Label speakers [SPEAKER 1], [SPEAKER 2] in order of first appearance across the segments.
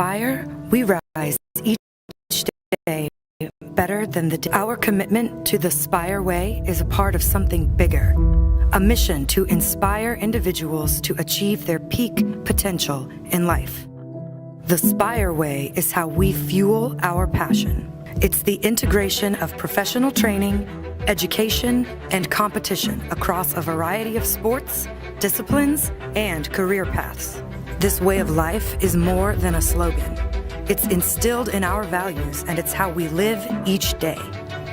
[SPEAKER 1] Spire, we rise each day better than the day. Our commitment to the Spire Way is a part of something bigger, a mission to inspire individuals to achieve their peak potential in life. The Spire Way is how we fuel our passion. It's the integration of professional training, education, and competition across a variety of sports, disciplines, and career paths. This way of life is more than a slogan. It's instilled in our values, and it's how we live each day.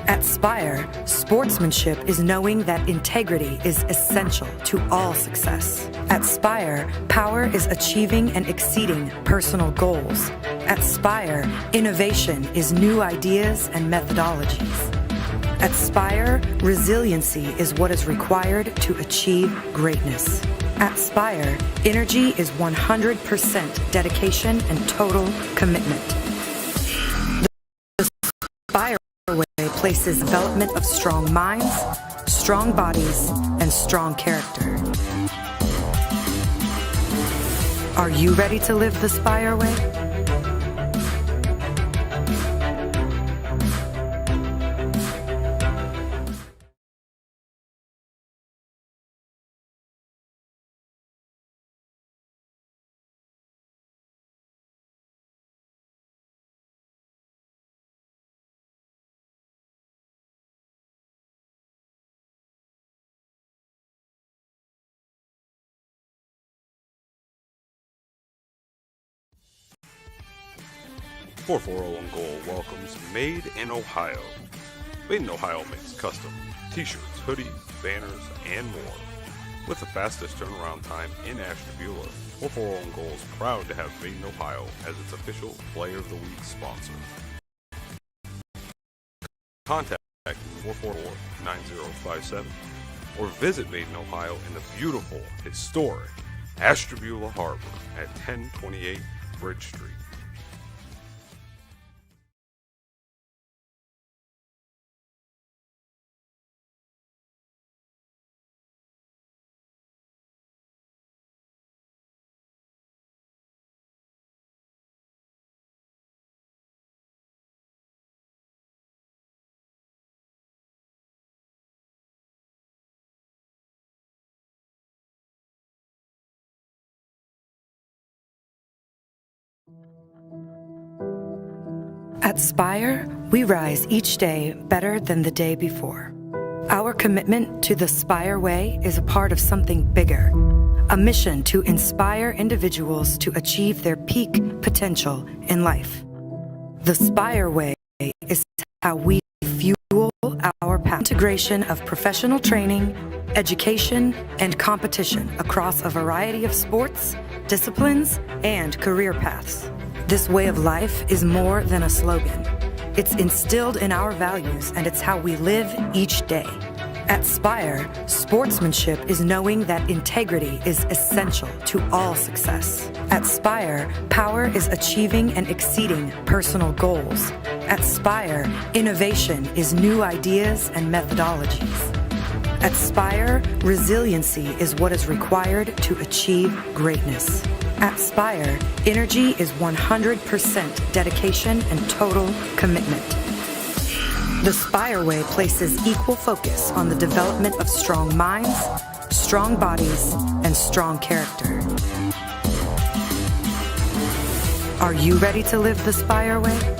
[SPEAKER 1] At Spire, sportsmanship is knowing that integrity is essential to all success. At Spire, power is achieving and exceeding personal goals. At Spire, innovation is new ideas and methodologies. At Spire, resiliency is what is required to achieve greatness. At Spire, energy is 100% dedication and total commitment. The Spire Way places development of strong minds, strong bodies, and strong character. Are you ready to live the Spire Way?
[SPEAKER 2] For 401 Goal welcomes Made in Ohio. Made in Ohio makes custom t-shirts, hoodies, banners, and more. With the fastest turnaround time in Ashtabula, 401 Goal is proud to have Made in Ohio as its official Player of the Week sponsor. Contact 444-9057 or visit Made in Ohio in the beautiful, historic Ashtabula Harbor at 1028 Bridge Street.
[SPEAKER 1] At Spire, we rise each day better than the day before. Our commitment to the Spire Way is a part of something bigger, a mission to inspire individuals to achieve their peak potential in life. The Spire Way is how we fuel our integration of professional training, education, and competition across a variety of sports, disciplines, and career paths. This way of life is more than a slogan. It's instilled in our values, and it's how we live each day. At Spire, sportsmanship is knowing that integrity is essential to all success. At Spire, power is achieving and exceeding personal goals. At Spire, innovation is new ideas and methodologies. At Spire, resiliency is what is required to achieve greatness. At Spire, energy is 100% dedication and total commitment. The Spire Way places equal focus on the development of strong minds, strong bodies, and strong character. Are you ready to live the Spire Way?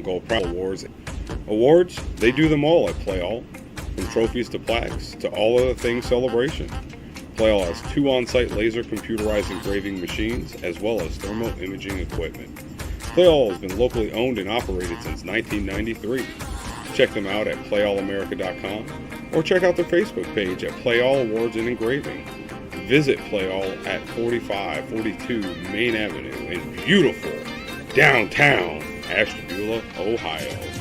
[SPEAKER 2] Goal Awards. Awards, they do them all at PlayAll, from trophies to plaques to all other things celebration. PlayAll has 2 on-site laser computerized engraving machines as well as thermal imaging equipment. PlayAll has been locally owned and operated since 1993. Check them out at playallamerica.com or check out their Facebook page at PlayAll Awards and Engraving. Visit PlayAll at 4542 Main Avenue in beautiful downtown Ashtabula, Ohio.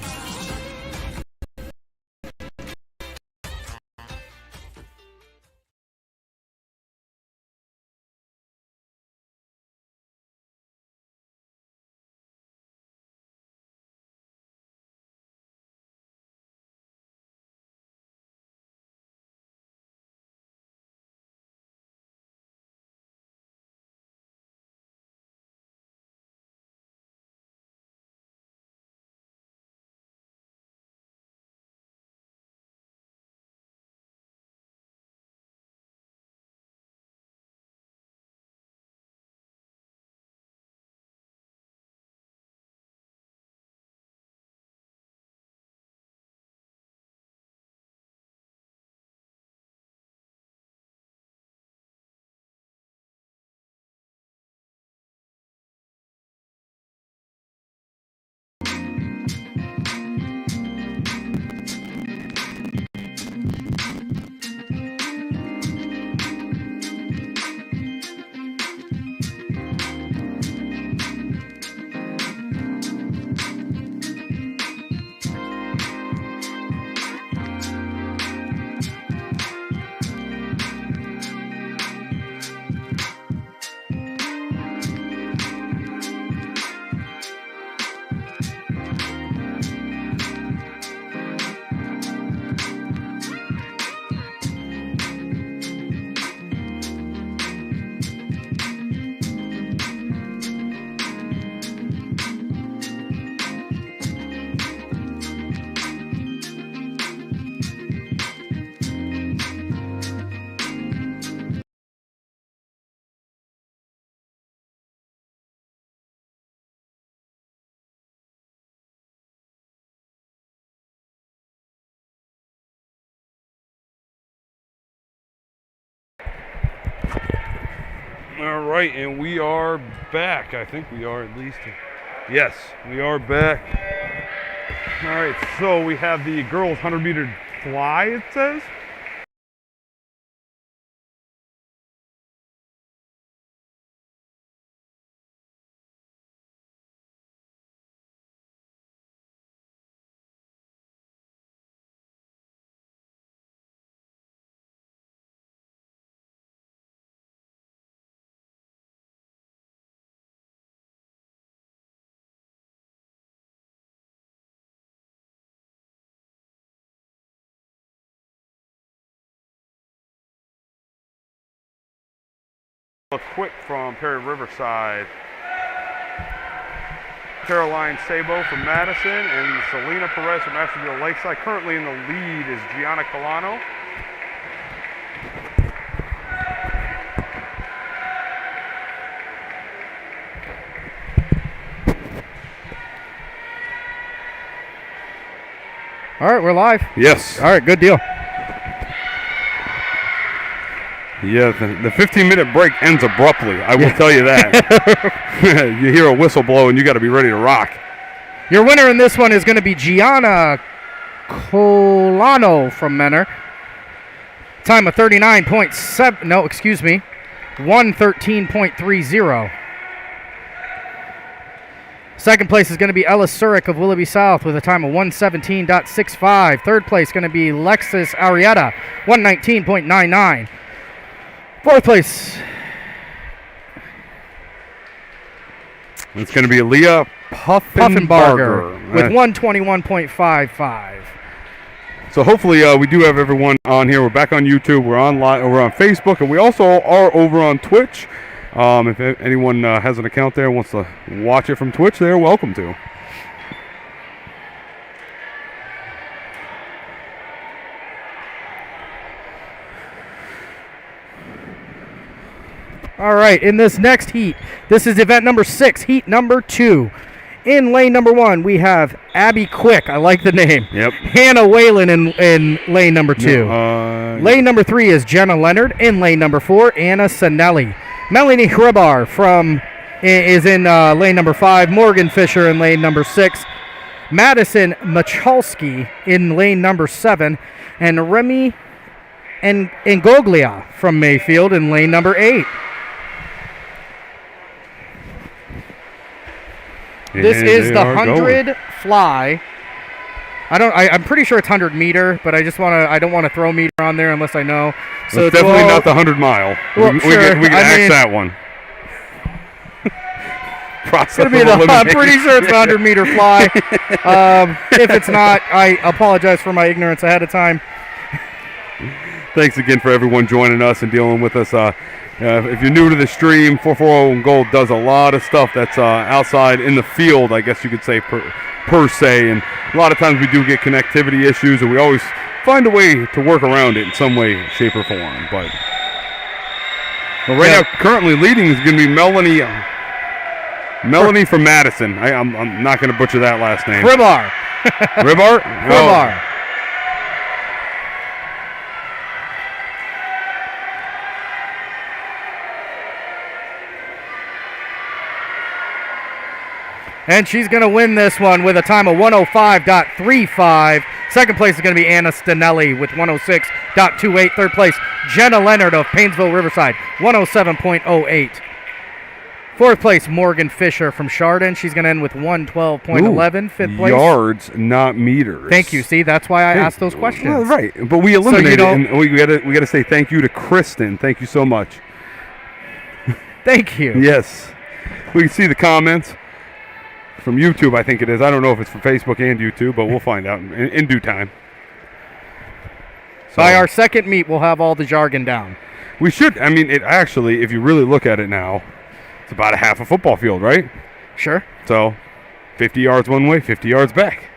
[SPEAKER 2] All right, and we are back. I think we are at least. Yes, we are back. All right, so we have the girls 100-meter fly, it says. Quick from Perry Riverside. Caroline Sabo from Madison and Selena Perez from Asheville Lakeside. Currently in the lead is Gianna Colano.
[SPEAKER 3] All right, we're live.
[SPEAKER 2] Yes.
[SPEAKER 3] All right, good deal.
[SPEAKER 2] Yeah, the 15-minute break ends abruptly. I will tell you that. You hear a whistle blow, and you got to be ready to rock.
[SPEAKER 3] Your winner in this one is going to be Gianna Colano from Menor. Time of 39.7. No, excuse me, 1:13.30. Second place is going to be Ella Surik of Willoughby South with a time of 1:17.65. Third place going to be Lexus Arietta, 1:19.99. Fourth place.
[SPEAKER 2] It's going to be Leah
[SPEAKER 3] Puffenbarger with 1:21.55.
[SPEAKER 2] So hopefully we do have everyone on here. We're back on YouTube. We're on we're on Facebook, and we also are over on Twitch. If anyone has an account there and wants to watch it from Twitch, they're welcome to.
[SPEAKER 3] All right, in this next heat, this is event number 6, heat number 2. In lane number 1, we have Abby Quick. I like the name.
[SPEAKER 2] Yep.
[SPEAKER 3] Hannah Whalen in lane number 2. Lane number 3 is Jenna Leonard. In lane number 4, Anna Sanelli. Melanie Hribar is in lane number 5. Morgan Fisher in lane number 6. Madison Machalski in lane number 7. And Remy Ngoglia from Mayfield in lane number 8. This is the 100 fly. I'm pretty sure it's 100 meter, but I don't want to throw meter on there unless I know.
[SPEAKER 2] So it's definitely not the 100 mile.
[SPEAKER 3] Well,
[SPEAKER 2] we
[SPEAKER 3] sure.
[SPEAKER 2] can axe that one.
[SPEAKER 3] I'm pretty sure it's a 100 meter fly. If it's not, I apologize for my ignorance ahead of time.
[SPEAKER 2] Thanks again for everyone joining us and dealing with us. If you're new to the stream, 440 Gold does a lot of stuff that's outside in the field, I guess you could say, per se. And a lot of times we do get connectivity issues, and we always find a way to work around it in some way, shape, or form. But right now, currently leading is going to be Melanie from Madison. I'm not going to butcher that last name.
[SPEAKER 3] Hribar.
[SPEAKER 2] Hribar?
[SPEAKER 3] Hribar. And she's going to win this one with a time of 105.35. Second place is going to be Anna Stanelli with 106.28. Third place, Jenna Leonard of Painesville Riverside, 107.08. Fourth place, Morgan Fisher from Chardon. She's going to end with 112.11. Fifth place.
[SPEAKER 2] Yards, not meters.
[SPEAKER 3] Thank you. See, that's why I asked those questions.
[SPEAKER 2] Well, right, but we eliminated it, and we got to say thank you to Kristen. Thank you so much.
[SPEAKER 3] Thank you.
[SPEAKER 2] Yes. We can see the comments. From YouTube, I think it is. I don't know if it's from Facebook and YouTube, but we'll find out in due time. So,
[SPEAKER 3] by our second meet, we'll have all the jargon down.
[SPEAKER 2] We should. I mean, it actually, if you really look at it now, it's about a half a football field, right?
[SPEAKER 3] Sure.
[SPEAKER 2] So, 50 yards one way, 50 yards back.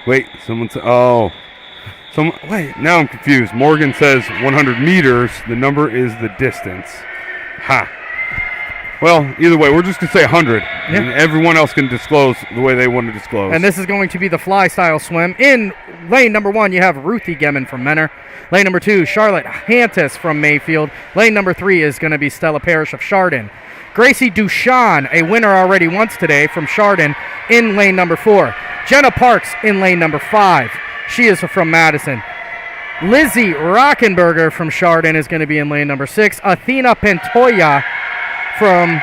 [SPEAKER 2] Wait, someone said, wait, now I'm confused. Morgan says 100 meters. The number is the distance. Ha.
[SPEAKER 4] Well, either way, we're just going to say 100.
[SPEAKER 3] Yeah.
[SPEAKER 4] And everyone else can disclose the way they want to disclose.
[SPEAKER 3] And this is going to be the fly style swim. In lane number 1, you have Ruthie Gemin from Menor. Lane number 2, Charlotte Hantis from Mayfield. Lane number 3 is going to be Stella Parrish of Chardon. Gracie Duchan, a winner already once today from Chardon, in lane number 4. Jenna Parks in lane number 5. She is from Madison. Lizzie Rockenberger from Chardon is going to be in lane number 6. Athena Pantoja from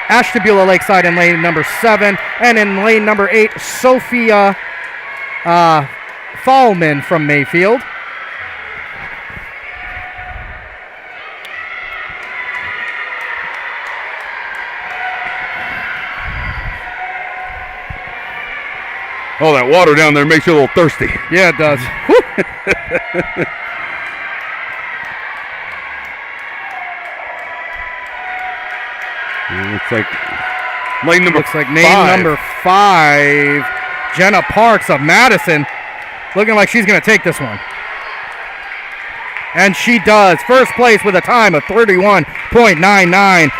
[SPEAKER 3] Ashtabula Lakeside in lane number 7. And in lane number 8, Sophia Fallman from Mayfield.
[SPEAKER 4] Oh, that water down there makes you a little thirsty.
[SPEAKER 3] Yeah, it does.
[SPEAKER 4] It looks like lane number
[SPEAKER 3] Looks like name
[SPEAKER 4] 5.
[SPEAKER 3] number 5, Jenna Parks of Madison, looking like she's going to take this one. And she does. First place with a time of 31.99.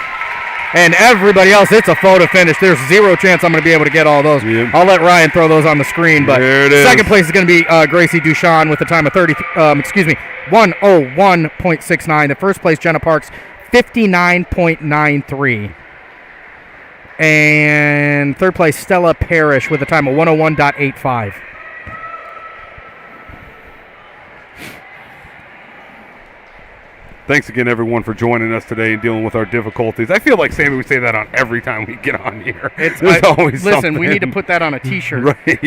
[SPEAKER 3] And everybody else, it's a photo finish. There's zero chance I'm going to be able to get all those.
[SPEAKER 4] Yep.
[SPEAKER 3] I'll let Ryan throw those on the screen. But
[SPEAKER 4] There it is.
[SPEAKER 3] second place is going to be Gracie Duchan with a time of 101.69. The first place, Jenna Parks, 59.93. And third place, Stella Parrish with a time of 101.85.
[SPEAKER 4] Thanks again, everyone, for joining us today and dealing with our difficulties. I feel like, Sammy, we say that on every time we get on here. There's always
[SPEAKER 3] Listen,
[SPEAKER 4] something.
[SPEAKER 3] we need to put that on a T-shirt.
[SPEAKER 4] Right.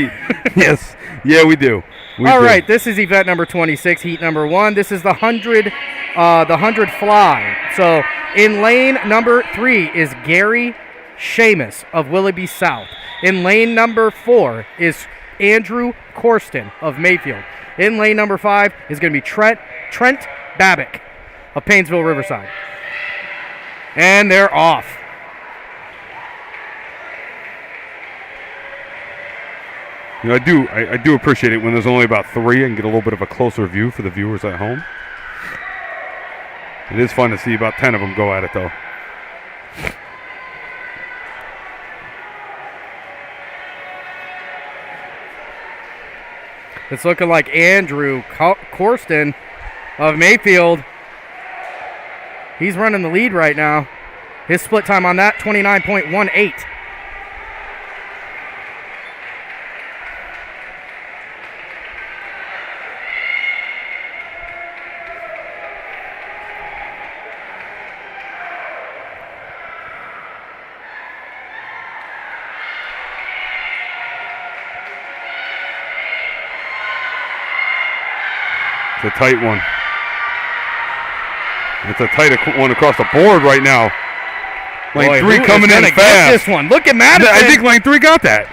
[SPEAKER 4] Yes. Yeah, we do.
[SPEAKER 3] All right, this is event number 26, heat number 1. This is the 100 fly. So in lane number 3 is Gary Seamus of Willoughby South. In lane number 4 is Andrew Corsten of Mayfield. In lane number 5 is going to be Trent Babick of Painesville Riverside. And they're off.
[SPEAKER 4] You know, I do appreciate it when there's only about 3 and get a little bit of a closer view for the viewers at home. It is fun to see about 10 of them go at it, though.
[SPEAKER 3] It's looking like Andrew Corsten of Mayfield. He's running the lead right now. His split time on that, 29.18.
[SPEAKER 4] It's a tight one. It's a tight one across the board right now. Lane 3 coming in fast.
[SPEAKER 3] Get this one. Look at Madison.
[SPEAKER 4] I think lane 3 got that.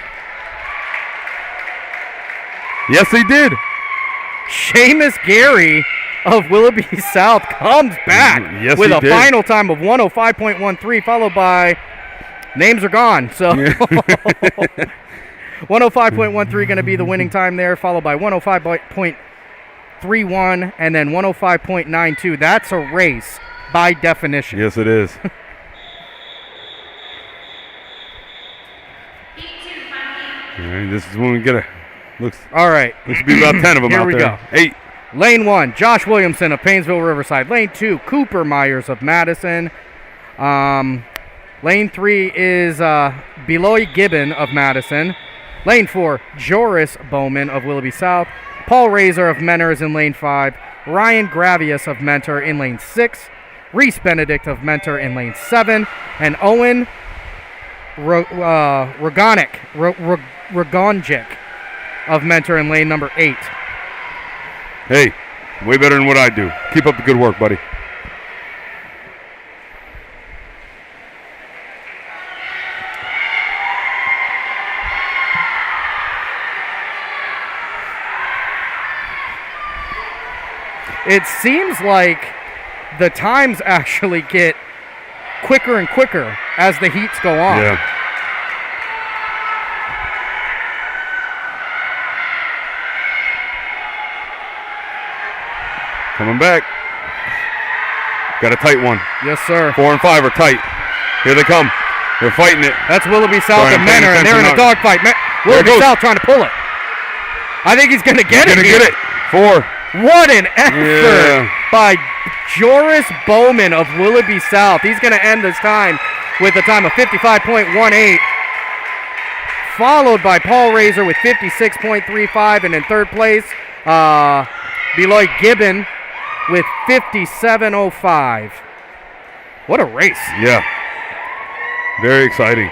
[SPEAKER 4] Yes, they did.
[SPEAKER 3] Seamus Gary of Willoughby South comes back
[SPEAKER 4] Yes,
[SPEAKER 3] with
[SPEAKER 4] he
[SPEAKER 3] a
[SPEAKER 4] did.
[SPEAKER 3] final time of 105.13, followed by names are gone. So 105.13 going to be the winning time there, followed by 105.31 and then 105.92. That's a race by definition.
[SPEAKER 4] Yes, it is. All right, this is when we get a looks
[SPEAKER 3] All right.
[SPEAKER 4] to be about 10 of them
[SPEAKER 3] Here
[SPEAKER 4] out
[SPEAKER 3] we
[SPEAKER 4] there.
[SPEAKER 3] go.
[SPEAKER 4] 8.
[SPEAKER 3] Lane 1, Josh Williamson of Painesville Riverside. Lane 2, Cooper Myers of Madison. Lane 3 is Beloy Gibbon of Madison. Lane 4, Joris Bowman of Willoughby South. Paul Razor of Menor is in lane 5. Ryan Gravius of Mentor in lane 6. Reese Benedict of Mentor in lane 7. And Owen Rogonjic of Mentor in lane number 8.
[SPEAKER 4] Hey, way better than what I do. Keep up the good work, buddy.
[SPEAKER 3] It seems like the times actually get quicker and quicker as the heats go on.
[SPEAKER 4] Yeah. Coming back. Got a tight one.
[SPEAKER 3] Yes, sir.
[SPEAKER 4] 4 and 5 are tight. Here they come. They're fighting it.
[SPEAKER 3] That's Willoughby South
[SPEAKER 4] Sorry,
[SPEAKER 3] and
[SPEAKER 4] I'm paying
[SPEAKER 3] Menor, and they're in a
[SPEAKER 4] attention.
[SPEAKER 3] dogfight.
[SPEAKER 4] There
[SPEAKER 3] Willoughby
[SPEAKER 4] it goes.
[SPEAKER 3] South trying to pull it. I think he's going to get it.
[SPEAKER 4] Gonna
[SPEAKER 3] here.
[SPEAKER 4] get it. 4.
[SPEAKER 3] What an effort
[SPEAKER 4] Yeah.
[SPEAKER 3] by Joris Bowman of Willoughby South. He's going to end this time with a time of 55.18, followed by Paul Razor with 56.35, and in third place, Beloit Gibbon with 57.05. What a race.
[SPEAKER 4] Yeah. Very exciting.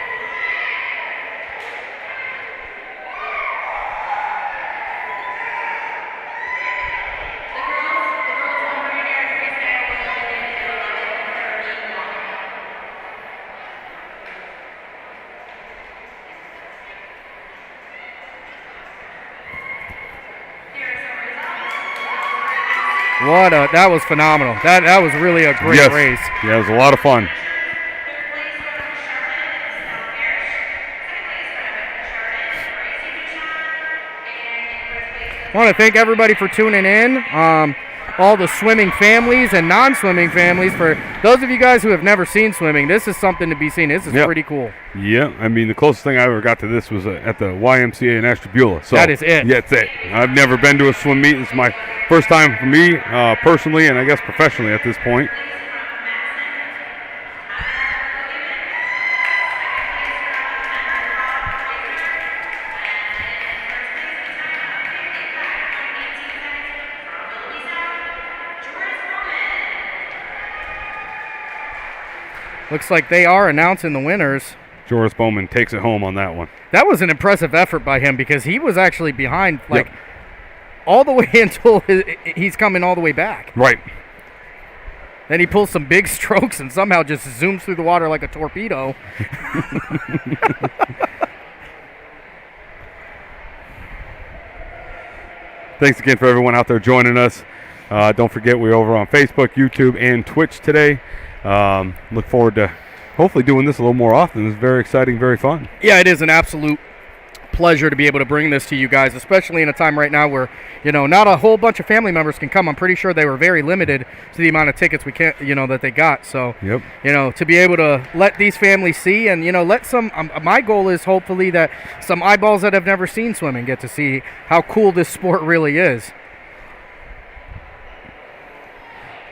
[SPEAKER 3] That was phenomenal. That was really a great race.
[SPEAKER 4] Yeah, it was a lot of fun.
[SPEAKER 3] I want to thank everybody for tuning in. All the swimming families and non-swimming families. For those of you guys who have never seen swimming, this is something to be seen. This is pretty cool.
[SPEAKER 4] Yeah, I mean, the closest thing I ever got to this was at the YMCA in Ashtabula. So
[SPEAKER 3] that is it.
[SPEAKER 4] Yeah, that's it. I've never been to a swim meet. It's my first time for me, personally, and I guess professionally at this point.
[SPEAKER 3] Looks like they are announcing the winners.
[SPEAKER 4] Joris Bowman takes it home on that one.
[SPEAKER 3] That was an impressive effort by him because he was actually behind all the way until he's coming all the way back.
[SPEAKER 4] Right.
[SPEAKER 3] Then he pulls some big strokes and somehow just zooms through the water like a torpedo.
[SPEAKER 4] Thanks again for everyone out there joining us. Don't forget we're over on Facebook, YouTube, and Twitch today. Look forward to hopefully doing this a little more often. It's very exciting, very fun.
[SPEAKER 3] Yeah, it is an absolute pleasure to be able to bring this to you guys, especially in a time right now where, not a whole bunch of family members can come. I'm pretty sure they were very limited to the amount of tickets that they got. So, to be able to let these families see and, let some, my goal is hopefully that some eyeballs that have never seen swimming get to see how cool this sport really is.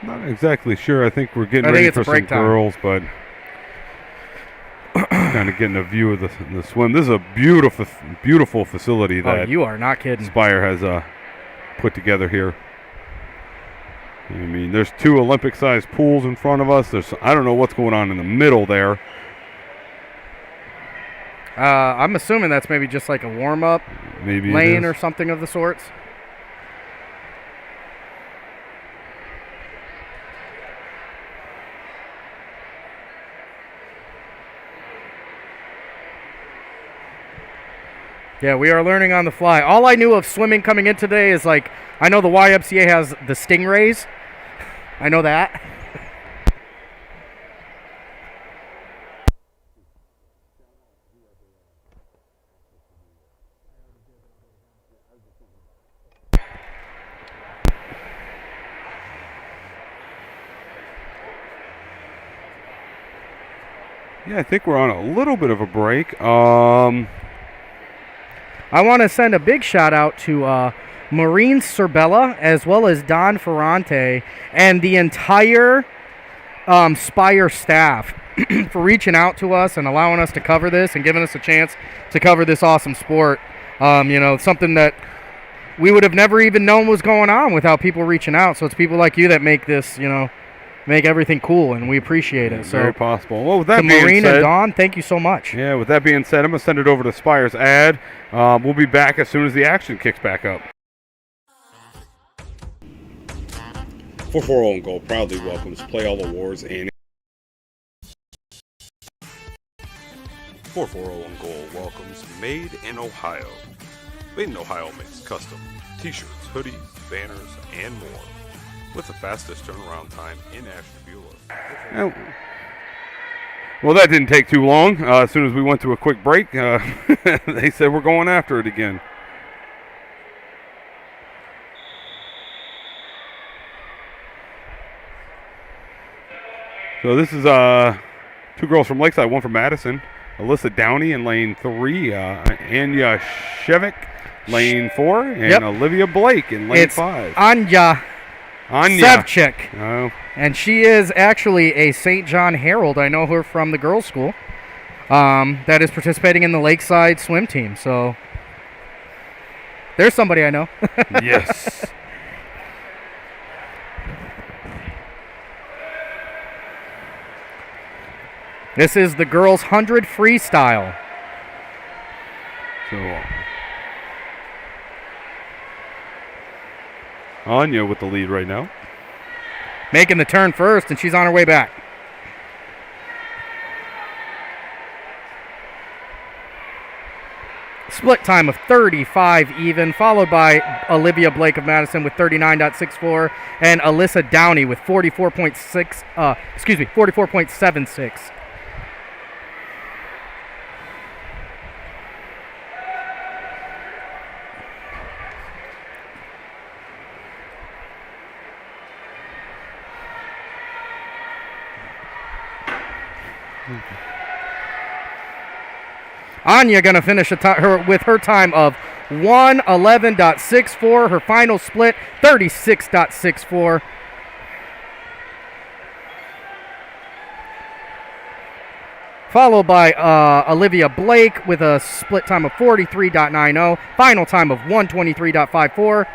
[SPEAKER 4] Not exactly sure. I think we're getting ready for some girls, but kind of getting a view of the swim. This is a beautiful, beautiful facility that
[SPEAKER 3] you are not kidding.
[SPEAKER 4] Spire has put together here. I mean, there's 2 Olympic-sized pools in front of us. I don't know what's going on in the middle there.
[SPEAKER 3] I'm assuming that's maybe just like a warm-up lane or something of the sorts. Yeah, we are learning on the fly. All I knew of swimming coming in today is I know the YMCA has the stingrays. I know that.
[SPEAKER 4] Yeah, I think we're on a little bit of a break.
[SPEAKER 3] I want to send a big shout out to Maureen Cerbella as well as Don Ferrante and the entire Spire staff for reaching out to us and allowing us to cover this and giving us a chance to cover this awesome sport. Something that we would have never even known was going on without people reaching out. So it's people like you that make this, make everything cool, and we appreciate it. So
[SPEAKER 4] very possible. Well, with that
[SPEAKER 3] to
[SPEAKER 4] being
[SPEAKER 3] Maureen
[SPEAKER 4] said,
[SPEAKER 3] and Don, thank you so much.
[SPEAKER 4] Yeah, with that being said, I'm going to send it over to Spire's ad. We'll be back as soon as the action kicks back up. 440 on Goal proudly welcomes Play All Awards and
[SPEAKER 2] 440 on Goal welcomes Made in Ohio. Made in Ohio makes custom t-shirts, hoodies, banners, and more. With the fastest turnaround time in Ashtabula.
[SPEAKER 4] Well, that didn't take too long. As soon as we went to a quick break, they said we're going after it again. So this is Two girls from Lakeside, one from Madison. Alyssa Downey in lane 3. Anya Shevik, lane 4. And Olivia Blake in lane 5.
[SPEAKER 3] Anya Sevchik.
[SPEAKER 4] Oh.
[SPEAKER 3] And she is actually a St. John Herald. I know her from the girls' school that is participating in the Lakeside swim team. So there's somebody I know.
[SPEAKER 4] Yes.
[SPEAKER 3] This is the girls' 100 freestyle.
[SPEAKER 4] So Anya with the lead right now.
[SPEAKER 3] Making the turn first, and she's on her way back. Split time of 35 even, followed by Olivia Blake of Madison with 39.64 and Alyssa Downey with 44.76. Anya going to finish with her time of 1:11.64. Her final split, 36.64. Followed by Olivia Blake with a split time of 43.90. Final time of 1:23.54.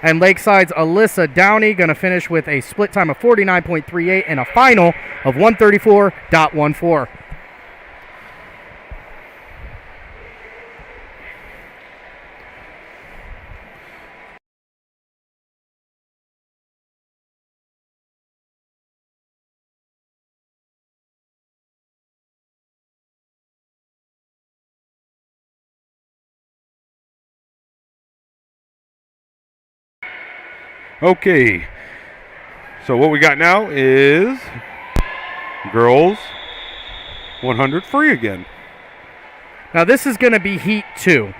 [SPEAKER 3] And Lakeside's Alyssa Downey going to finish with a split time of 49.38 and a final of 1:34.14.
[SPEAKER 4] Okay, so what we got now is girls 100 free again.
[SPEAKER 3] Now this is going to be Heat 2.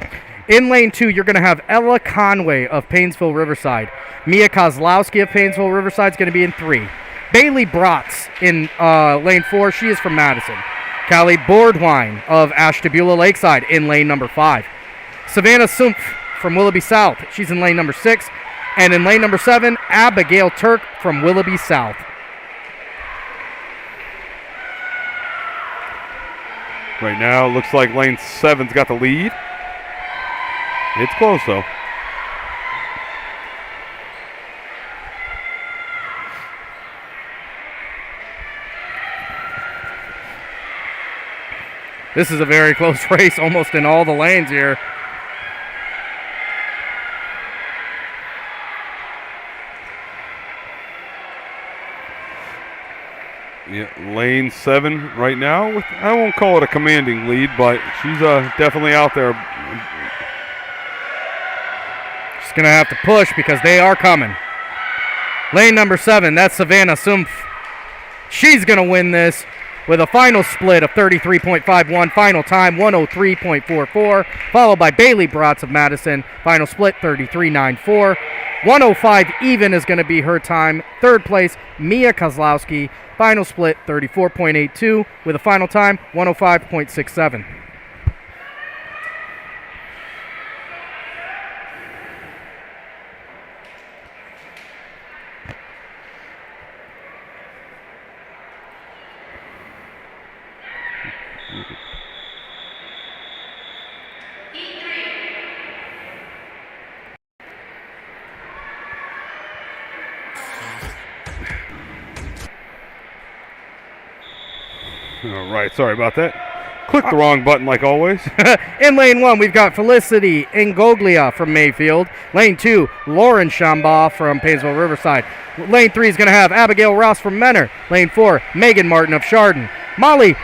[SPEAKER 3] In lane 2, you're going to have Ella Conway of Painesville Riverside. Mia Kozlowski of Painesville Riverside is going to be in 3. Bailey Bratz in lane 4. She is from Madison. Callie Boardwine of Ashtabula Lakeside in lane number 5. Savannah Sumpf from Willoughby South. She's in lane number 6. And in lane number 7, Abigail Turk from Willoughby South.
[SPEAKER 4] Right now, looks like lane 7's got the lead. It's close, though.
[SPEAKER 3] This is a very close race, almost in all the lanes here.
[SPEAKER 4] Yeah, lane 7 right now. I won't call it a commanding lead, but she's definitely out there.
[SPEAKER 3] She's going to have to push because they are coming. Lane number 7, that's Savannah Sumpf. She's going to win this with a final split of 33.51, final time 103.44, followed by Bailey Bratz of Madison, final split 33.94. 105 even is going to be her time. Third place, Mia Kozlowski, final split 34.82 with a final time 105.67.
[SPEAKER 4] All right, sorry about that. Click the wrong button like always.
[SPEAKER 3] In lane 1, we've got Felicity Ingoglia from Mayfield. Lane 2, Lauren Shambaugh from Painesville Riverside. Lane 3 is going to have Abigail Ross from Menor. Lane 4, Megan Martin of Chardon. Molly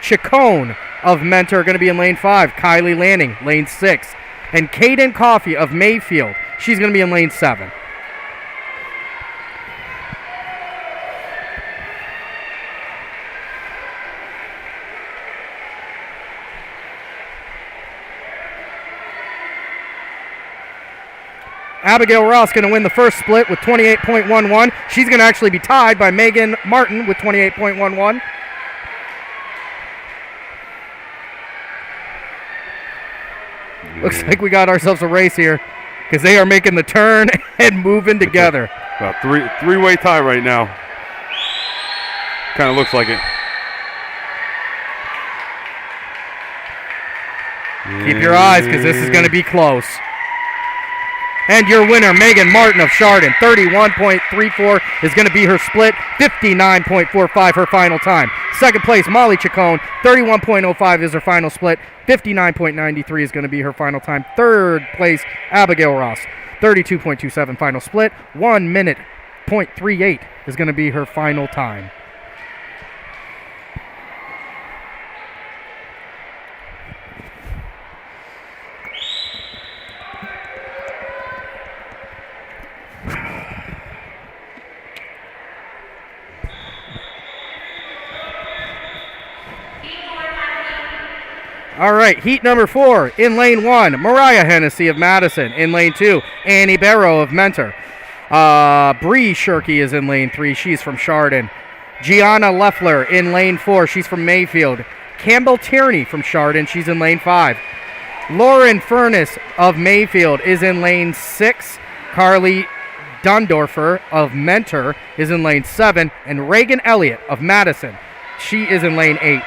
[SPEAKER 3] Chacon of Mentor going to be in lane 5. Kylie Lanning, lane 6. And Kaden Coffey of Mayfield. She's going to be in lane 7. Abigail Ross going to win the first split with 28.11. She's going to actually be tied by Megan Martin with 28.11. Looks like we got ourselves a race here because they are making the turn and moving together.
[SPEAKER 4] About three-way tie right now. Kind of looks like it.
[SPEAKER 3] Keep your eyes because this is going to be close. And your winner, Megan Martin of Chardon, 31.34 is going to be her split, 59.45 her final time. Second place, Molly Chacon, 31.05 is her final split, 59.93 is going to be her final time. Third place, Abigail Ross, 32.27 final split, 1 minute, .38 is going to be her final time. All right, heat number 4. In lane 1, Mariah Hennessy of Madison. In lane 2, Annie Barrow of Mentor. Bree Shirky is in lane 3. She's from Chardon. Gianna Leffler in lane 4. She's from Mayfield. Campbell Tierney from Chardon. She's in lane 5. Lauren Furness of Mayfield is in lane 6. Carly Dundorfer of Mentor is in lane 7. And Reagan Elliott of Madison. She is in lane 8.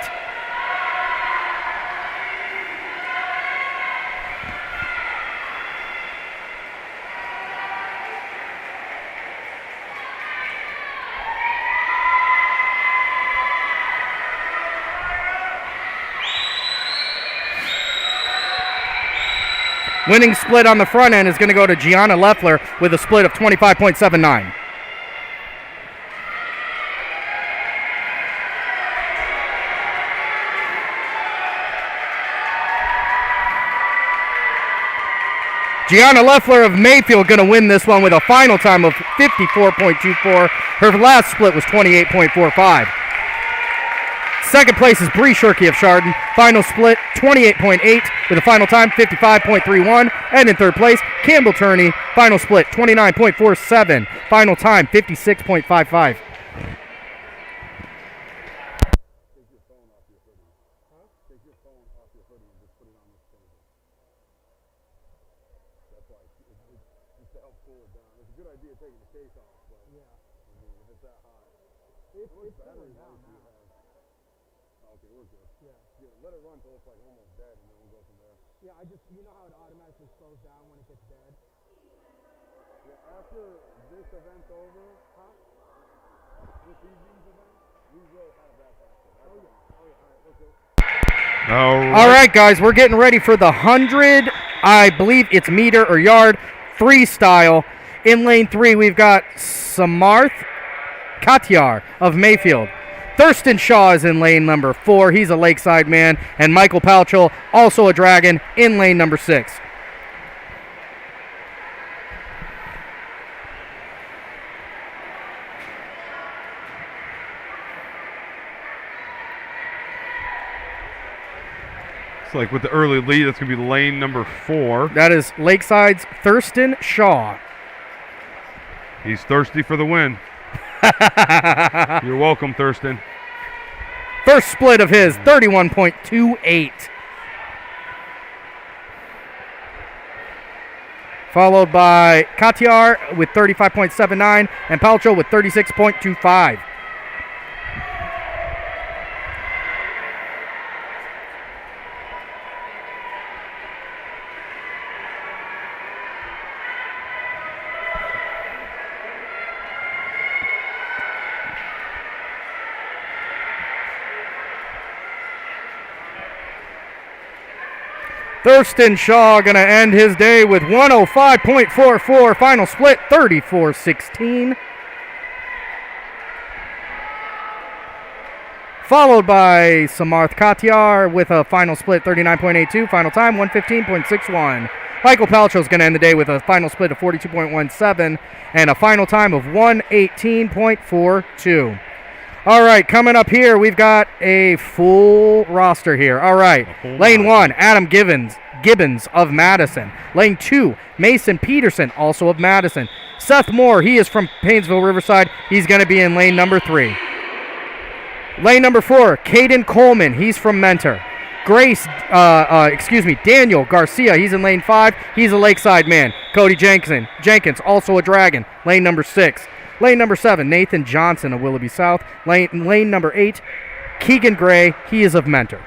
[SPEAKER 3] Winning split on the front end is going to go to Gianna Leffler with a split of 25.79. Gianna Leffler of Mayfield going to win this one with a final time of 54.24. Her last split was 28.45. Second place is Bree Shirky of Chardon. Final split, 28.8 with a final time, 55.31. And in third place, Campbell Turney. Final split, 29.47. Final time, 56.55. All right, guys, we're getting ready for the 100, I believe it's meter or yard, freestyle. In lane 3, we've got Samarth Katyar of Mayfield. Thurston Shaw is in lane number 4. He's a Lakeside man. And Michael Palchel, also a Dragon, in lane number 6.
[SPEAKER 4] It's like with the early lead, that's going to be lane number 4.
[SPEAKER 3] That is Lakeside's Thurston Shaw.
[SPEAKER 4] He's thirsty for the win. You're welcome, Thurston.
[SPEAKER 3] First split of his, 31.28. Followed by Katyar with 35.79 and Palcho with 36.25. Thurston Shaw going to end his day with 105.44. Final split, 34.16. Followed by Samarth Katyar with a final split, 39.82. Final time, 115.61. Michael Palcho is going to end the day with a final split of 42.17 and a final time of 118.42. All right, coming up here, we've got a full roster here. All right, lane 1, Adam Gibbons of Madison. Lane 2, Mason Peterson, also of Madison. Seth Moore, he is from Painesville Riverside. He's going to be in lane number 3. Lane number 4, Caden Coleman, he's from Mentor. Daniel Garcia, he's in lane 5. He's a Lakeside man. Cody Jenkins, also a Dragon, lane number 6. Lane number 7, Nathan Johnson of Willoughby South. Lane number 8, Keegan Gray, he is of Mentor.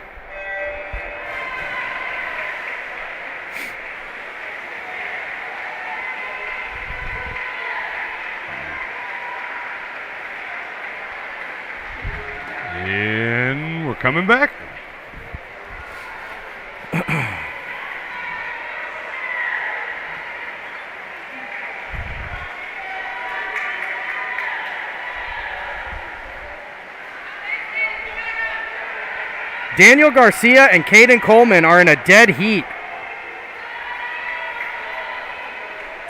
[SPEAKER 4] And we're coming back.
[SPEAKER 3] Daniel Garcia and Caden Coleman are in a dead heat.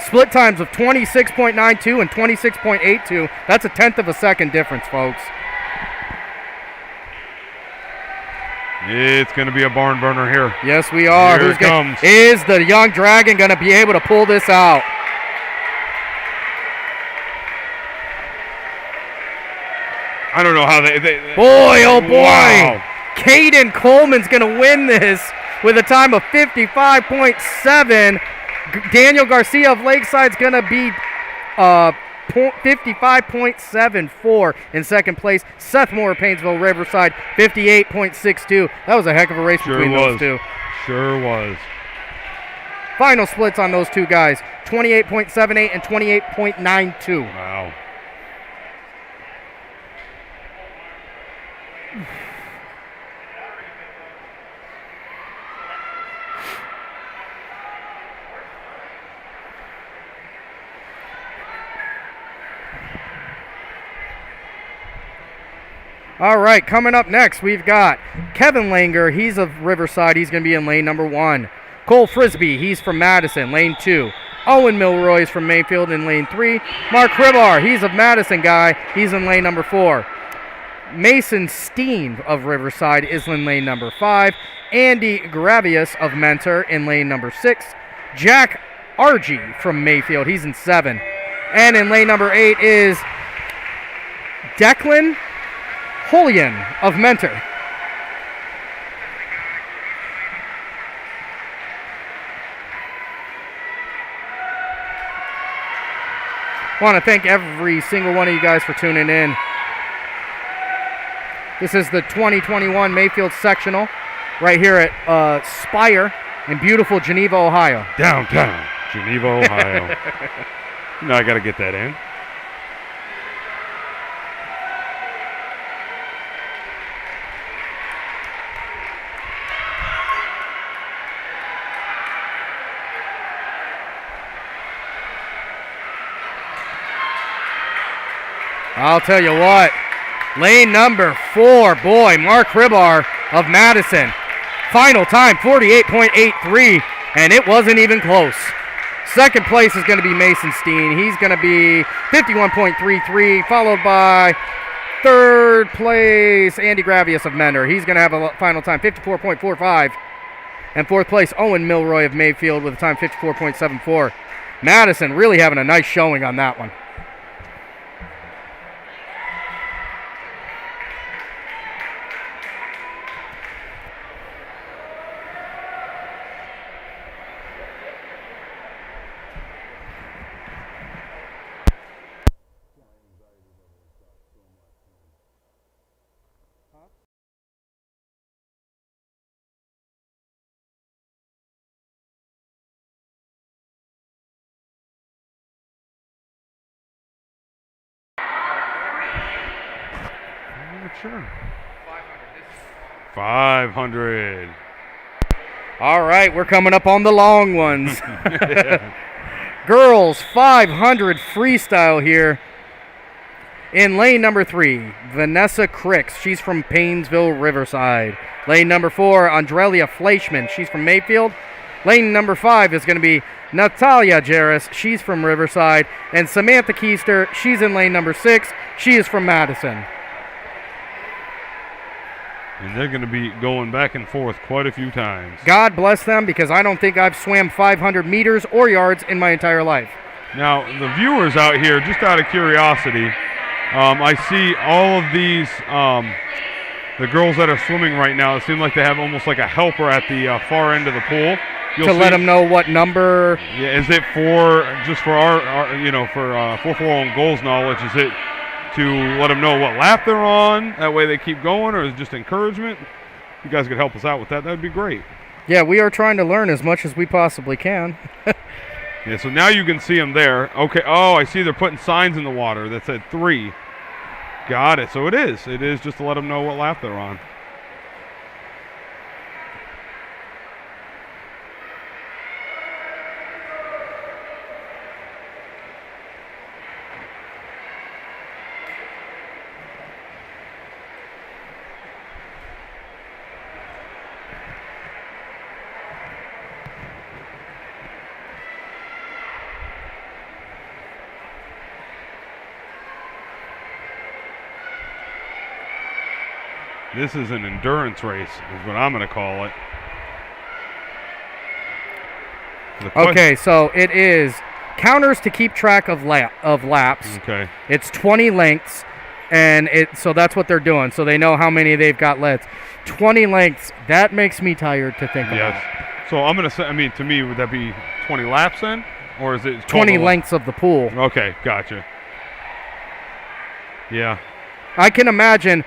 [SPEAKER 3] Split times of 26.92 and 26.82. That's a tenth of a second difference, folks.
[SPEAKER 4] It's going to be a barn burner here.
[SPEAKER 3] Yes, we are.
[SPEAKER 4] Here it comes.
[SPEAKER 3] Is the young Dragon going to be able to pull this out?
[SPEAKER 4] I don't know how they
[SPEAKER 3] boy, oh boy.
[SPEAKER 4] Wow.
[SPEAKER 3] Caden Coleman's going to win this with a time of 55.7. Daniel Garcia of Lakeside's going to be 55.74 in second place. Seth Moore of Painesville Riverside, 58.62. That was a heck of a race between those two.
[SPEAKER 4] Sure was.
[SPEAKER 3] Final splits on those two guys, 28.78 and 28.92.
[SPEAKER 4] Wow.
[SPEAKER 3] All right, coming up next, we've got Kevin Langer. He's of Riverside. He's going to be in lane number 1. Cole Frisbee, he's from Madison, lane 2. Owen Milroy is from Mayfield in lane 3. Mark Hribar, he's of Madison guy. He's in lane number 4. Mason Steen of Riverside is in lane number 5. Andy Gravius of Mentor in lane number 6. Jack Argy from Mayfield, he's in 7. And in lane number 8 is Declan Holian of Mentor. I want to thank every single one of you guys for tuning in. This is the 2021 Mayfield Sectional right here at Spire in beautiful Geneva, Ohio.
[SPEAKER 4] Downtown Geneva, Ohio. No, I got to get that in.
[SPEAKER 3] I'll tell you what, lane number 4, boy, Mark Hribar of Madison. Final time, 48.83, and it wasn't even close. Second place is going to be Mason Steen. He's going to be 51.33, followed by third place, Andy Gravius of Mentor. He's going to have a final time, 54.45. And fourth place, Owen Milroy of Mayfield with a time 54.74. Madison really having a nice showing on that one.
[SPEAKER 4] Sure. 500.
[SPEAKER 3] All right, we're coming up on the long ones. Girls 500 freestyle here. In lane number 3, Vanessa Cricks. She's from Painesville Riverside. Lane number 4, Andrelia Fleischman. She's from Mayfield. Lane number 5 is going to be Natalia Jarris. She's from Riverside. And Samantha Keister. She's in lane number 6. She is from Madison.
[SPEAKER 4] And they're going to be going back and forth quite a few times.
[SPEAKER 3] God bless them, because I don't think I've swam 500 meters or yards in my entire life.
[SPEAKER 4] Now, the viewers out here, just out of curiosity, I see all of these, the girls that are swimming right now, it seems like they have almost like a helper at the far end of the pool.
[SPEAKER 3] To let them know what number.
[SPEAKER 4] Yeah, is it for, just for our you know, for 4-4 goals knowledge, is it to let them know what lap they're on? That way they keep going, or is it just encouragement? If you guys could help us out with that, that would be great.
[SPEAKER 3] Yeah, we are trying to learn as much as we possibly can.
[SPEAKER 4] Yeah, so now you can see them there. Okay, oh, I see they're putting signs in the water that said 3. Got it. So it is. It is just to let them know what lap they're on. This is an endurance race, is what I'm going to call it.
[SPEAKER 3] Okay, so it is counters to keep track of laps.
[SPEAKER 4] Okay.
[SPEAKER 3] It's 20 lengths, and so that's what they're doing. So they know how many they've got left. 20 lengths, that makes me tired to think about.
[SPEAKER 4] So I'm going to say, I mean, to me, would that be 20 laps then? Or is it
[SPEAKER 3] 20 lengths of the pool?
[SPEAKER 4] Okay, gotcha. Yeah.
[SPEAKER 3] I can imagine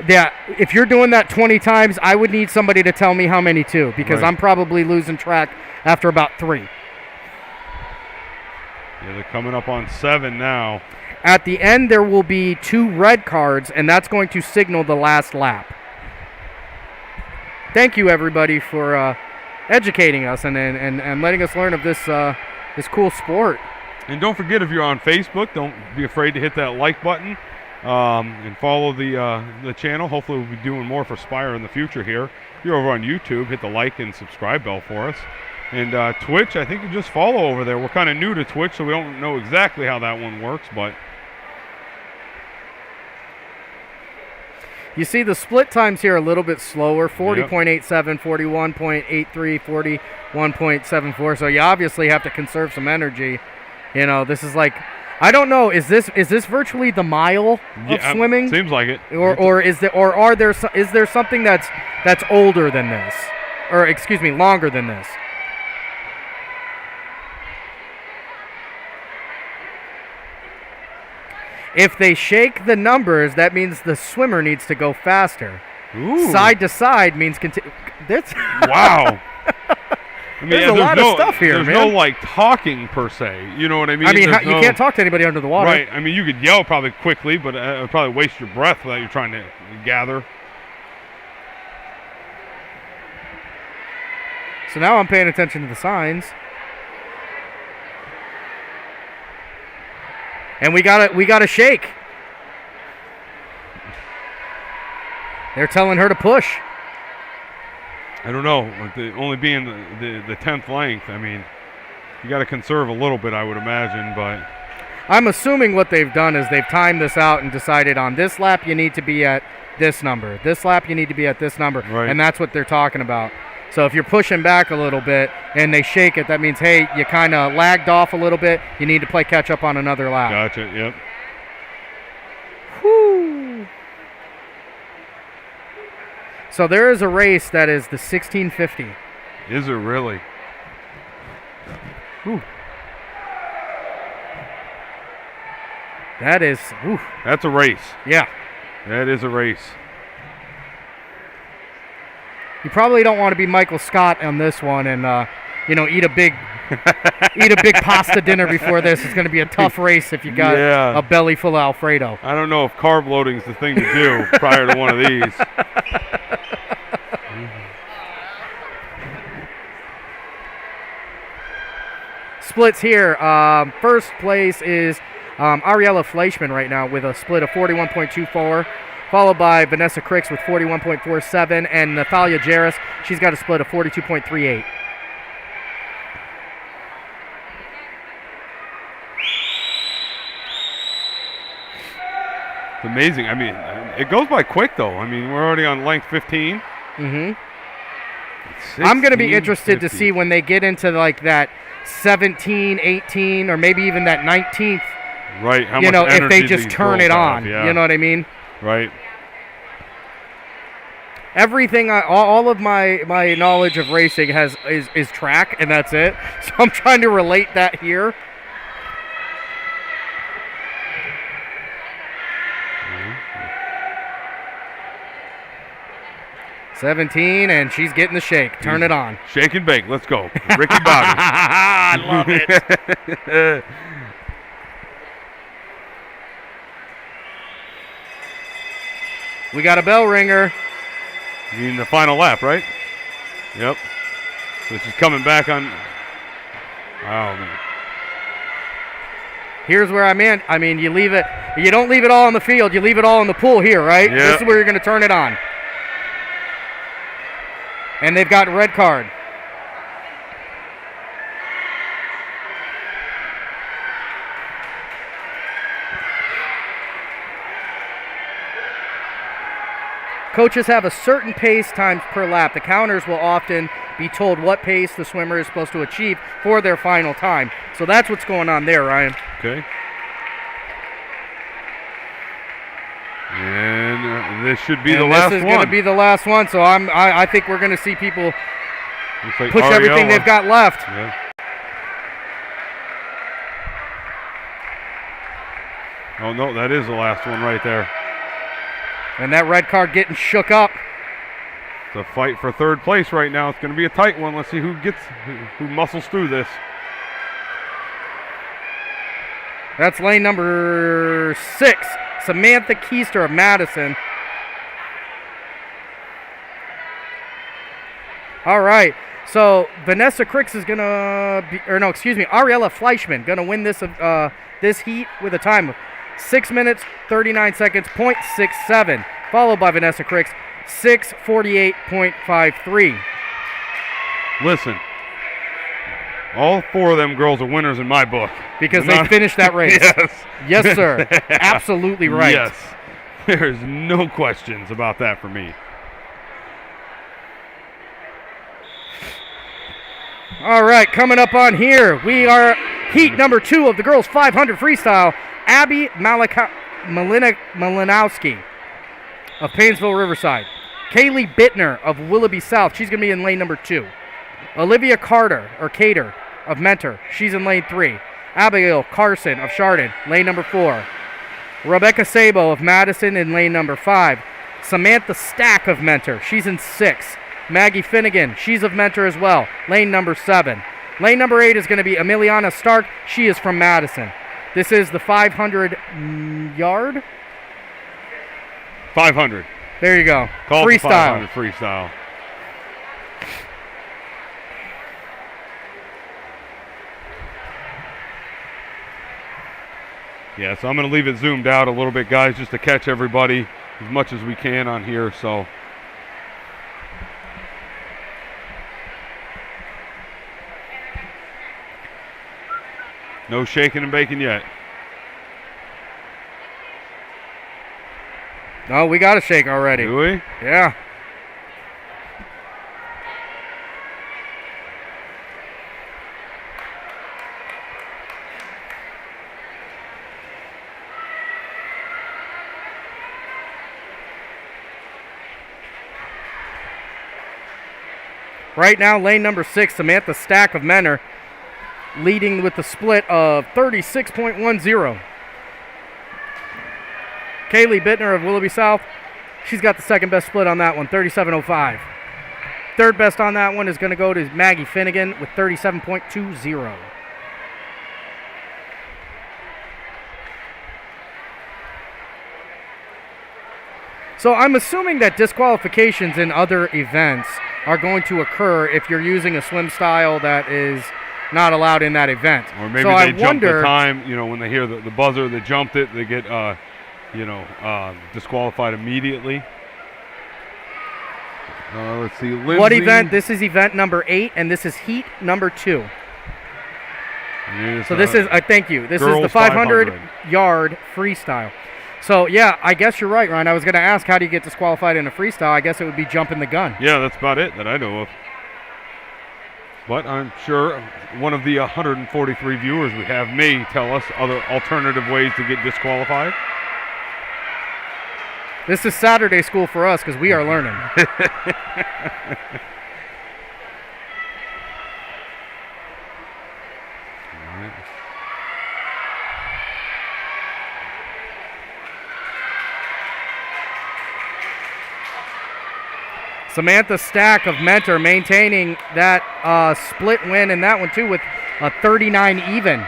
[SPEAKER 3] that if you're doing that 20 times, I would need somebody to tell me how many too, because I'm probably losing track after about 3.
[SPEAKER 4] Yeah, they're coming up on 7 now.
[SPEAKER 3] At the end, there will be 2 red cards, and that's going to signal the last lap. Thank you, everybody, for educating us and letting us learn of this this cool sport.
[SPEAKER 4] And don't forget, if you're on Facebook, don't be afraid to hit that like button. And follow the channel. Hopefully we'll be doing more for Spire in the future here. If you're over on YouTube, hit the like and subscribe bell for us. And Twitch, I think you just follow over there. We're kind of new to Twitch, so we don't know exactly how that one works, but
[SPEAKER 3] you see the split times here are a little bit slower, 40.87, 41.83, 41.74. So you obviously have to conserve some energy. You know, this is like, I don't know. Is this virtually the mile of swimming?
[SPEAKER 4] Seems like it.
[SPEAKER 3] Or is there something that's older than this, or excuse me, longer than this? If they shake the numbers, that means the swimmer needs to go faster.
[SPEAKER 4] Ooh.
[SPEAKER 3] Side to side means continue.
[SPEAKER 4] Wow. I mean,
[SPEAKER 3] there's a lot of stuff here,
[SPEAKER 4] there's
[SPEAKER 3] man.
[SPEAKER 4] no, like, talking per se. You know what I mean?
[SPEAKER 3] I mean, you can't talk to anybody under the water.
[SPEAKER 4] Right. I mean, you could yell probably quickly, but it would probably waste your breath without you trying to gather.
[SPEAKER 3] So now I'm paying attention to the signs. And we got to shake. They're telling her to push.
[SPEAKER 4] I don't know. Only being the 10th length, I mean, you got to conserve a little bit, I would imagine, but
[SPEAKER 3] I'm assuming what they've done is they've timed this out and decided on this lap you need to be at this number. This lap you need to be at this number.
[SPEAKER 4] Right.
[SPEAKER 3] And that's what they're talking about. So if you're pushing back a little bit and they shake it, that means, hey, you kind of lagged off a little bit. You need to play catch up on another lap.
[SPEAKER 4] Gotcha, yep.
[SPEAKER 3] Whoo! So there is a race that is the 1650.
[SPEAKER 4] Is it really?
[SPEAKER 3] Ooh. That is, ooh.
[SPEAKER 4] That's a race.
[SPEAKER 3] Yeah.
[SPEAKER 4] That is a race.
[SPEAKER 3] You probably don't want to be Michael Scott on this one and, eat a big pasta dinner before this. It's going to be a tough race if you got a belly full of Alfredo.
[SPEAKER 4] I don't know if carb loading's the thing to do prior to one of these.
[SPEAKER 3] Splits here. First place is Ariella Fleischman right now with a split of 41.24, followed by Vanessa Cricks with 41.47, and Natalia Jarris, she's got a split of 42.38.
[SPEAKER 4] It's amazing. I mean, It goes by quick, though. I mean, we're already on length 15.
[SPEAKER 3] Mm-hmm. I'm going to be interested to see when they get into like that 17, 18, or maybe even that 19th.
[SPEAKER 4] Right. How
[SPEAKER 3] you
[SPEAKER 4] much
[SPEAKER 3] know, if
[SPEAKER 4] energy
[SPEAKER 3] they just
[SPEAKER 4] these
[SPEAKER 3] turn
[SPEAKER 4] girls
[SPEAKER 3] it on.
[SPEAKER 4] have, yeah.
[SPEAKER 3] You know what I mean?
[SPEAKER 4] Right.
[SPEAKER 3] Everything, all of my knowledge of racing is track, and that's it. So I'm trying to relate that here. 17, and she's getting the shake. Turn it on.
[SPEAKER 4] Shake and bake. Let's go. Ricky Bobby.
[SPEAKER 3] I love it. We got a bell ringer.
[SPEAKER 4] You mean the final lap, right? Yep. So she's coming back on. Oh, man.
[SPEAKER 3] Here's where I'm in. I mean, you don't leave it all on the field. You leave it all in the pool here, right?
[SPEAKER 4] Yep.
[SPEAKER 3] This is where you're going to turn it on. And they've got red card. Coaches have a certain pace times per lap. The counters will often be told what pace the swimmer is supposed to achieve for their final time. So that's what's going on there, Ryan.
[SPEAKER 4] Okay. And this should be the last one.
[SPEAKER 3] This is going to be the last one. So I think we're going to see people
[SPEAKER 4] like
[SPEAKER 3] push everything they've got left.
[SPEAKER 4] Yeah. Oh, no, that is the last one right there.
[SPEAKER 3] And that red card getting shook up.
[SPEAKER 4] It's a fight for third place right now. It's going to be a tight one. Let's see who muscles through this.
[SPEAKER 3] That's lane number 6, Samantha Keister of Madison. All right. So Vanessa Cricks is going to be, Ariella Fleischman going to win this heat with a time of 6 minutes, 39 seconds, .67, followed by Vanessa Cricks, 6:48.53.
[SPEAKER 4] Listen, all 4 of them girls are winners in my book.
[SPEAKER 3] Because they finished that race.
[SPEAKER 4] Yes.
[SPEAKER 3] Yes, sir. Absolutely right.
[SPEAKER 4] Yes. There's no questions about that for me.
[SPEAKER 3] All right, coming up on here, we are heat number 2 of the girls 500 freestyle. Abby Malinowski of Painesville Riverside. Kaylee Bittner of Willoughby South. She's going to be in lane number 2. Olivia Cater of Mentor. She's in lane 3. Abigail Carson of Chardon, lane number 4. Rebecca Sabo of Madison in lane number 5. Samantha Stack of Mentor. She's in 6. Maggie Finnegan. She's of Mentor as well. Lane number 7. Lane number 8 is going to be Emiliana Stark. She is from Madison. This is the 500 yard?
[SPEAKER 4] 500.
[SPEAKER 3] There you go.
[SPEAKER 4] Call
[SPEAKER 3] freestyle.
[SPEAKER 4] 500 freestyle. Yeah, so I'm going to leave it zoomed out a little bit, guys, just to catch everybody as much as we can on here. So. No shaking and baking yet.
[SPEAKER 3] No, we got a shake already.
[SPEAKER 4] Do we?
[SPEAKER 3] Yeah. Right now, lane number 6, Samantha Stack of Mentor, leading with the split of 36.10. Kaylee Bittner of Willoughby South, she's got the second best split on that one, 37.05. Third best on that one is going to go to Maggie Finnegan with 37.20. So I'm assuming that disqualifications in other events are going to occur if you're using a swim style that is not allowed in that event.
[SPEAKER 4] Or maybe they jump the time, when they hear the buzzer, they jumped it, they get, disqualified immediately. Let's see, Lindsay.
[SPEAKER 3] What event? This is event number 8, and this is heat number 2.
[SPEAKER 4] Yes,
[SPEAKER 3] so this is, thank you, this is the 500 yard freestyle. So, yeah, I guess you're right, Ryan. I was going to ask, how do you get disqualified in a freestyle? I guess it would be jumping the gun.
[SPEAKER 4] Yeah, that's about it that I know of. But I'm sure one of the 143 viewers we have may tell us other alternative ways to get disqualified.
[SPEAKER 3] This is Saturday school for us because we are learning. Samantha Stack of Mentor maintaining that split win in that one too with a 39 even.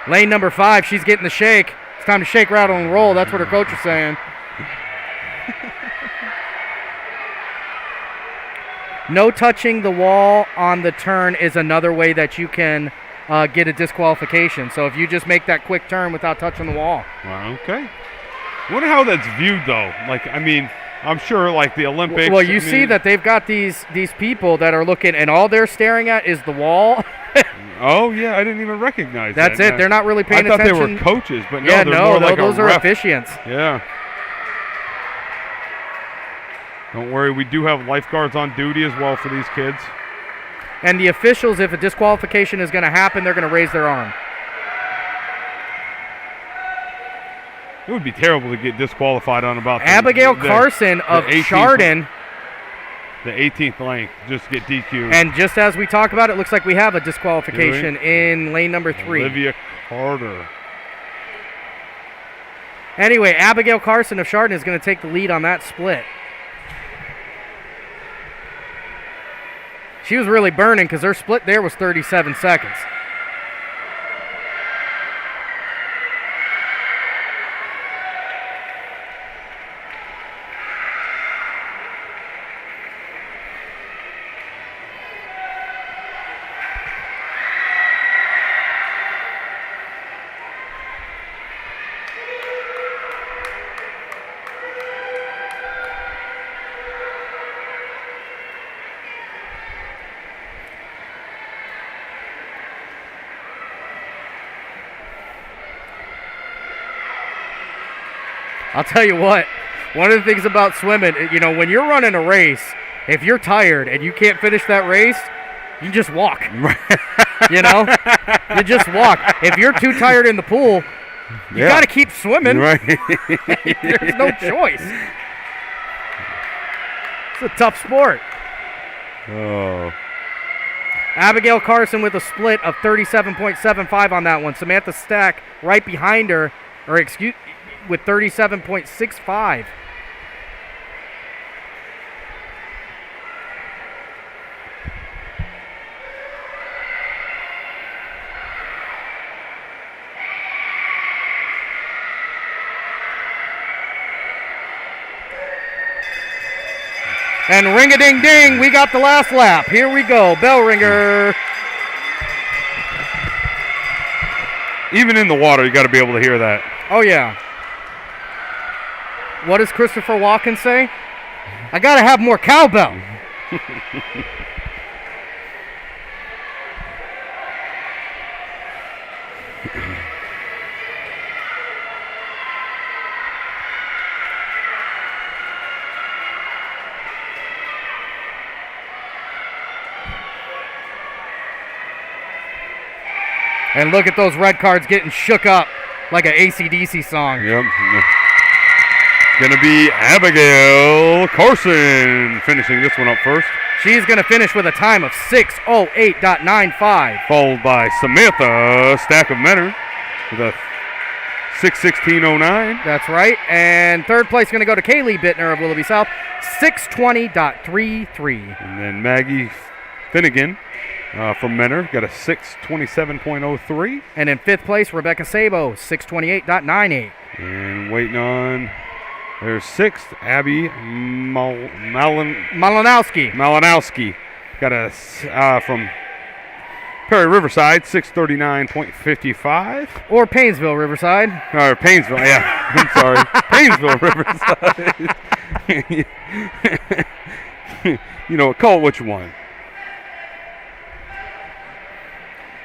[SPEAKER 3] Lane number 5, she's getting the shake. It's time to shake, rattle, and roll. That's what her coach is saying. No touching the wall on the turn is another way that you can get a disqualification. So if you just make that quick turn without touching the wall.
[SPEAKER 4] Well, okay. I wonder how that's viewed, though. Like, I mean, I'm sure, like, the Olympics.
[SPEAKER 3] Well, you see that they've got these people that are looking, and all they're staring at is the wall.
[SPEAKER 4] Oh, yeah, I didn't even recognize that.
[SPEAKER 3] That's it. They're not really paying attention.
[SPEAKER 4] I thought they were coaches, but no,
[SPEAKER 3] yeah,
[SPEAKER 4] they're more like
[SPEAKER 3] those
[SPEAKER 4] a
[SPEAKER 3] are
[SPEAKER 4] ref.
[SPEAKER 3] officiants.
[SPEAKER 4] Yeah. Don't worry, we do have lifeguards on duty as well for these kids.
[SPEAKER 3] And the officials, if a disqualification is going to happen, they're going to raise their arm.
[SPEAKER 4] It would be terrible to get disqualified on about
[SPEAKER 3] Abigail Carson of Chardon.
[SPEAKER 4] The 18th lane, just get DQ'd.
[SPEAKER 3] And just as we talk about it, looks like we have a disqualification in lane number 3.
[SPEAKER 4] Olivia Carter.
[SPEAKER 3] Anyway, Abigail Carson of Chardon is going to take the lead on that split. She was really burning because her split there was 37 seconds. I'll tell you what, one of the things about swimming, you know, when you're running a race, if you're tired and you can't finish that race, you just walk. You know? You just walk. If you're too tired in the pool, you got to keep swimming.
[SPEAKER 4] Right.
[SPEAKER 3] There's no choice. It's a tough sport.
[SPEAKER 4] Oh.
[SPEAKER 3] Abigail Carson with a split of 37.75 on that one. Samantha Stack right behind her, with 37.65. And ring-a-ding-ding, we got the last lap. Here we go, bell ringer.
[SPEAKER 4] Even in the water, you got to be able to hear that.
[SPEAKER 3] Oh, yeah. What does Christopher Walken say? I got to have more cowbell. And look at those red cards getting shook up like an AC/DC song.
[SPEAKER 4] Yep. Going to be Abigail Carson finishing this one up first.
[SPEAKER 3] She's going to finish with a time of 6:08.95.
[SPEAKER 4] Followed by Samantha Stack of Mentor with a 6:16.09.
[SPEAKER 3] That's right. And third place going to go to Kaylee Bittner of Willoughby South, 6:20.33.
[SPEAKER 4] And then Maggie Finnegan from Mentor got a 6:27.03.
[SPEAKER 3] And in fifth place, Rebecca Sabo, 6:28.98.
[SPEAKER 4] And waiting on their sixth, Abby Malinowski. Got a from Perry Riverside, 6:39.55.
[SPEAKER 3] Or Painesville Riverside.
[SPEAKER 4] Or Painesville, yeah. I'm sorry. Painesville Riverside. You know, call it what you want.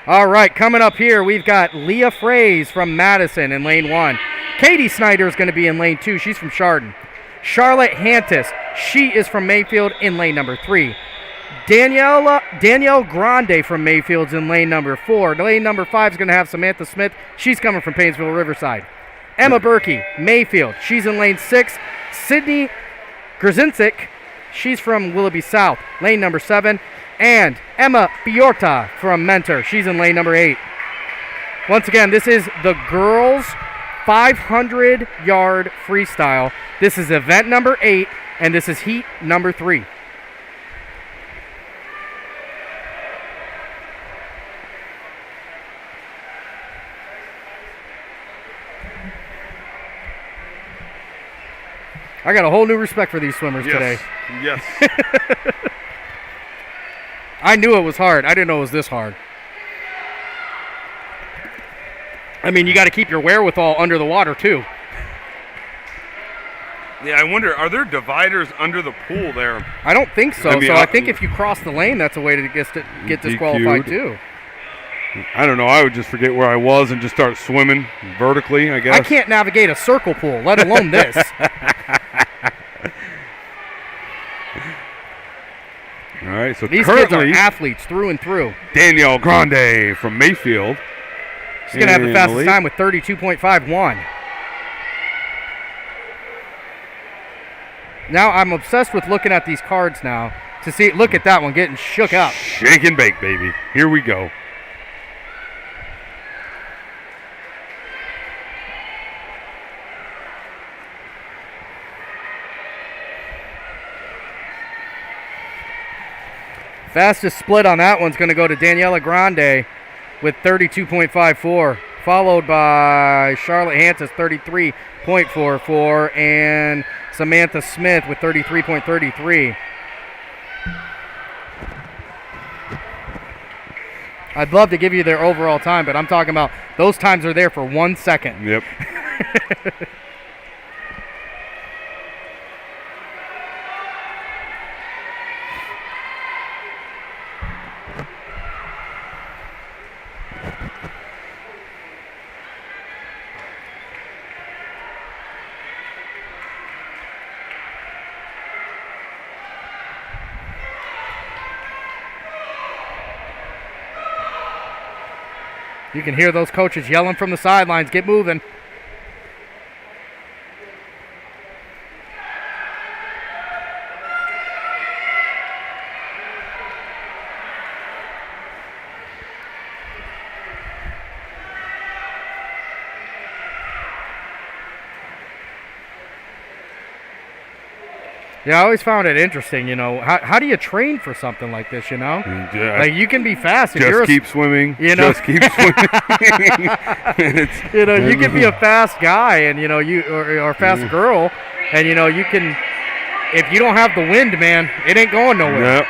[SPEAKER 3] All right, coming up here, we've got Leah Fraze from Madison in lane 1. Katie Snyder is going to be in lane 2. She's from Chardon. Charlotte Hantis, she is from Mayfield in lane number 3. Danielle Grande from Mayfield's in lane number 4. Lane number 5 is going to have Samantha Smith. She's coming from Painesville Riverside. Emma Berkey, Mayfield. She's in lane 6. Sydney Grzinczyk, she's from Willoughby South, lane number 7. And Emma Fiorta from Mentor. She's in lane number 8. Once again, this is the girls' 500-yard freestyle. This is event number 8, and this is heat number 3. I got a whole new respect for these swimmers today.
[SPEAKER 4] Yes.
[SPEAKER 3] I knew it was hard. I didn't know it was this hard. I mean, you got to keep your wherewithal under the water, too.
[SPEAKER 4] Yeah, I wonder, are there dividers under the pool there?
[SPEAKER 3] I don't think so.
[SPEAKER 4] I mean,
[SPEAKER 3] I think if you cross the lane, that's a way to get disqualified, too.
[SPEAKER 4] I don't know. I would just forget where I was and just start swimming vertically, I guess.
[SPEAKER 3] I can't navigate a circle pool, let alone this.
[SPEAKER 4] All right, so
[SPEAKER 3] These kids are
[SPEAKER 4] currently,
[SPEAKER 3] athletes through and through.
[SPEAKER 4] Danielle Grande from Mayfield.
[SPEAKER 3] She's going to have the fastest time with 32.51. Now I'm obsessed with looking at these cards now to see. Look at that one getting shook up.
[SPEAKER 4] Shake and bake, baby. Here we go.
[SPEAKER 3] Fastest split on that one's going to go to Daniela Grande with 32.54, followed by Charlotte Hantis, 33.44, and Samantha Smith with 33.33. I'd love to give you their overall time, but I'm talking about those times are there for 1 second.
[SPEAKER 4] Yep.
[SPEAKER 3] You can hear those coaches yelling from the sidelines, get moving. Yeah, I always found it interesting, you know. How do you train for something like this, you know?
[SPEAKER 4] Yeah.
[SPEAKER 3] Like, you can be fast if
[SPEAKER 4] Just
[SPEAKER 3] you're
[SPEAKER 4] keep swimming.
[SPEAKER 3] You know?
[SPEAKER 4] Just keep swimming.
[SPEAKER 3] You know, you can be a fast guy and, you know, or a fast girl, and, you know, you can, if you don't have the wind, man, it ain't going nowhere.
[SPEAKER 4] Yep.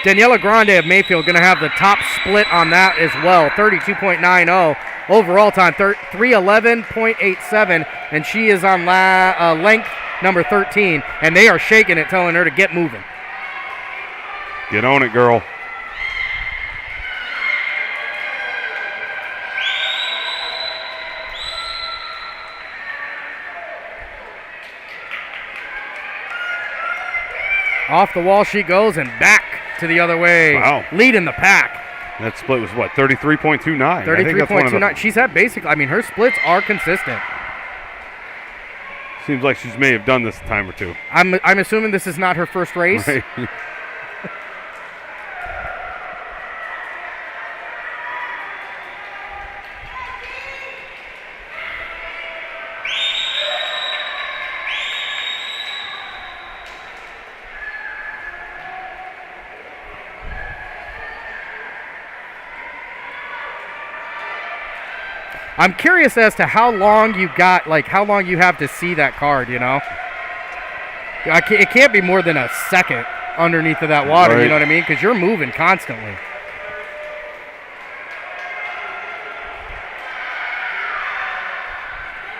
[SPEAKER 3] Daniela Grande of Mayfield going to have the top split on that as well, 32.90. Overall time, 311.87, and she is on length number 13, and they are shaking it, telling her to get moving.
[SPEAKER 4] Get on it, girl.
[SPEAKER 3] Off the wall she goes and back to the other way.
[SPEAKER 4] Wow.
[SPEAKER 3] Leading the pack.
[SPEAKER 4] That split was what, 33.29?
[SPEAKER 3] 33.29. She's had basically, I mean, her splits are consistent.
[SPEAKER 4] Seems like she may have done this a time or two.
[SPEAKER 3] I'm assuming this is not her first race.
[SPEAKER 4] Right.
[SPEAKER 3] I'm curious as to how long you got, like how long you have to see that card, you know? It can't be more than a second underneath of that water,
[SPEAKER 4] Right.
[SPEAKER 3] You know what I mean? Because you're moving constantly.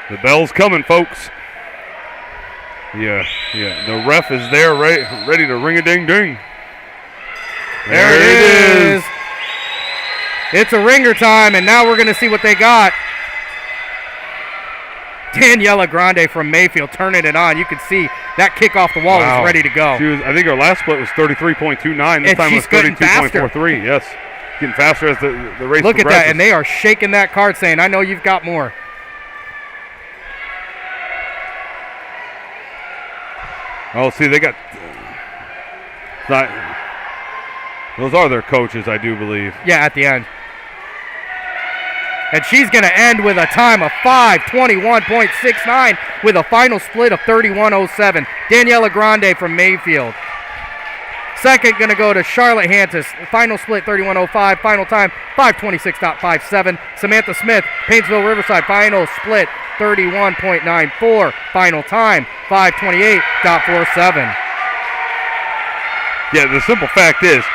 [SPEAKER 4] The bell's coming, folks. Yeah. The ref is there, ready to ring a ding ding.
[SPEAKER 3] There it is. It's a ringer time, and now we're going to see what they got. Daniela Grande from Mayfield turning it on. You can see that kick off the wall is ready to go.
[SPEAKER 4] I think her last split was 33.29. This time it was 32.43. Yes. Getting faster as the race
[SPEAKER 3] Look
[SPEAKER 4] progresses.
[SPEAKER 3] at that, and they are shaking that card saying, I know you've got more.
[SPEAKER 4] Oh, see, they got those are their coaches, I do believe.
[SPEAKER 3] Yeah, at the end. And she's going to end with a time of 5:21.69 with a final split of 31.07. Daniela Grande from Mayfield. Second going to go to Charlotte Hantis. Final split 31.05. Final time 5:26.57. Samantha Smith, Painesville Riverside. Final split 31.94. Final time 5:28.47.
[SPEAKER 4] Yeah, the simple fact is,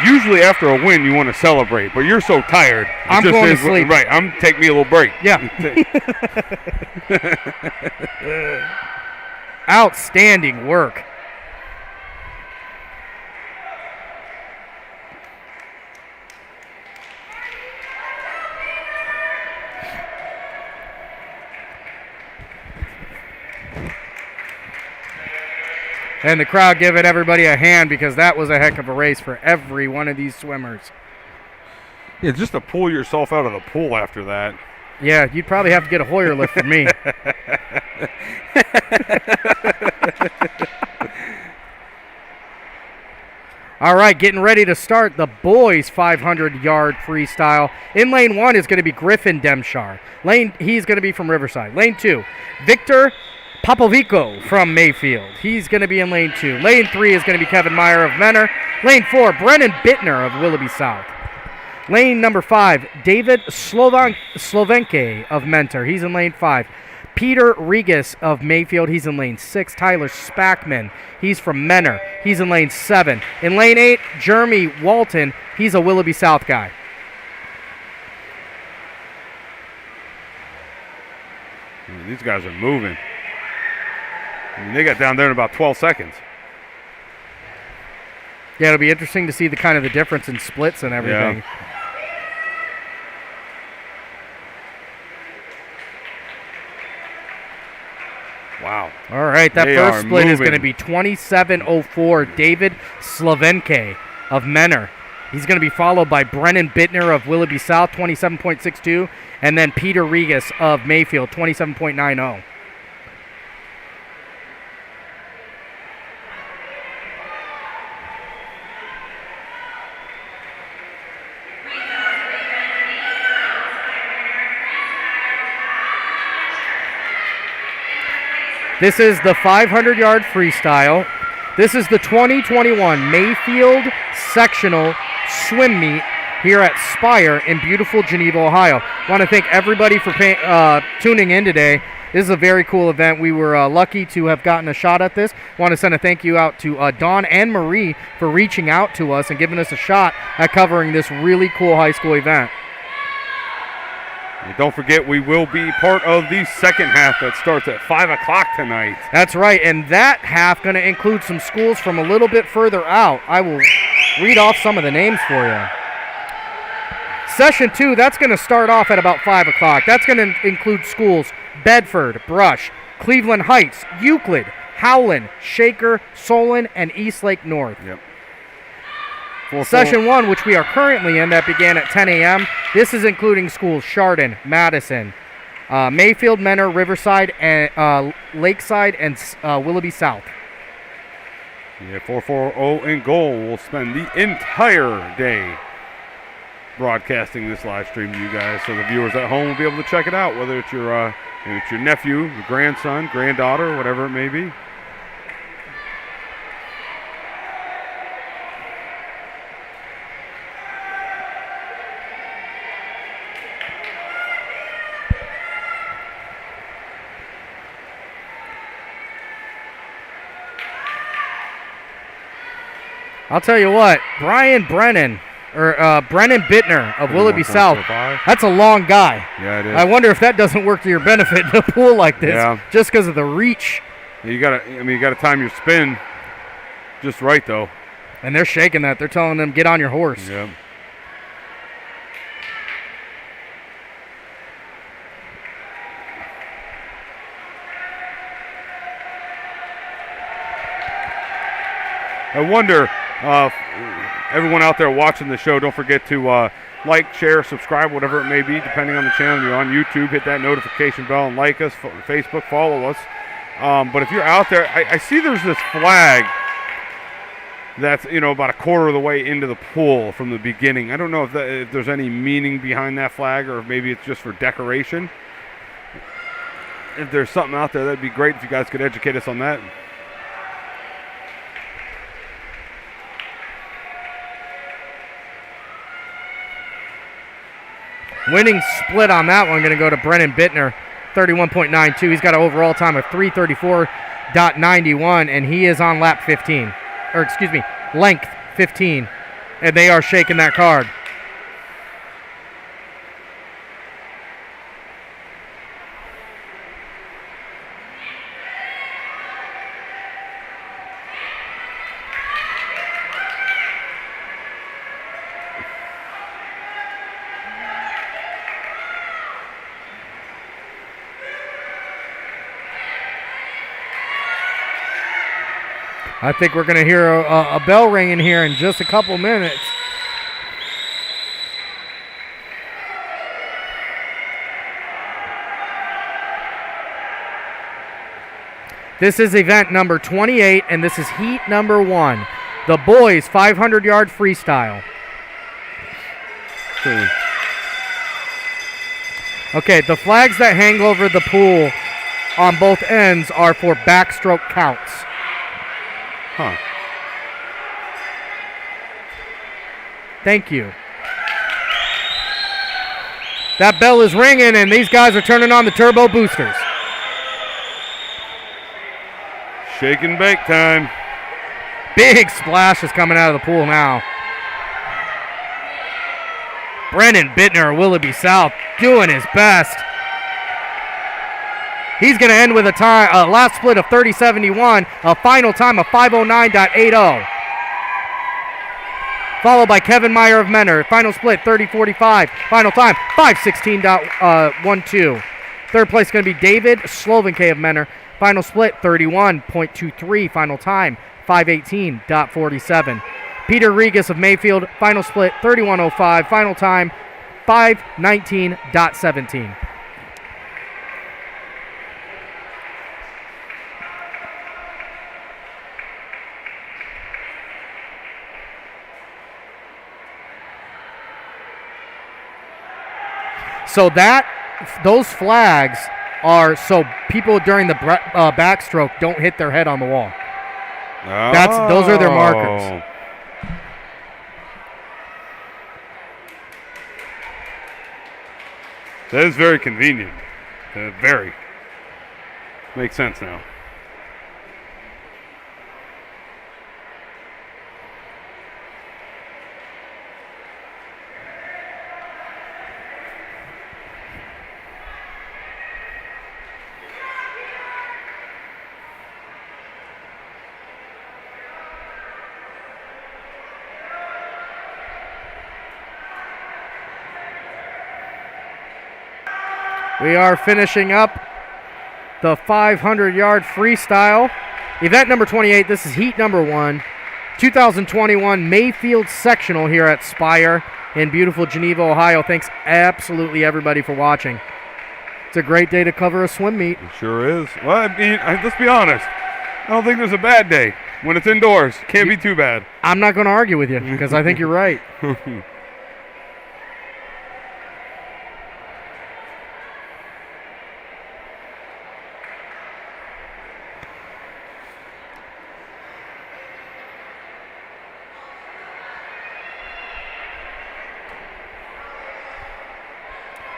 [SPEAKER 4] usually after a win you want to celebrate, but you're so tired.
[SPEAKER 3] I'm going to sleep.
[SPEAKER 4] Right, I'm taking me a little break.
[SPEAKER 3] Yeah. Outstanding work. And the crowd giving everybody a hand because that was a heck of a race for every one of these swimmers.
[SPEAKER 4] Yeah, just to pull yourself out of the pool after that.
[SPEAKER 3] Yeah, you'd probably have to get a Hoyer lift from me. All right, getting ready to start the boys' 500-yard freestyle. In lane 1 is going to be Griffin Demshar. He's going to be from Riverside. Lane 2, Victor Popovico from Mayfield. He's going to be in lane 2. Lane 3 is going to be Kevin Meyer of Menor. Lane 4, Brennan Bittner of Willoughby South. Lane number 5, David Slovenke of Mentor. He's in lane 5. Peter Regas of Mayfield. He's in lane 6. Tyler Spackman. He's from Menor. He's in lane 7. In lane 8, Jeremy Walton. He's a Willoughby South guy.
[SPEAKER 4] These guys are moving. I mean, they got down there in about 12 seconds.
[SPEAKER 3] Yeah, it'll be interesting to see the kind of the difference in splits and everything.
[SPEAKER 4] Yeah. Wow.
[SPEAKER 3] All right, that
[SPEAKER 4] They
[SPEAKER 3] first
[SPEAKER 4] are
[SPEAKER 3] split is
[SPEAKER 4] moving.
[SPEAKER 3] going to be 27.04. David Slovenke of Menor. He's going to be followed by Brennan Bittner of Willoughby South, 27.62, and then Peter Regas of Mayfield, 27.90. This is the 500-yard freestyle. This is the 2021 Mayfield Sectional Swim Meet here at Spire in beautiful Geneva, Ohio. I want to thank everybody for tuning in today. This is a very cool event. We were lucky to have gotten a shot at this. I want to send a thank you out to Dawn and Marie for reaching out to us and giving us a shot at covering this really cool high school event.
[SPEAKER 4] And don't forget, we will be part of the second half that starts at 5 o'clock tonight.
[SPEAKER 3] That's right, and that half going to include some schools from a little bit further out. I will read off some of the names for you. Session 2, that's going to start off at about 5 o'clock. That's going to include schools Bedford, Brush, Cleveland Heights, Euclid, Howland, Shaker, Solon, and Eastlake North.
[SPEAKER 4] Yep.
[SPEAKER 3] Session 1, which we are currently in, that began at 10 a.m. This is including schools Chardon, Madison, Mayfield, Menor, Riverside, and Lakeside, and Willoughby South.
[SPEAKER 4] Yeah, 440 in goal. We'll spend the entire day broadcasting this live stream to you guys, so the viewers at home will be able to check it out, whether it's your nephew, your grandson, granddaughter, whatever it may be.
[SPEAKER 3] I'll tell you what, Brian Brennan Brennan Bittner of Willoughby South.
[SPEAKER 4] 31.45.
[SPEAKER 3] That's a long guy.
[SPEAKER 4] Yeah, it is.
[SPEAKER 3] I wonder if that doesn't work to your benefit in a pool like this,
[SPEAKER 4] Yeah.
[SPEAKER 3] just because of the reach.
[SPEAKER 4] You gotta time your spin just right though.
[SPEAKER 3] And they're shaking that. They're telling them, get on your horse.
[SPEAKER 4] Yeah. I wonder, everyone out there watching the show, don't forget to like, share, subscribe, whatever it may be, depending on the channel. You're on YouTube, hit that notification bell and like us. Facebook, follow us. But if you're out there, I see there's this flag that's, about a quarter of the way into the pool from the beginning. I don't know if there's any meaning behind that flag, or if maybe it's just for decoration. If there's something out there, that'd be great if you guys could educate us on that.
[SPEAKER 3] Winning split on that one going to go to Brennan Bittner, 31.92. He's got an overall time of 3:34.91, and he is on lap 15. Or, excuse me, length 15. And they are shaking that card. I think we're going to hear a bell ringing here in just a couple minutes. This is event number 28, and this is heat number 1. The boys 500-yard freestyle. Okay, the flags that hang over the pool on both ends are for backstroke counts.
[SPEAKER 4] Huh.
[SPEAKER 3] Thank you. That bell is ringing, and these guys are turning on the turbo boosters.
[SPEAKER 4] Shake and bake time.
[SPEAKER 3] Big splash is coming out of the pool now. Brennan Bittner of Willoughby South doing his best. He's going to end with a time, last split of 30.71, a final time of 5:09.80. Followed by Kevin Meyer of Menor, final split 30.45, final time 5:16.12. Third place going to be David Slovenke of Menor, final split 31.23, final time 5:18.47. Peter Regas of Mayfield, final split 31.05, final time 5:19.17. So those flags are so people during the backstroke don't hit their head on the wall. Those are their markers.
[SPEAKER 4] That is very convenient. Very. Makes sense now.
[SPEAKER 3] We are finishing up the 500-yard freestyle. Event number 28, this is heat number 1. 2021 Mayfield sectional here at Spire in beautiful Geneva, Ohio. Thanks absolutely everybody for watching. It's a great day to cover a swim meet.
[SPEAKER 4] It sure is. Well, I mean, let's be honest. I don't think there's a bad day. When it's indoors, can't be too bad.
[SPEAKER 3] I'm not going to argue with you because I think you're right.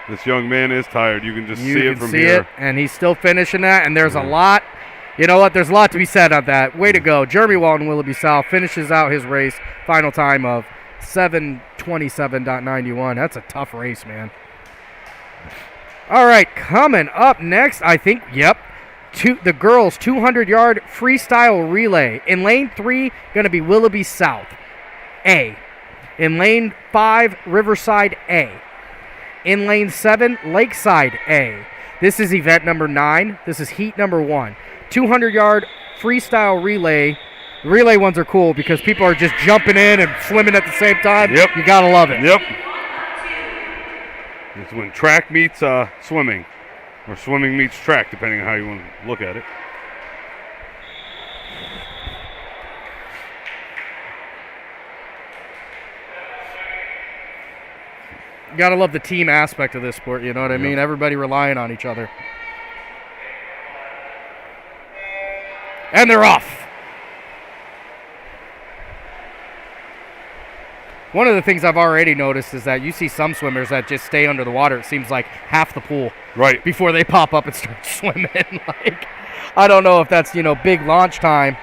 [SPEAKER 4] This young man is tired. You can just see it from here.
[SPEAKER 3] And he's still finishing that, and there's a lot. You know what? There's a lot to be said on that. Way to go. Jeremy Walton, Willoughby South, finishes out his race. Final time of 7:27.91. That's a tough race, man. All right, coming up next, I think, the girls' 200-yard freestyle relay. In lane 3, going to be Willoughby South, A. In lane 5, Riverside, A. In lane 7, Lakeside, A. This is event number 9. This is heat number 1. 200-yard freestyle relay. The relay ones are cool because people are just jumping in and swimming at the same time.
[SPEAKER 4] Yep.
[SPEAKER 3] You got to love it.
[SPEAKER 4] Yep. It's when track meets swimming, or swimming meets track, depending on how you want to look at it.
[SPEAKER 3] You got to love the team aspect of this sport, you know what I mean? Everybody relying on each other. And they're off. One of the things I've already noticed is that you see some swimmers that just stay under the water, it seems like half the pool.
[SPEAKER 4] Right.
[SPEAKER 3] Before they pop up and start swimming. Like, I don't know if that's, big launch time.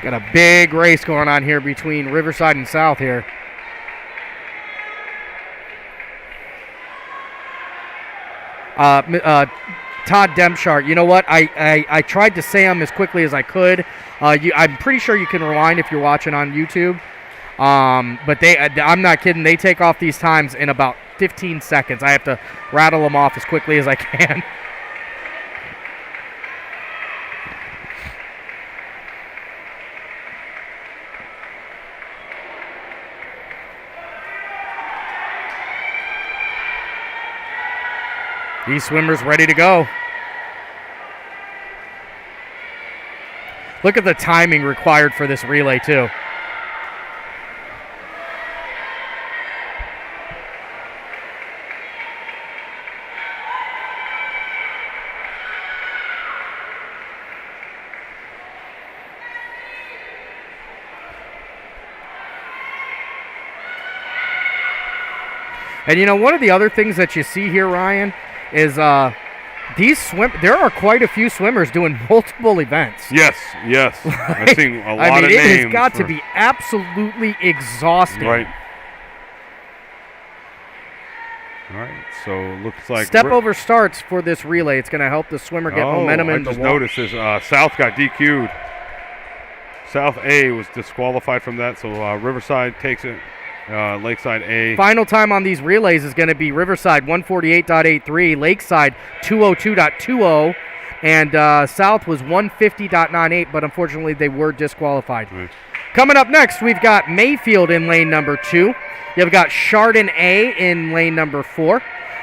[SPEAKER 3] Got a big race going on here between Riverside and South here. Todd Demshart, you know what? I tried to say them as quickly as I could. I'm pretty sure you can rewind if you're watching on YouTube. But I'm not kidding. They take off these times in about 15 seconds. I have to rattle them off as quickly as I can. These swimmers ready to go. Look at the timing required for this relay, too. And one of the other things that you see here, Ryan, is there are quite a few swimmers doing multiple events.
[SPEAKER 4] Yes. I've seen a lot of names.
[SPEAKER 3] It has got to be absolutely exhausting.
[SPEAKER 4] Right. All right, so looks like
[SPEAKER 3] step over starts for this relay. It's going to help the swimmer get momentum in the water.
[SPEAKER 4] I just noticed this. South got DQ'd. South A was disqualified from that, so Riverside takes it. Lakeside A.
[SPEAKER 3] Final time on these relays is going to be Riverside 148.83, Lakeside 202.20, and South was 150.98, but unfortunately they were disqualified.
[SPEAKER 4] Right.
[SPEAKER 3] Coming up next, we've got Mayfield in lane number 2. You've got Chardon A in lane number 4,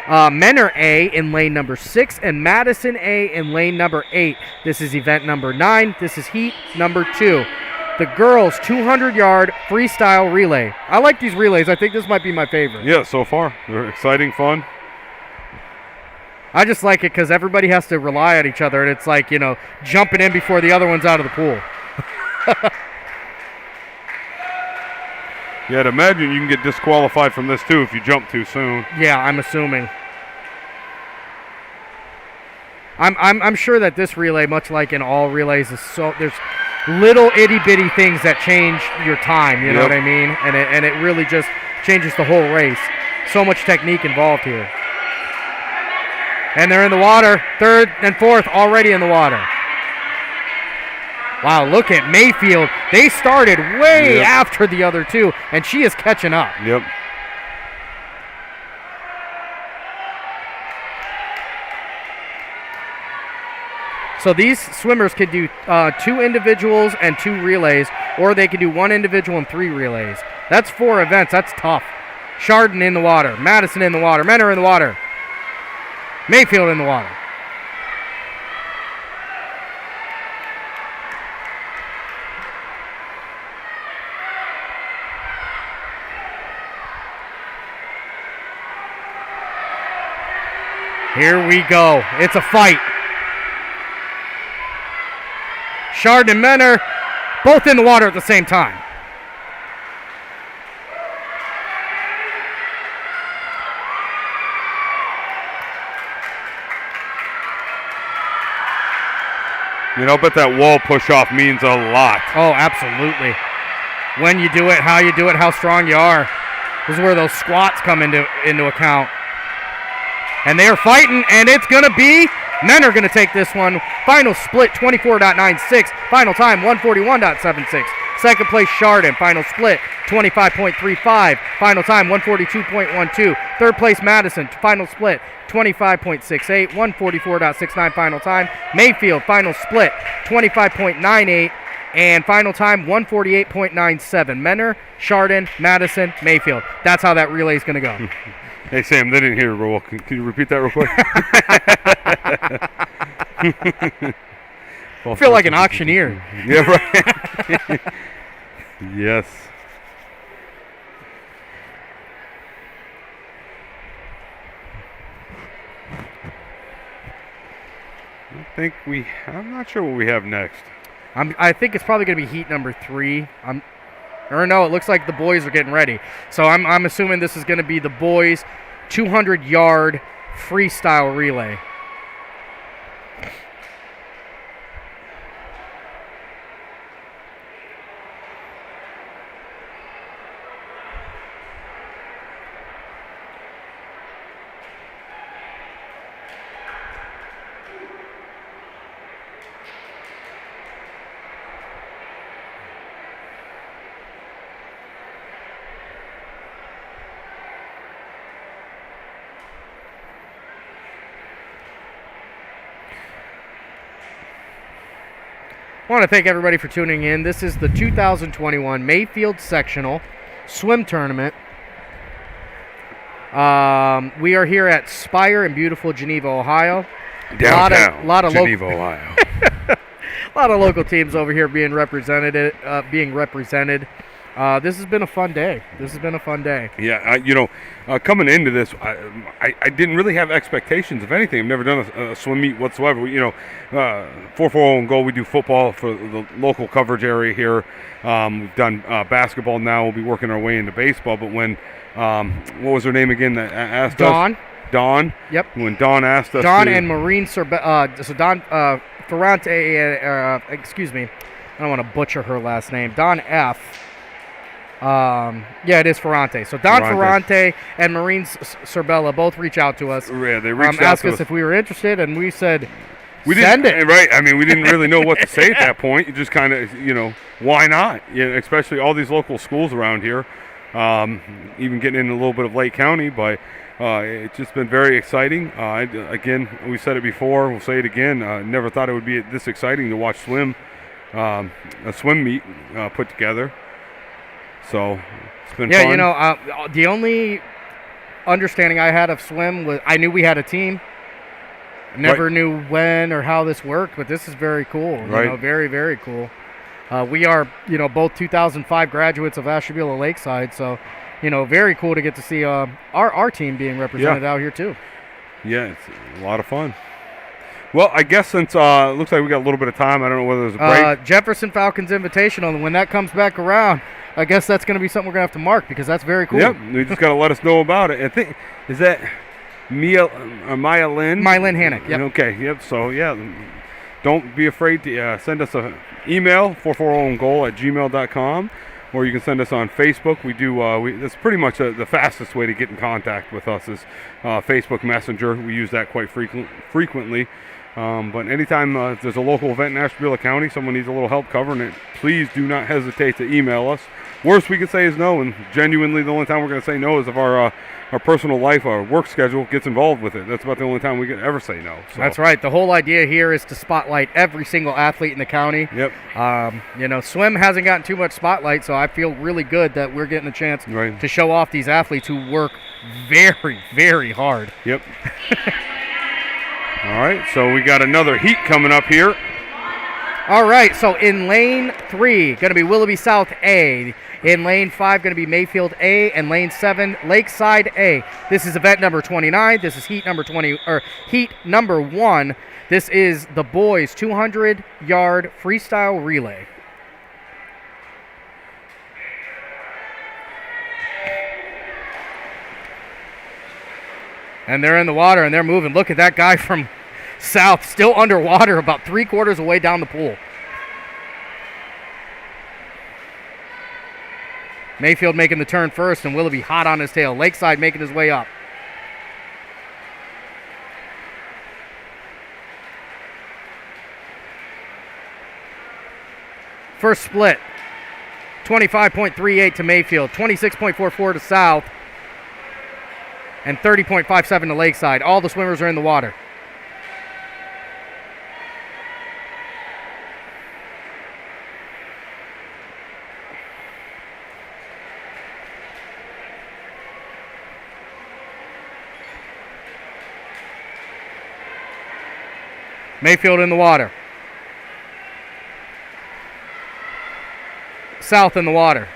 [SPEAKER 3] Menor A in lane number 6, and Madison A in lane number 8. This is event number 9. This is heat number 2. The girls' 200-yard freestyle relay. I like these relays. I think this might be my favorite.
[SPEAKER 4] Yeah, so far. They're exciting, fun.
[SPEAKER 3] I just like it because everybody has to rely on each other, and it's like, jumping in before the other one's out of the pool.
[SPEAKER 4] Yeah, I'd imagine you can get disqualified from this, too, if you jump too soon.
[SPEAKER 3] Yeah, I'm assuming. I'm sure that this relay, much like in all relays, there's little itty-bitty things that change your time, you know what I mean? And it really just changes the whole race. So much technique involved here. And they're in the water. Third and fourth already in the water. Wow, look at Mayfield. They started way after the other two, and she is catching up.
[SPEAKER 4] Yep.
[SPEAKER 3] So these swimmers could do 2 individuals and 2 relays, or they could do 1 individual and 3 relays. That's 4 events. That's tough. Chardon in the water. Madison in the water. Menor in the water. Mayfield in the water. Here we go. It's a fight. Chardon and Menor both in the water at the same time.
[SPEAKER 4] You know, but that wall push-off means a lot.
[SPEAKER 3] Oh, absolutely. When you do it, how strong you are. This is where those squats come into account. And they are fighting, and it's going to be Men are going to take this one. Final split 24.96. Final time 141.76. Second place Chardon. Final split 25.35. Final time 142.12. Third place Madison. Final split 25.68. 144.69 final time. Mayfield. Final split 25.98. And final time 148.97. Menor, Chardon, Madison, Mayfield. That's how that relay is going to go.
[SPEAKER 4] Hey, Sam, they didn't hear it real well. Can you repeat that real quick?
[SPEAKER 3] I feel like an auctioneer.
[SPEAKER 4] Yeah, right. Yes. I'm not sure what we have next.
[SPEAKER 3] I think it's probably going to be heat number 3. No, it looks like the boys are getting ready. So I'm assuming this is going to be the boys' 200-yard freestyle relay. I want to thank everybody for tuning in. This is the 2021 Mayfield Sectional Swim Tournament. We are here at Spire in beautiful Geneva, Ohio.
[SPEAKER 4] Downtown
[SPEAKER 3] lot of
[SPEAKER 4] Geneva, Ohio.
[SPEAKER 3] A lot of local teams over here being represented. This has been a fun day.
[SPEAKER 4] Yeah, coming into this, I didn't really have expectations of anything. I've never done a swim meet whatsoever. 440 and goal. We do football for the local coverage area here. We've done basketball now. We'll be working our way into baseball. But when, what was her name again that asked
[SPEAKER 3] Dawn.
[SPEAKER 4] us? Dawn.
[SPEAKER 3] Yep.
[SPEAKER 4] When Dawn asked us
[SPEAKER 3] Dawn
[SPEAKER 4] to,
[SPEAKER 3] and Marine so Dawn Ferrante, excuse me. I don't want to butcher her last name. Dawn F. It is Ferrante. So Don Ferrante and Marine Sorbella both reach out to us.
[SPEAKER 4] Yeah, they reached out
[SPEAKER 3] asked
[SPEAKER 4] to
[SPEAKER 3] us if we were interested, and we said,
[SPEAKER 4] send it. Right. I mean, we didn't really know what to say at that point. You just kind of, why not? Especially all these local schools around here, even getting in a little bit of Lake County, but it's just been very exciting. Again, we said it before, we'll say it again. Never thought it would be this exciting to watch a swim meet put together. So it's been fun.
[SPEAKER 3] The only understanding I had of swim was I knew we had a team. Never knew when or how this worked, but this is very cool.
[SPEAKER 4] Right.
[SPEAKER 3] Very, very cool. We are, both 2005 graduates of Ashtabula Lakeside, so, very cool to get to see our team being represented out here too.
[SPEAKER 4] Yeah, it's a lot of fun. Well, I guess since it looks like we got a little bit of time, I don't know whether there's a break.
[SPEAKER 3] Jefferson Falcons Invitational, when that comes back around, I guess that's going to be something we're going to have to mark because that's very cool.
[SPEAKER 4] Yep, you just got to let us know about it. I think, is that Maya Lynn?
[SPEAKER 3] Maya Lynn Hannock, yep.
[SPEAKER 4] Okay, yep. So, don't be afraid to send us an email, 440goal@gmail.com, or you can send us on Facebook. We do. That's pretty much the fastest way to get in contact with us is Facebook Messenger. We use that quite frequently. But anytime there's a local event in Ashtabula County, someone needs a little help covering it, please do not hesitate to email us. Worst we can say is no, and genuinely the only time we're going to say no is if our personal life, our work schedule gets involved with it. That's about the only time we can ever say no. So.
[SPEAKER 3] That's right. The whole idea here is to spotlight every single athlete in the county.
[SPEAKER 4] Yep.
[SPEAKER 3] Swim hasn't gotten too much spotlight, so I feel really good that we're getting a chance to show off these athletes who work very, very hard.
[SPEAKER 4] Yep. All right, so we got another heat coming up here.
[SPEAKER 3] All right, so in lane 3, going to be Willoughby South A. In lane 5, going to be Mayfield A, and lane 7, Lakeside A. This is event number 29. This is heat number 1. This is the boys 200-yard freestyle relay. And they're in the water, and they're moving. Look at that guy from south, still underwater, about 3/4 of the way down the pool. Mayfield making the turn first, and Willoughby hot on his tail. Lakeside making his way up. First split, 25.38 to Mayfield, 26.44 to South, and 30.57 to Lakeside. All the swimmers are in the water. Mayfield in the water. South in the water.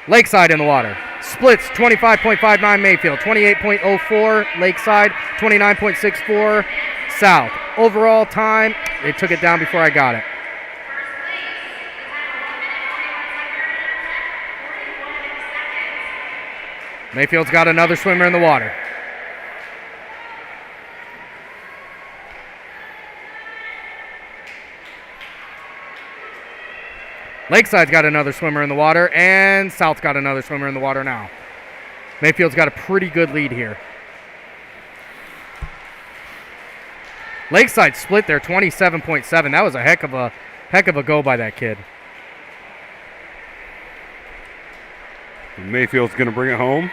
[SPEAKER 3] Lakeside in the water. Splits 25.59 Mayfield, 28.04 Lakeside, 29.64 South. Overall time, they took it down before I got it. Mayfield's got another swimmer in the water. Lakeside's got another swimmer in the water, and South's got another swimmer in the water now. Mayfield's got a pretty good lead here. Lakeside split there, 27.7. That was a heck of a go by that kid.
[SPEAKER 4] Mayfield's going to bring it home.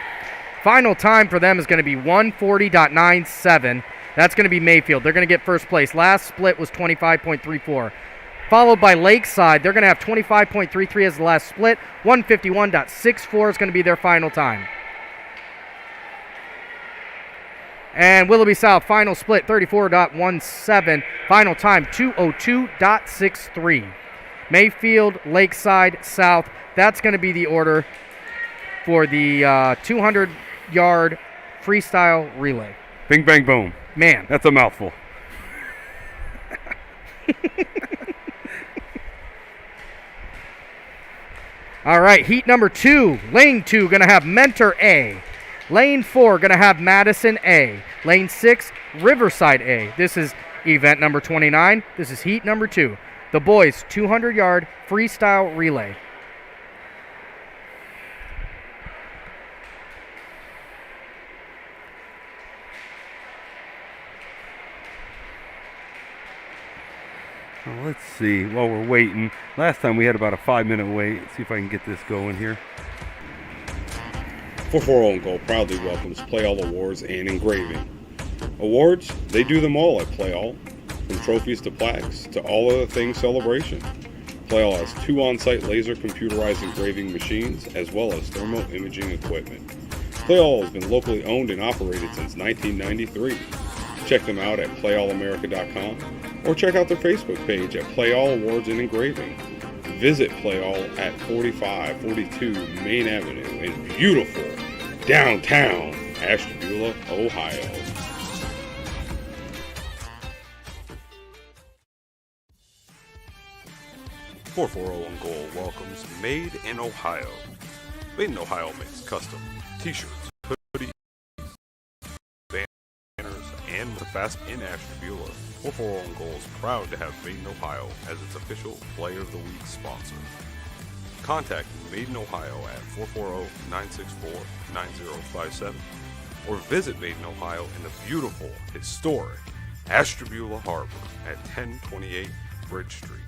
[SPEAKER 3] Final time for them is going to be 140.97. That's going to be Mayfield. They're going to get first place. Last split was 25.34. Followed by Lakeside. They're going to have 25.33 as the last split. 151.64 is going to be their final time. And Willoughby South, final split, 34.17. Final time, 202.63. Mayfield, Lakeside, South. That's going to be the order for the 200-yard freestyle relay.
[SPEAKER 4] Bing, bang, boom.
[SPEAKER 3] Man.
[SPEAKER 4] That's a mouthful.
[SPEAKER 3] All right, heat number 2. Lane 2 going to have Mentor A. Lane 4 going to have Madison A. Lane 6, Riverside A. This is event number 29. This is heat number 2. The boys 200-yard freestyle relay.
[SPEAKER 4] Well, let's see while we're waiting. Last time we had about a 5-minute wait. Let's see if I can get this going here.
[SPEAKER 2] 440 on Goal proudly welcomes Play All Awards and Engraving. Awards, they do them all at Play All. From trophies to plaques to all other things celebration. Play All has 2 on-site laser computerized engraving machines as well as thermal imaging equipment. Play All has been locally owned and operated since 1993. Check them out at playallamerica.com or check out their Facebook page at Play All Awards and Engraving. Visit Play All at 4542 Main Avenue in beautiful downtown Ashtabula, Ohio. .440 on Goal welcomes Made in Ohio. Made in Ohio makes custom t-shirts, hoodies, banners, and the fast in Ashtabula. 440 on Goal is proud to have Made in Ohio as its official Player of the Week sponsor. Contact Made in Ohio at 440-964-9057 or visit Made in Ohio in the beautiful, historic Ashtabula Harbor at 1028 Bridge Street.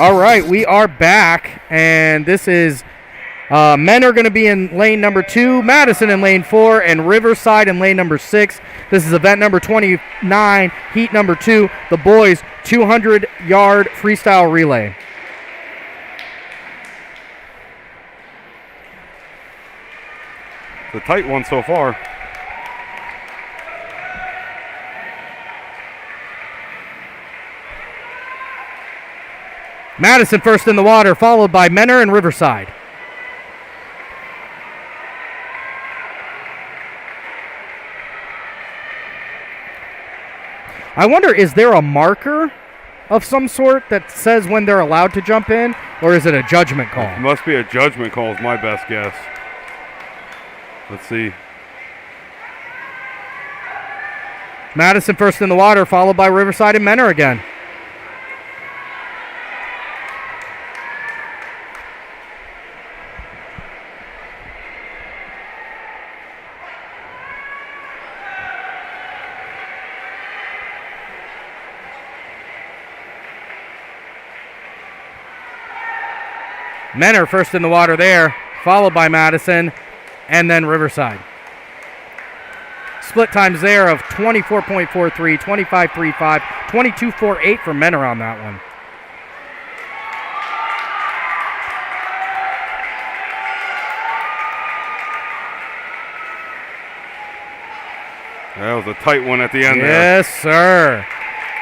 [SPEAKER 3] All right, we are back, and this is men are going to be in lane number 2, Madison in lane 4, and Riverside in lane number 6. This is event number 29, heat number 2, the boys 200-yard freestyle relay.
[SPEAKER 4] It's a tight one so far.
[SPEAKER 3] Madison first in the water, followed by Menor and Riverside. I wonder, is there a marker of some sort that says when they're allowed to jump in, or is it a judgment call?
[SPEAKER 4] It must be a judgment call is my best guess. Let's see.
[SPEAKER 3] Madison first in the water, followed by Riverside and Menor again. Menor first in the water there, followed by Madison, and then Riverside. Split times there of 24.43, 25.35, 22.48 for Menor on that one.
[SPEAKER 4] That was a tight one at the end there.
[SPEAKER 3] Yes, sir.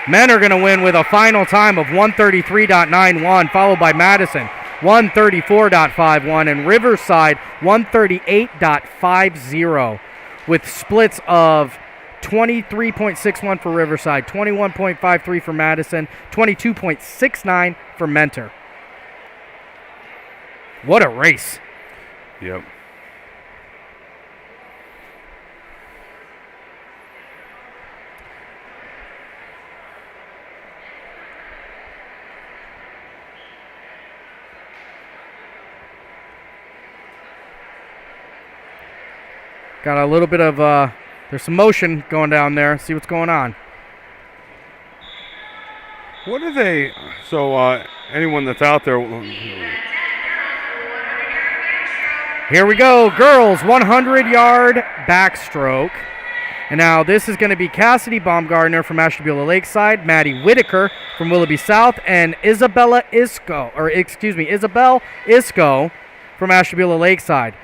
[SPEAKER 3] Men are going to win with a final time of 133.91, followed by Madison, 134.51, and Riverside, 138.50, with splits of 23.61 for Riverside, 21.53 for Madison, 22.69 for Mentor. What a race.
[SPEAKER 4] Yep.
[SPEAKER 3] Got a little bit of, there's some motion going down there. See what's going on.
[SPEAKER 4] What are they? So anyone that's out there.
[SPEAKER 3] Here we go. Girls, 100-yard backstroke. And now this is going to be Cassidy Baumgartner from Ashtabula Lakeside, Maddie Whitaker from Willoughby South, and Isabel Isco from Ashtabula Lakeside.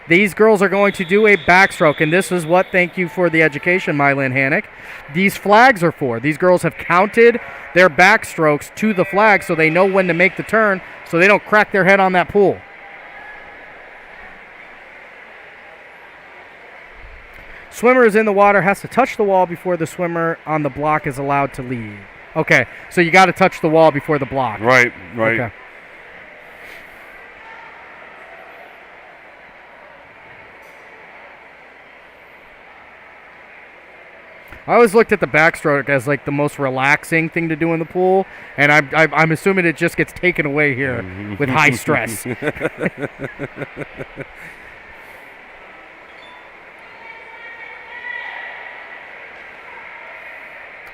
[SPEAKER 3] These girls are going to do a backstroke, and this is what, thank you for the education, Mylin Hannock, these flags are for. These girls have counted their backstrokes to the flag so they know when to make the turn so they don't crack their head on that pool. Swimmer is in the water, has to touch the wall before the swimmer on the block is allowed to lead. Okay, so you got to touch the wall before the block.
[SPEAKER 4] Right.
[SPEAKER 3] Okay. I always looked at the backstroke as like the most relaxing thing to do in the pool, and I'm assuming it just gets taken away here with high stress.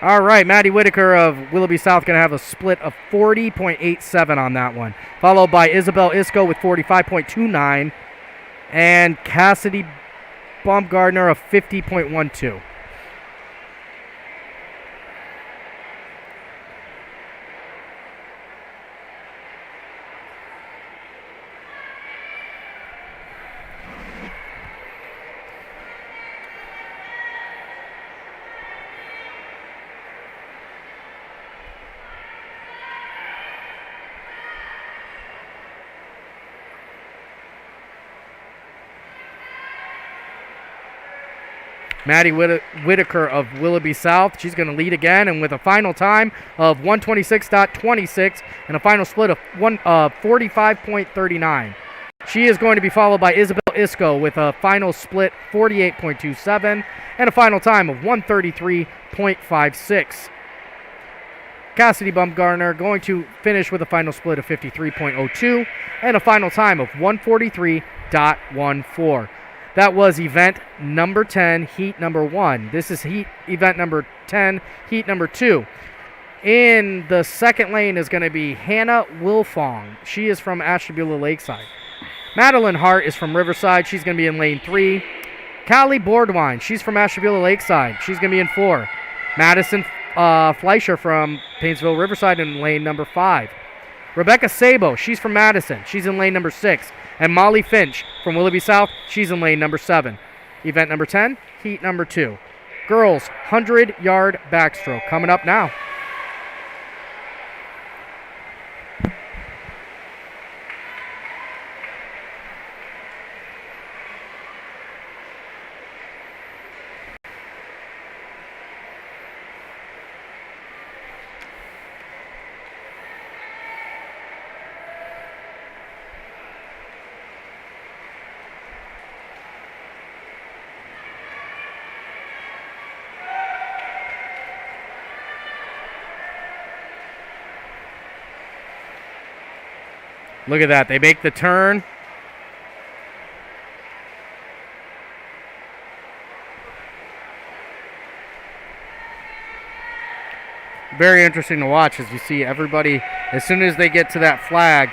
[SPEAKER 3] All right, Maddie Whitaker of Willoughby South going to have a split of 40.87 on that one, followed by Isabel Isco with 45.29, and Cassidy Baumgartner of 50.12. Maddie Whitaker of Willoughby South, she's going to lead again, and with a final time of 126.26 and a final split of 45.39. She is going to be followed by Isabel Isco with a final split 48.27 and a final time of 133.56. Cassidy Baumgartner going to finish with a final split of 53.02 and a final time of 143.14. That was event number 10, heat number 1. This is event number 10, heat number 2. In the second lane is going to be Hannah Wilfong. She is from Ashtabula Lakeside. Madeline Hart is from Riverside. She's going to be in lane 3. Callie Boardwine. She's from Ashtabula Lakeside. She's going to be in 4. Madison Fleischer from Painesville Riverside in lane number 5. Rebecca Sabo. She's from Madison. She's in lane number 6. And Molly Finch from Willoughby South. She's in lane number 7. Event number 10, heat number 2. Girls 100-yard backstroke coming up now. Look at that. They make the turn. Very interesting to watch as you see everybody, as soon as they get to that flag,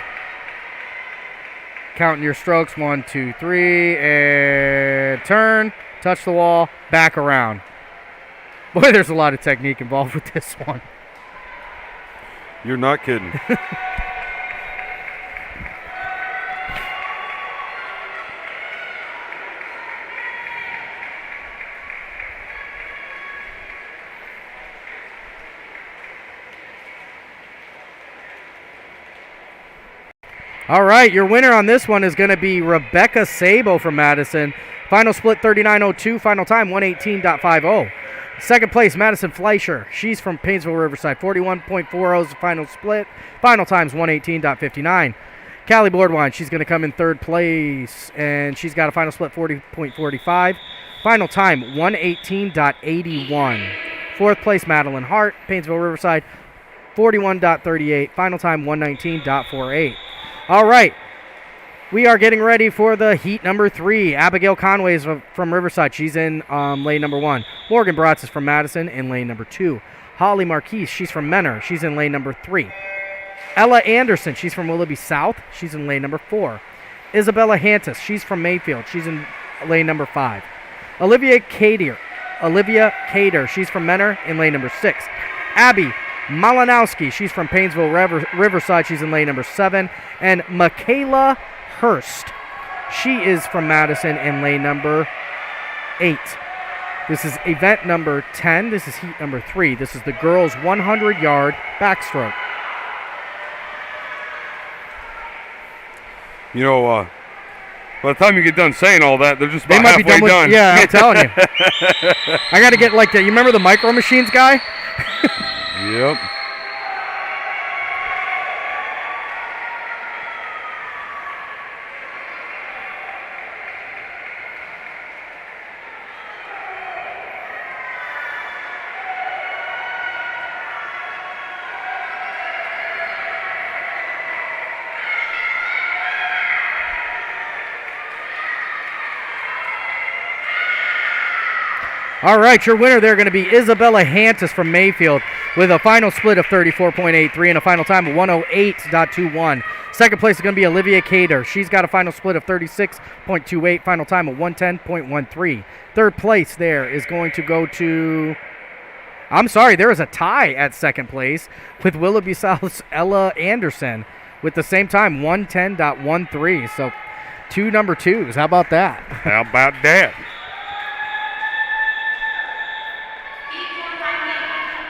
[SPEAKER 3] counting your strokes, 1, 2, 3, and turn, touch the wall, back around. Boy, there's a lot of technique involved with this one.
[SPEAKER 2] You're not kidding.
[SPEAKER 3] All right, your winner on this one is going to be Rebecca Sabo from Madison. Final split 39.02, final time 118.50. Second place, Madison Fleischer. She's from Painesville Riverside. 41.40 is the final split. Final time's 118.59. Callie Boardwine, she's going to come in third place, and she's got a final split 40.45. Final time 118.81. Fourth place, Madeline Hart, Painesville Riverside. 41.38. Final time 119.48. All right, we are getting ready for the heat number 3. Abigail Conway is from Riverside. She's in lane number 1. Morgan Bratz is from Madison in lane number 2. Holly Marquise, she's from Menor. She's in lane number 3. Ella Anderson, she's from Willoughby South. She's in lane number 4. Isabella Hantis, she's from Mayfield. She's in lane number 5. Olivia Cater, she's from Menor in lane number 6. Abby Malinowski, she's from Painesville Riverside. She's in lane number 7. And Michaela Hurst, she is from Madison in lane number 8. This is event number 10. This is heat number 3. This is the girls' 100-yard backstroke.
[SPEAKER 2] You know, by the time you get done saying all that, they're just about halfway done.
[SPEAKER 3] Yeah, I'm telling you. I got to get like that. You remember the Micro Machines guy?
[SPEAKER 2] Yep.
[SPEAKER 3] All right, your winner there going to be Isabella Hantis from Mayfield with a final split of 34.83 and a final time of 108.21. Second place is going to be Olivia Cater. She's got a final split of 36.28, final time of 110.13. Third place there is going to go to... I'm sorry, there is a tie at second place with Willoughby South's Ella Anderson with the same time, 110.13. So 2 number 2s. How about that?
[SPEAKER 2] How about that?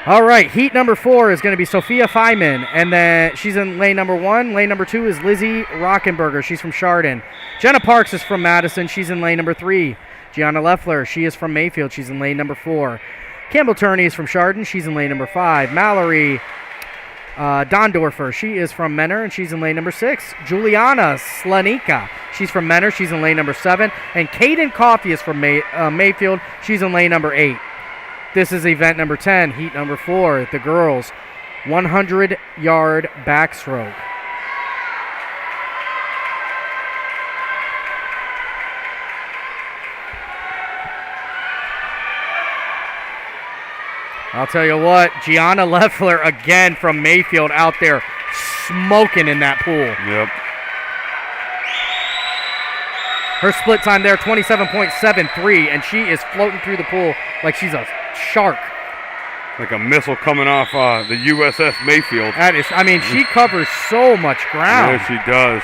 [SPEAKER 3] All right, heat number 4 is going to be Sophia Feynman, and then she's in lane number 1. Lane number 2 is Lizzie Rockenberger. She's from Chardon. Jenna Parks is from Madison. She's in lane number 3. Gianna Leffler, she is from Mayfield. She's in lane number 4. Campbell Turney is from Chardon. She's in lane number 5. Mallory Dondorfer, she is from Menor, and she's in lane number 6. Juliana Slanika, she's from Menor. She's in lane number 7. And Kaden Coffey is from Mayfield. She's in lane number 8. This is event number 10, heat number 4, the girls' 100-yard backstroke. I'll tell you what, Gianna Leffler again from Mayfield out there smoking in that pool.
[SPEAKER 4] Yep.
[SPEAKER 3] Her split time there, 27.73, and she is floating through the pool like she's a shark.
[SPEAKER 4] Like a missile coming off the USS Mayfield.
[SPEAKER 3] That is, I mean, she covers so much ground.
[SPEAKER 4] Yeah, she does.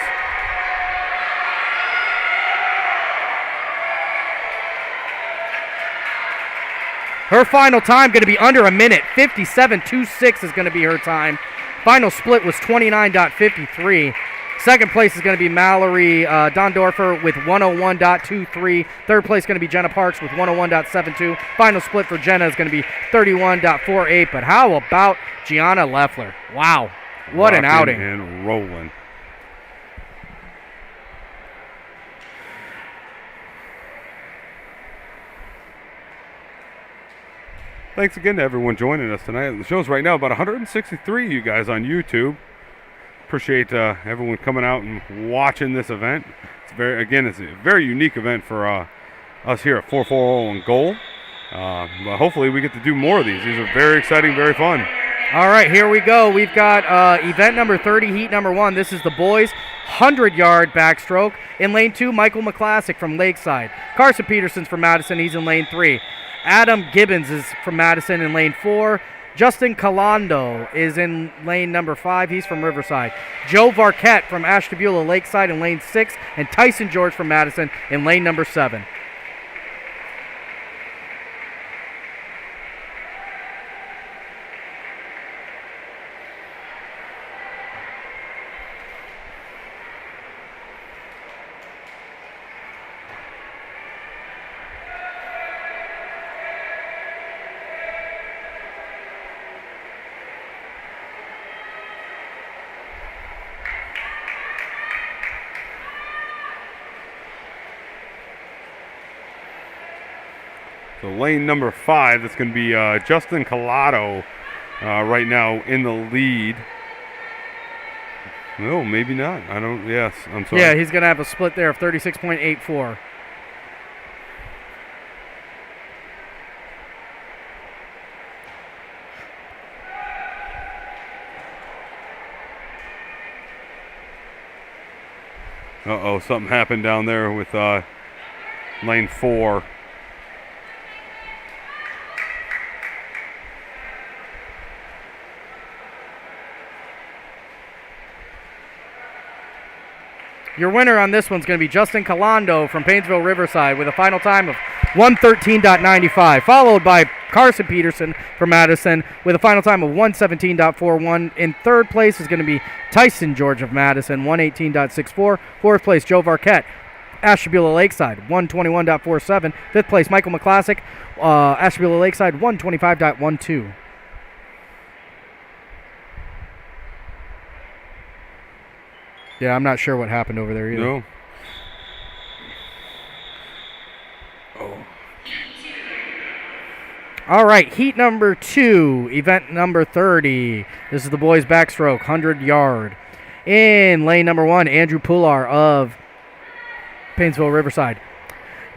[SPEAKER 3] Her final time going to be under a minute. 57.26 is going to be her time. Final split was 29.53. Second place is going to be Mallory Dondorfer with 101.23. Third place is going to be Jenna Parks with 101.72. Final split for Jenna is going to be 31.48. But how about Gianna Leffler? Wow, what an outing.
[SPEAKER 4] And rolling. Thanks again to everyone joining us tonight. The show's right now about 163 of you guys on YouTube. Appreciate everyone coming out and watching this event. It's a very unique event for us here at 440 and Goal. But hopefully we get to do more of these. These are very exciting, very fun.
[SPEAKER 3] All right, here we go. We've got event number 30, heat number 1. This is the boys' 100-yard backstroke. In lane 2, Michael McClassic from Lakeside. Carson Peterson's from Madison. He's in lane 3. Adam Gibbons is from Madison in lane 4. Justin Calando is in lane number 5. He's from Riverside. Joe Varquette from Ashtabula Lakeside in lane 6. And Tyson George from Madison in lane number 7.
[SPEAKER 4] So lane number 5, that's going to be Justin Collado right now in the lead. No, maybe not. Yes, I'm sorry.
[SPEAKER 3] Yeah, he's going to have a split there of 36.84.
[SPEAKER 4] Uh-oh, something happened down there with lane 4.
[SPEAKER 3] Your winner on this one's going to be Justin Calando from Painesville Riverside with a final time of 113.95, followed by Carson Peterson from Madison with a final time of 117.41. In third place is going to be Tyson George of Madison, 118.64. Fourth place, Joe Varquette, Ashtabula Lakeside, 121.47. Fifth place, Michael McClassic, Ashtabula Lakeside, 125.12. Yeah, I'm not sure what happened over there either.
[SPEAKER 4] No. Oh.
[SPEAKER 3] All right, heat number 2, event number 30. This is the boys' backstroke, 100-yard. In lane number 1, Andrew Pular of Painesville Riverside.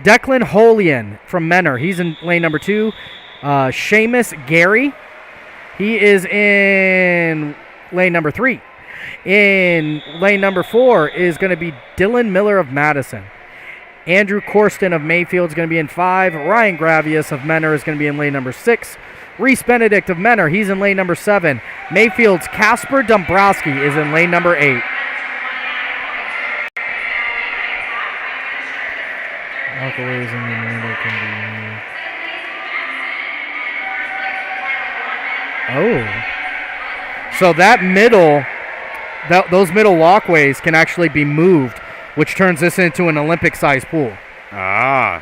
[SPEAKER 3] Declan Holian from Menor. He's in lane number 2. Seamus Gary. He is in lane number 3. In lane number 4 is going to be Dylan Miller of Madison. Andrew Corsten of Mayfield is going to be in 5. Ryan Gravius of Menor is going to be in lane number 6. Reese Benedict of Menor, he's in lane number 7. Mayfield's Casper Dombrowski is in lane number 8. Oh. So that middle... those middle walkways can actually be moved, which turns this into an Olympic-sized pool.
[SPEAKER 4] Ah.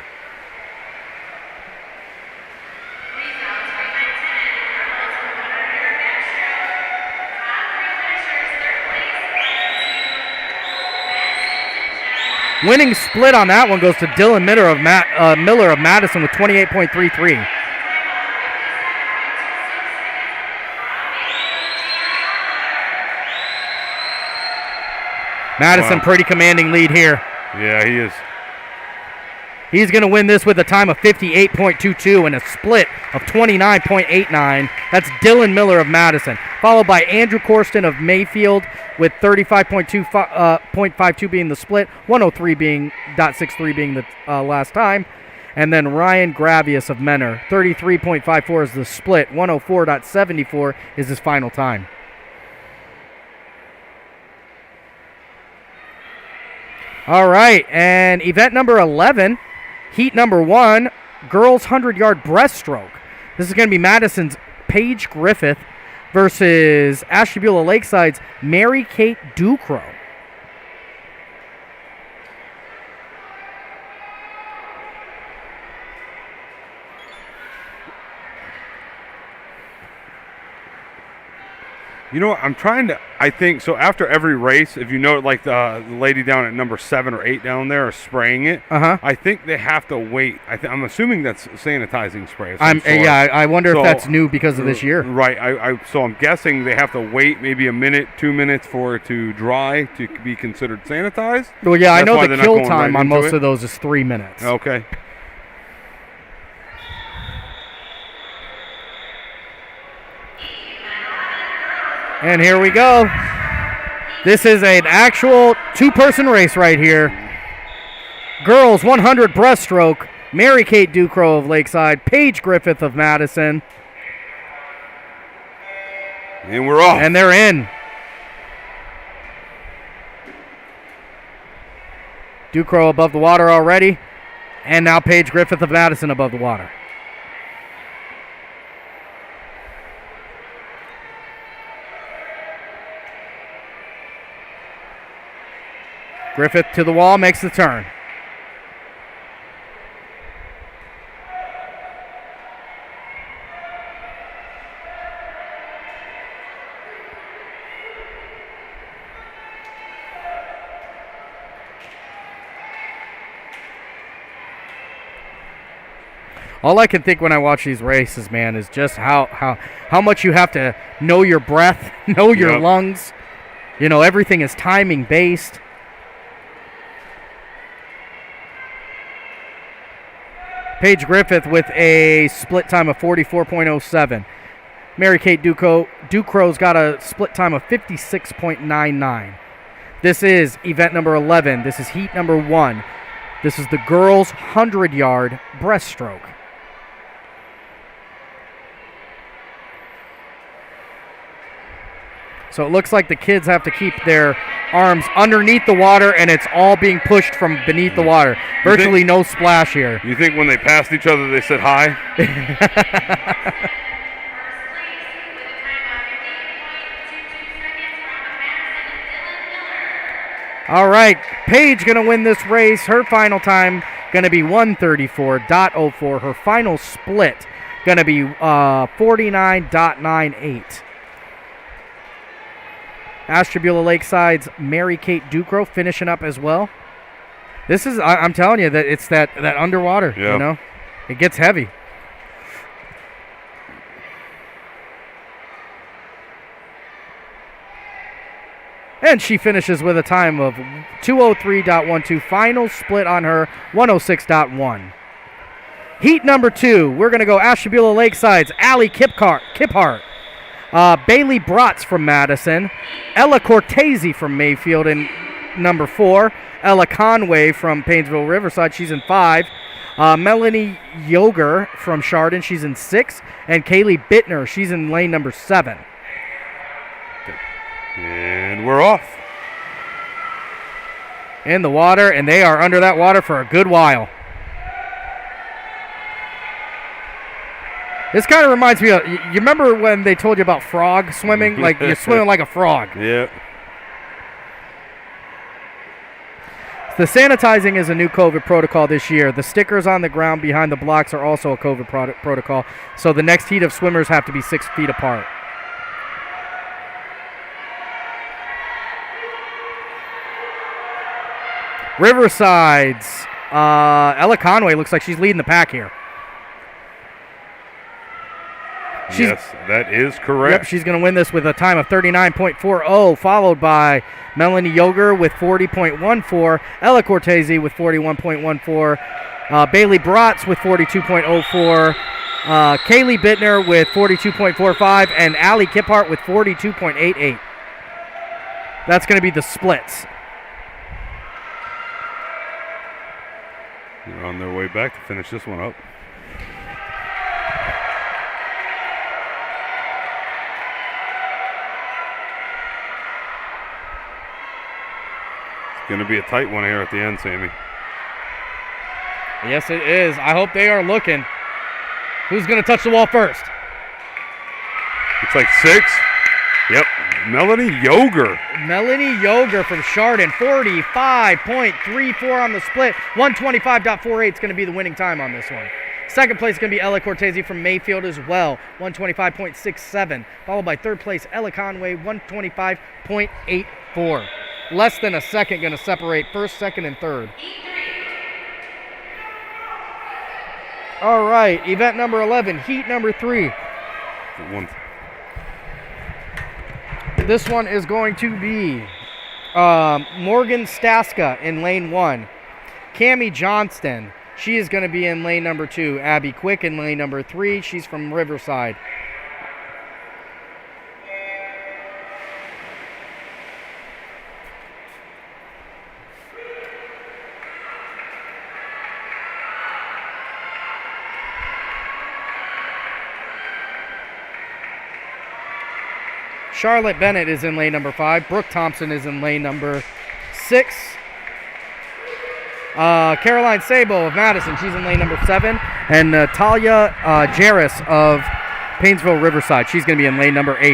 [SPEAKER 3] Winning split on that one goes to Dylan Miller of Madison with 28.33. Madison,
[SPEAKER 4] wow.
[SPEAKER 3] Pretty commanding lead here.
[SPEAKER 4] Yeah, he is.
[SPEAKER 3] He's going to win this with a time of 58.22 and a split of 29.89. That's Dylan Miller of Madison, followed by Andrew Corsten of Mayfield with 35.52 being the split, 103.63 being the last time. And then Ryan Gravius of Menor, 33.54 is the split, 104.74 is his final time. All right, and event number 11, heat number 1, girls 100-yard breaststroke. This is going to be Madison's Paige Griffith versus Ashtabula Lakeside's Mary Kate Ducrow.
[SPEAKER 4] You know what? I'm trying to. I think so. After every race, if you know, like the lady down at number 7 or 8 down there is spraying it. I think they have to wait. I'm assuming that's sanitizing spray.
[SPEAKER 3] I wonder if that's new because of this year.
[SPEAKER 4] Right. So I'm guessing they have to wait maybe a minute, 2 minutes for it to dry to be considered sanitized.
[SPEAKER 3] Well, yeah, I know the kill time on most of those is 3 minutes.
[SPEAKER 4] Okay.
[SPEAKER 3] And here we go. This is an actual two-person race right here. Girls 100 breaststroke, Mary Kate Ducrow of Lakeside, Paige Griffith of Madison.
[SPEAKER 4] And we're off.
[SPEAKER 3] And they're in. Ducrow above the water already. And now Paige Griffith of Madison above the water. Griffith to the wall, makes the turn. All I can think when I watch these races, man, is just how much you have to know your breath, know your lungs. You know, everything is timing based. Paige Griffith with a split time of 44.07. Mary Kate Ducrow's got a split time of 56.99. This is event number 11. This is heat number 1. This is the girls' 100-yard breaststroke. So it looks like the kids have to keep their arms underneath the water, and it's all being pushed from beneath the water. Virtually no splash here.
[SPEAKER 4] You think when they passed each other they said hi?
[SPEAKER 3] All right, Paige going to win this race. Her final time going to be 134.04. Her final split going to be 49.98. Ashtabula Lakeside's Mary Kate Ducrow finishing up as well. This is, I'm telling you, that it's that underwater, you know. It gets heavy. And she finishes with a time of 2:03.12. Final split on her, 1:06.1. Heat number 2, we're going to go Ashtabula Lakeside's Allie Kiphart. Bailey Bratz from Madison, Ella Cortese from Mayfield in number 4, Ella Conway from Painesville Riverside, she's in 5, Melanie Yoger from Chardon, she's in 6, and Kaylee Bittner, she's in lane number 7.
[SPEAKER 4] And we're off.
[SPEAKER 3] In the water, and they are under that water for a good while. This kind of reminds me of, you remember when they told you about frog swimming? Like you're swimming like a frog.
[SPEAKER 4] Yeah.
[SPEAKER 3] The sanitizing is a new COVID protocol this year. The stickers on the ground behind the blocks are also a COVID protocol. So the next heat of swimmers have to be 6 feet apart. Riverside's Ella Conway looks like she's leading the pack here.
[SPEAKER 4] Yes, that is correct.
[SPEAKER 3] Yep, she's going to win this with a time of 39.40, followed by Melanie Yoger with 40.14, Ella Cortese with 41.14, Bailey Bratz with 42.04. Kaylee Bittner with 42.45. And Allie Kiphart with 42.88. That's going to be the splits.
[SPEAKER 4] They're on their way back to finish this one up. It's going to be a tight one here at the end, Sammy.
[SPEAKER 3] Yes, it is. I hope they are looking. Who's going to touch the wall first?
[SPEAKER 4] It's like 6. Yep. Melanie Yoger.
[SPEAKER 3] Melanie Yoger from Chardon, 45.34 on the split. 125.48 is going to be the winning time on this one. Second place is going to be Ella Cortese from Mayfield as well, 125.67. Followed by third place, Ella Conway, 125.84. Less than a second going to separate first, second, and third. All right, event number 11, heat number 3. This one is going to be Morgan Staska in lane 1. Cammie Johnston, she is going to be in lane number 2. Abby Quick in lane number 3. She's from Riverside. Charlotte Bennett is in lane number 5. Brooke Thompson is in lane number 6. Caroline Sabo of Madison, she's in lane number 7. And Talia Jarris of Painesville Riverside, she's going to be in lane number 8.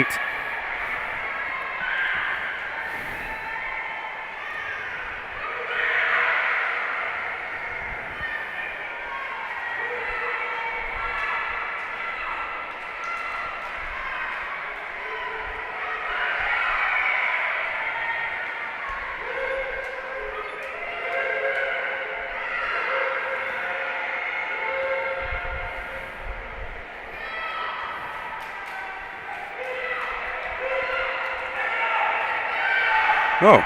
[SPEAKER 4] Oh.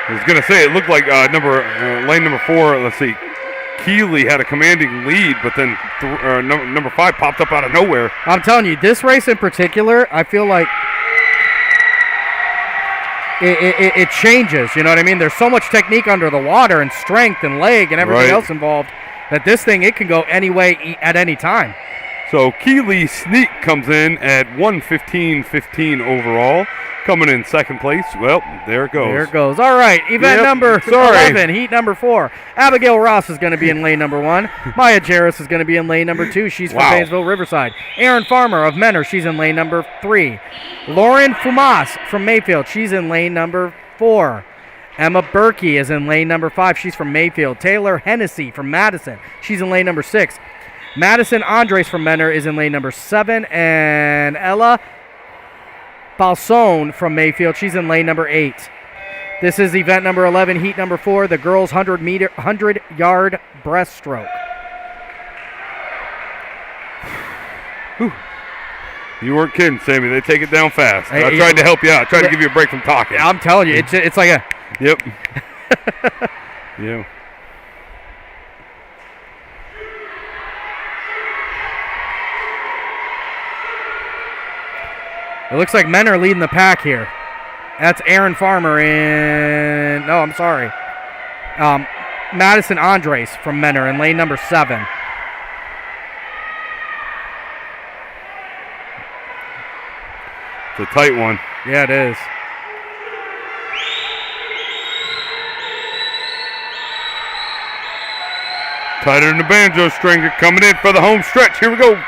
[SPEAKER 4] I was going to say, it looked like lane number 4, let's see, Keeley had a commanding lead, but then number 5 popped up out of nowhere.
[SPEAKER 3] I'm telling you, this race in particular, I feel like it changes, you know what I mean? There's so much technique under the water and strength and leg and everything else involved that this thing, it can go any way at any time.
[SPEAKER 4] So Keeley Sneak comes in at 1:15.15 overall. Coming in second place. Well, there it goes.
[SPEAKER 3] There it goes. All right, event number 11, heat number 4. Abigail Ross is going to be in lane number 1. Maya Jarris is going to be in lane number 2. She's from Painesville Riverside. Erin Farmer of Menor, she's in lane number 3. Lauren Fumas from Mayfield, she's in lane number 4. Emma Berkey is in lane number 5. She's from Mayfield. Taylor Hennessy from Madison, she's in lane number 6. Madison Andres from Menor is in lane number 7. And Ella Balsone from Mayfield, she's in lane number 8. This is event number 11, heat number 4, the girls 100-yard breaststroke.
[SPEAKER 4] You weren't kidding, Sammy. They take it down fast. I tried to help you out. I tried to give you a break from talking.
[SPEAKER 3] I'm telling you, it's like a...
[SPEAKER 4] Yep. Yeah.
[SPEAKER 3] It looks like men are leading the pack here. That's Erin Farmer in... No, I'm sorry. Madison Andres from Menor in lane number 7.
[SPEAKER 4] It's a tight one.
[SPEAKER 3] Yeah, it is.
[SPEAKER 4] Tighter than the banjo string. They're coming in for the home stretch. Here we go.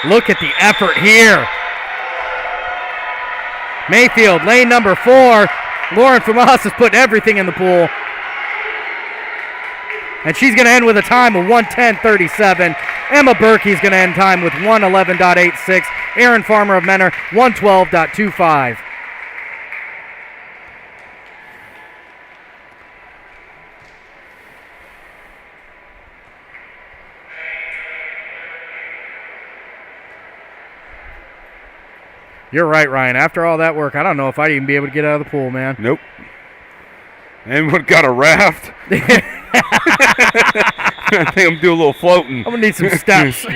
[SPEAKER 3] Look at the effort here. Mayfield, lane number 4. Lauren Fumas has put everything in the pool. And she's going to end with a time of 1:10.37. Emma Berkey's going to end time with 1:11.86. Erin Farmer of Menor, 1:12.25. You're right, Ryan. After all that work, I don't know if I'd even be able to get out of the pool, man.
[SPEAKER 4] Nope. Anyone got a raft? I think I'm doing a little floating.
[SPEAKER 3] I'm going to need some steps.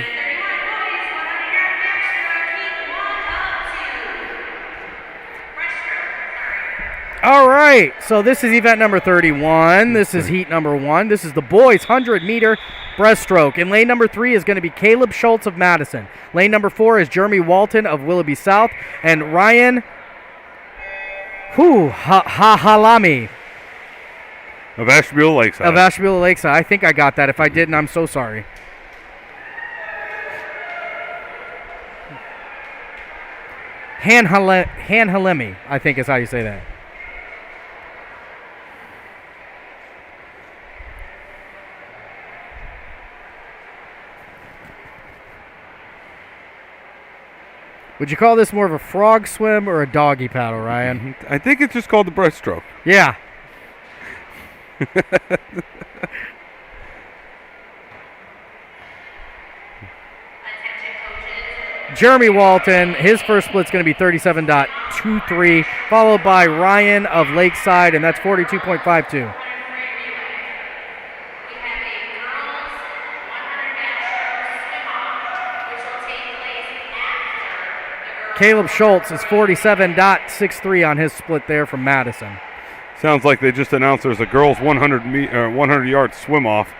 [SPEAKER 3] All right, so this is event number 31. This is heat number 1. This is the boys' 100-meter breaststroke. In lane number 3 is going to be Caleb Schultz of Madison. Lane number 4 is Jeremy Walton of Willoughby South. And Ryan Halami
[SPEAKER 4] Of Ashtabula Lakeside.
[SPEAKER 3] of Ashtabula Lakeside. I think I got that. If I didn't, I'm so sorry. Halemi, I think is how you say that. Would you call this more of a frog swim or a doggy paddle, Ryan?
[SPEAKER 4] I think it's just called the breaststroke.
[SPEAKER 3] Yeah. Jeremy Walton, his first split's going to be 37.23, followed by Ryan of Lakeside, and that's 42.52. Caleb Schultz is 47.63 on his split there from Madison.
[SPEAKER 4] Sounds like they just announced there's a girls 100-yard swim-off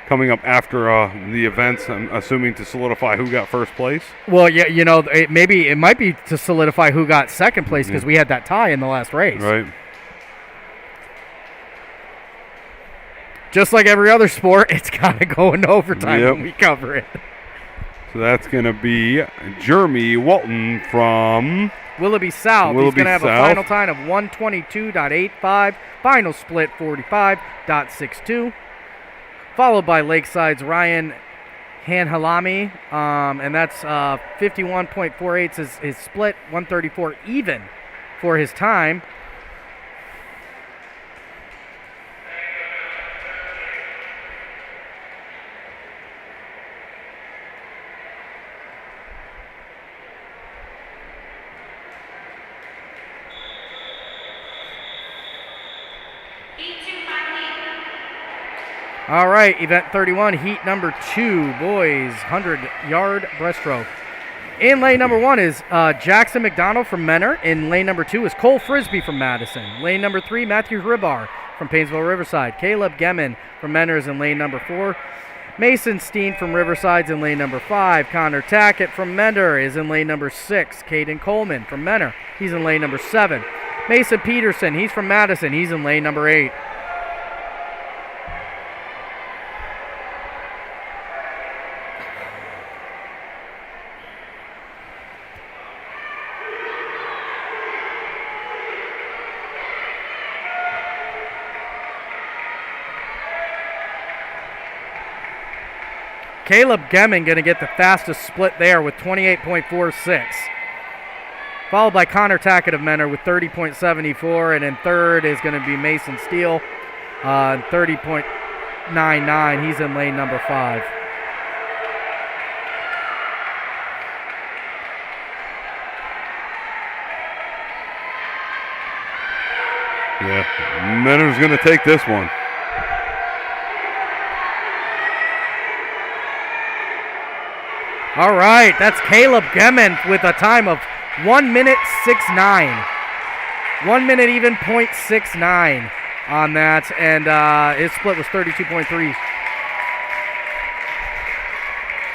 [SPEAKER 4] coming up after the events, I'm assuming to solidify who got first place.
[SPEAKER 3] Well, yeah, you know, it might be to solidify who got second place because we had that tie in the last race.
[SPEAKER 4] Right.
[SPEAKER 3] Just like every other sport, it's got to go into overtime when we cover it.
[SPEAKER 4] So that's going to be Jeremy Walton from
[SPEAKER 3] Willoughby South. He's going to have a final time of 122.85, final split 45.62. Followed by Lakeside's Ryan Halami, and that's 51.48 is his split, 134 even for his time. All right, event 31, heat number 2, boys, 100-yard breaststroke. In lane number 1 is Jackson McDonald from Menor. In lane number 2 is Cole Frisbee from Madison. Lane number 3, Matthew Hribar from Painesville Riverside. Caleb Gemin from Menor is in lane number 4. Mason Steen from Riverside is in lane number 5. Connor Tackett from Menor is in lane number 6. Caden Coleman from Menor, he's in lane number 7. Mason Peterson, he's from Madison, he's in lane number 8. Caleb Gemin going to get the fastest split there with 28.46. Followed by Connor Tackett of Menor with 30.74. And in third is going to be Mason Steele, 30.99. He's in lane number 5.
[SPEAKER 4] Yeah, Menor's going to take this one.
[SPEAKER 3] All right, that's Caleb Gemin with a time of 1 minute 6.9. 1 minute even, 0.69 on that, and his split was 32.3.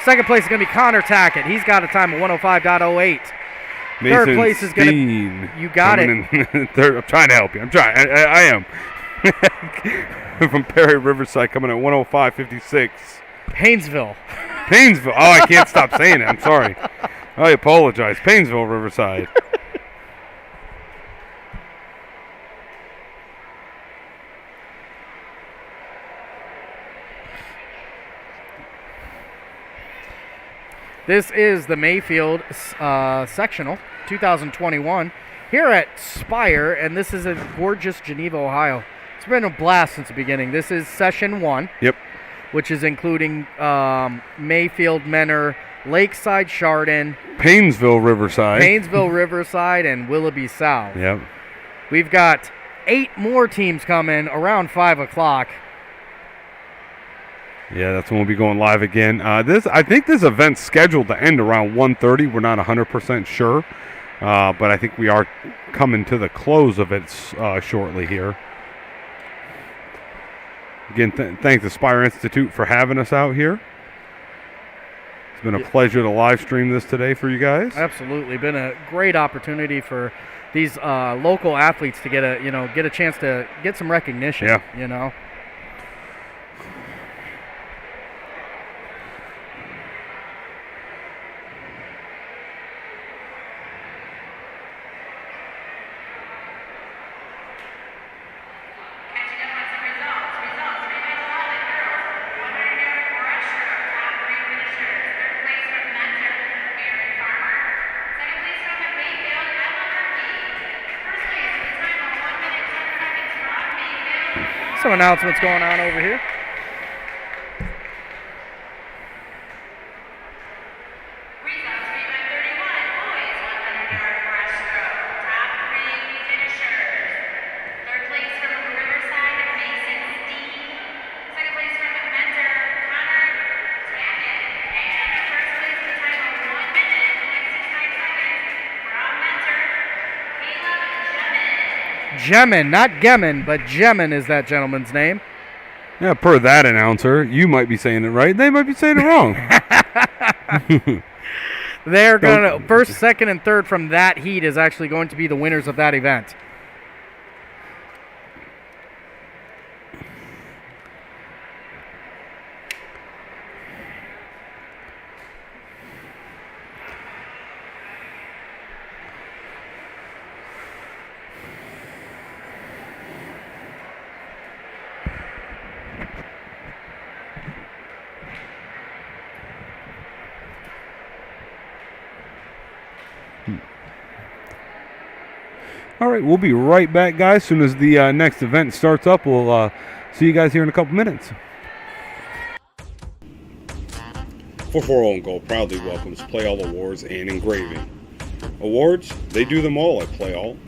[SPEAKER 3] Second place is going to be Connor Tackett. He's got a time of 105.08. Third place is going to be, you got it.
[SPEAKER 4] Third, I'm trying to help you. I'm trying. I am. From Perry Riverside coming at 105.56.
[SPEAKER 3] Painesville.
[SPEAKER 4] Painesville. Oh, I can't stop saying it. I'm sorry. I apologize. Painesville, Riverside.
[SPEAKER 3] This is the Mayfield sectional 2021 here at Spire, and this is in gorgeous Geneva, Ohio. It's been a blast since the beginning. This is session 1.
[SPEAKER 4] Yep.
[SPEAKER 3] Which is including Mayfield, Menor, Lakeside Chardon,
[SPEAKER 4] Painesville Riverside.
[SPEAKER 3] Painesville Riverside, and Willoughby South.
[SPEAKER 4] Yep.
[SPEAKER 3] We've got 8 more teams coming around 5 o'clock.
[SPEAKER 4] Yeah, that's when we'll be going live again. I think this event's scheduled to end around 1:30. We're not 100% sure, but I think we are coming to the close of it shortly here. Again, thank the Spire Institute for having us out here. It's been a pleasure to live stream this today for you guys.
[SPEAKER 3] Absolutely, been a great opportunity for these local athletes to get a chance to get some recognition.
[SPEAKER 4] Yeah.
[SPEAKER 3] Some announcements going on over here.
[SPEAKER 5] Results 3x31, boys 100-yard breaststroke, top 3 finishers. Third place from Riverside, Mason Dean. Second place from Mentor, Connor Tackett. And first place with a time of 1 minute, 0.69 seconds from Mentor, Caleb Jemin.
[SPEAKER 3] Jemin, not Gemin, but Jemin is that gentleman's name.
[SPEAKER 4] Yeah, per that announcer, you might be saying it right. They might be saying it wrong.
[SPEAKER 3] They're going to, first, second, and third from that heat is actually going to be the winners of that event.
[SPEAKER 4] All right, we'll be right back, guys. As soon as the next event starts up, we'll see you guys here in a couple minutes.
[SPEAKER 2] 440 on Gold proudly welcomes Play All Awards and Engraving. Awards, they do them all at Play All.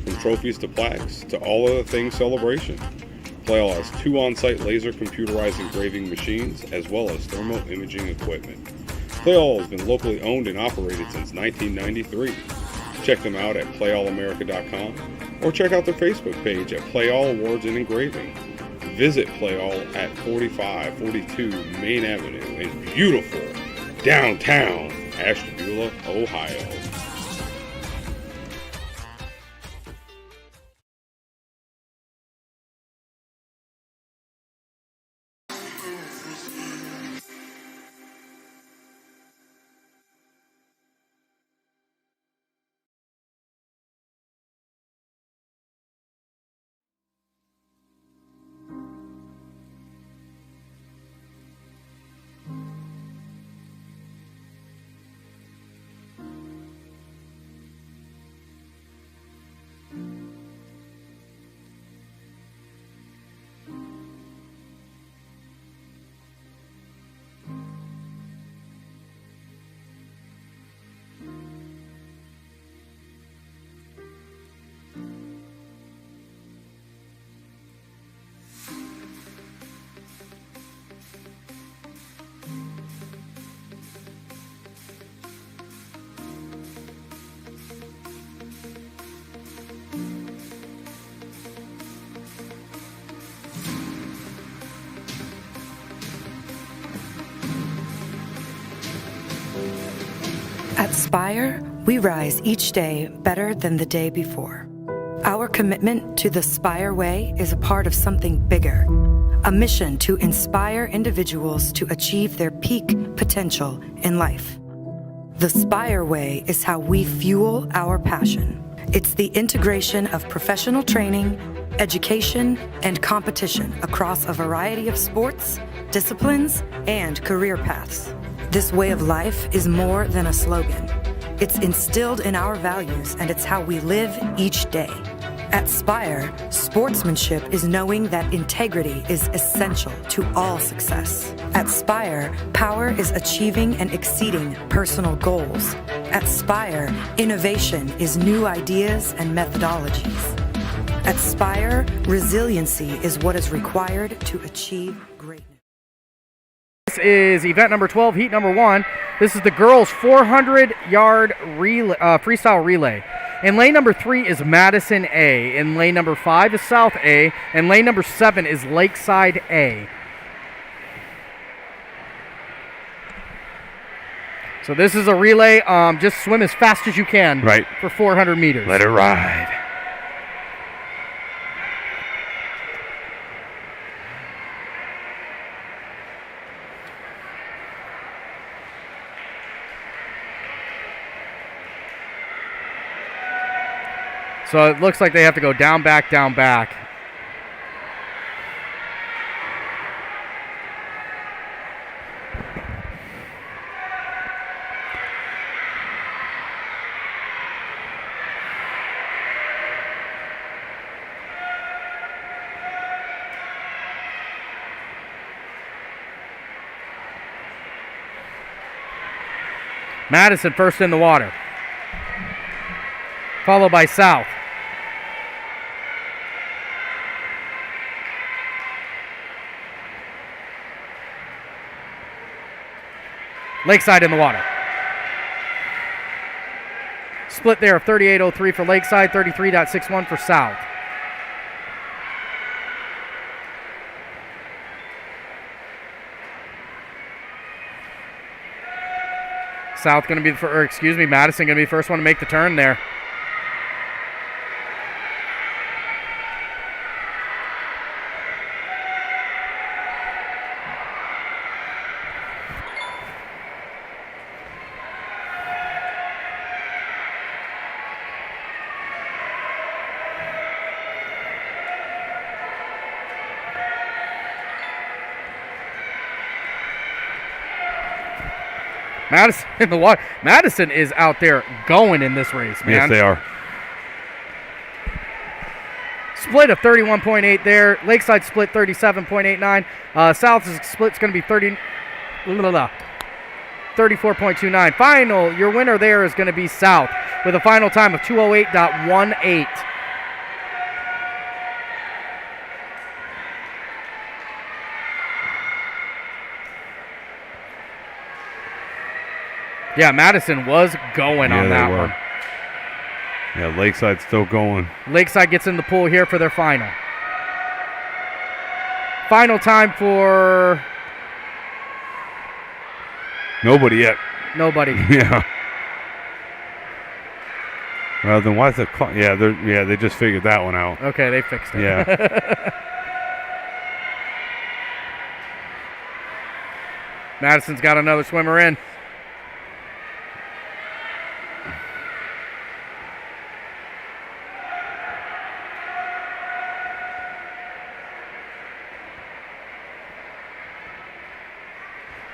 [SPEAKER 2] From trophies to plaques to all other things celebration. Play All has 2 on-site laser computerized engraving machines as well as thermal imaging equipment. Play All has been locally owned and operated since 1993. Check them out at playallamerica.com or check out their Facebook page at Play All Awards and Engraving. Visit Play All at 4542 Main Avenue in beautiful downtown Ashtabula, Ohio.
[SPEAKER 1] At Spire, we rise each day better than the day before. Our commitment to the Spire Way is a part of something bigger, a mission to inspire individuals to achieve their peak potential in life. The Spire Way is how we fuel our passion. It's the integration of professional training, education, and competition across a variety of sports, disciplines, and career paths. This way of life is more than a slogan. It's instilled in our values, and it's how we live each day. At Spire, sportsmanship is knowing that integrity is essential to all success. At Spire, power is achieving and exceeding personal goals. At Spire, innovation is new ideas and methodologies. At Spire, resiliency is what is required to achieve greatness.
[SPEAKER 3] This is event number 12, heat number 1. This is the girls' 400-yard freestyle relay. In lane number 3 is Madison A. In lane number 5 is South A. And lane number 7 is Lakeside A. So this is a relay. Just swim as fast as you can.
[SPEAKER 4] Right.
[SPEAKER 3] For 400 meters.
[SPEAKER 4] Let it ride.
[SPEAKER 3] So it looks like they have to go down, back, down, back. Madison first in the water, followed by South. Lakeside in the water. Split there of 38.03 for Lakeside, 33.61 for South. South going to be Madison going to be the first one to make the turn there. Madison in the water. Madison is out there going in this race, man.
[SPEAKER 4] Yes, they are.
[SPEAKER 3] Split of 31.8 there. Lakeside split 37.89. South's split's going to be 34.29. Final, your winner there is going to be South with a final time of 2:08.18. Yeah, Madison was going on that one.
[SPEAKER 4] Yeah, Lakeside's still going.
[SPEAKER 3] Lakeside gets in the pool here for their final. Final time for...
[SPEAKER 4] Nobody yet.
[SPEAKER 3] Nobody.
[SPEAKER 4] Yeah. Well, then why is the clock? Yeah, they just figured that one out.
[SPEAKER 3] Okay, they fixed it.
[SPEAKER 4] Yeah.
[SPEAKER 3] Madison's got another swimmer in.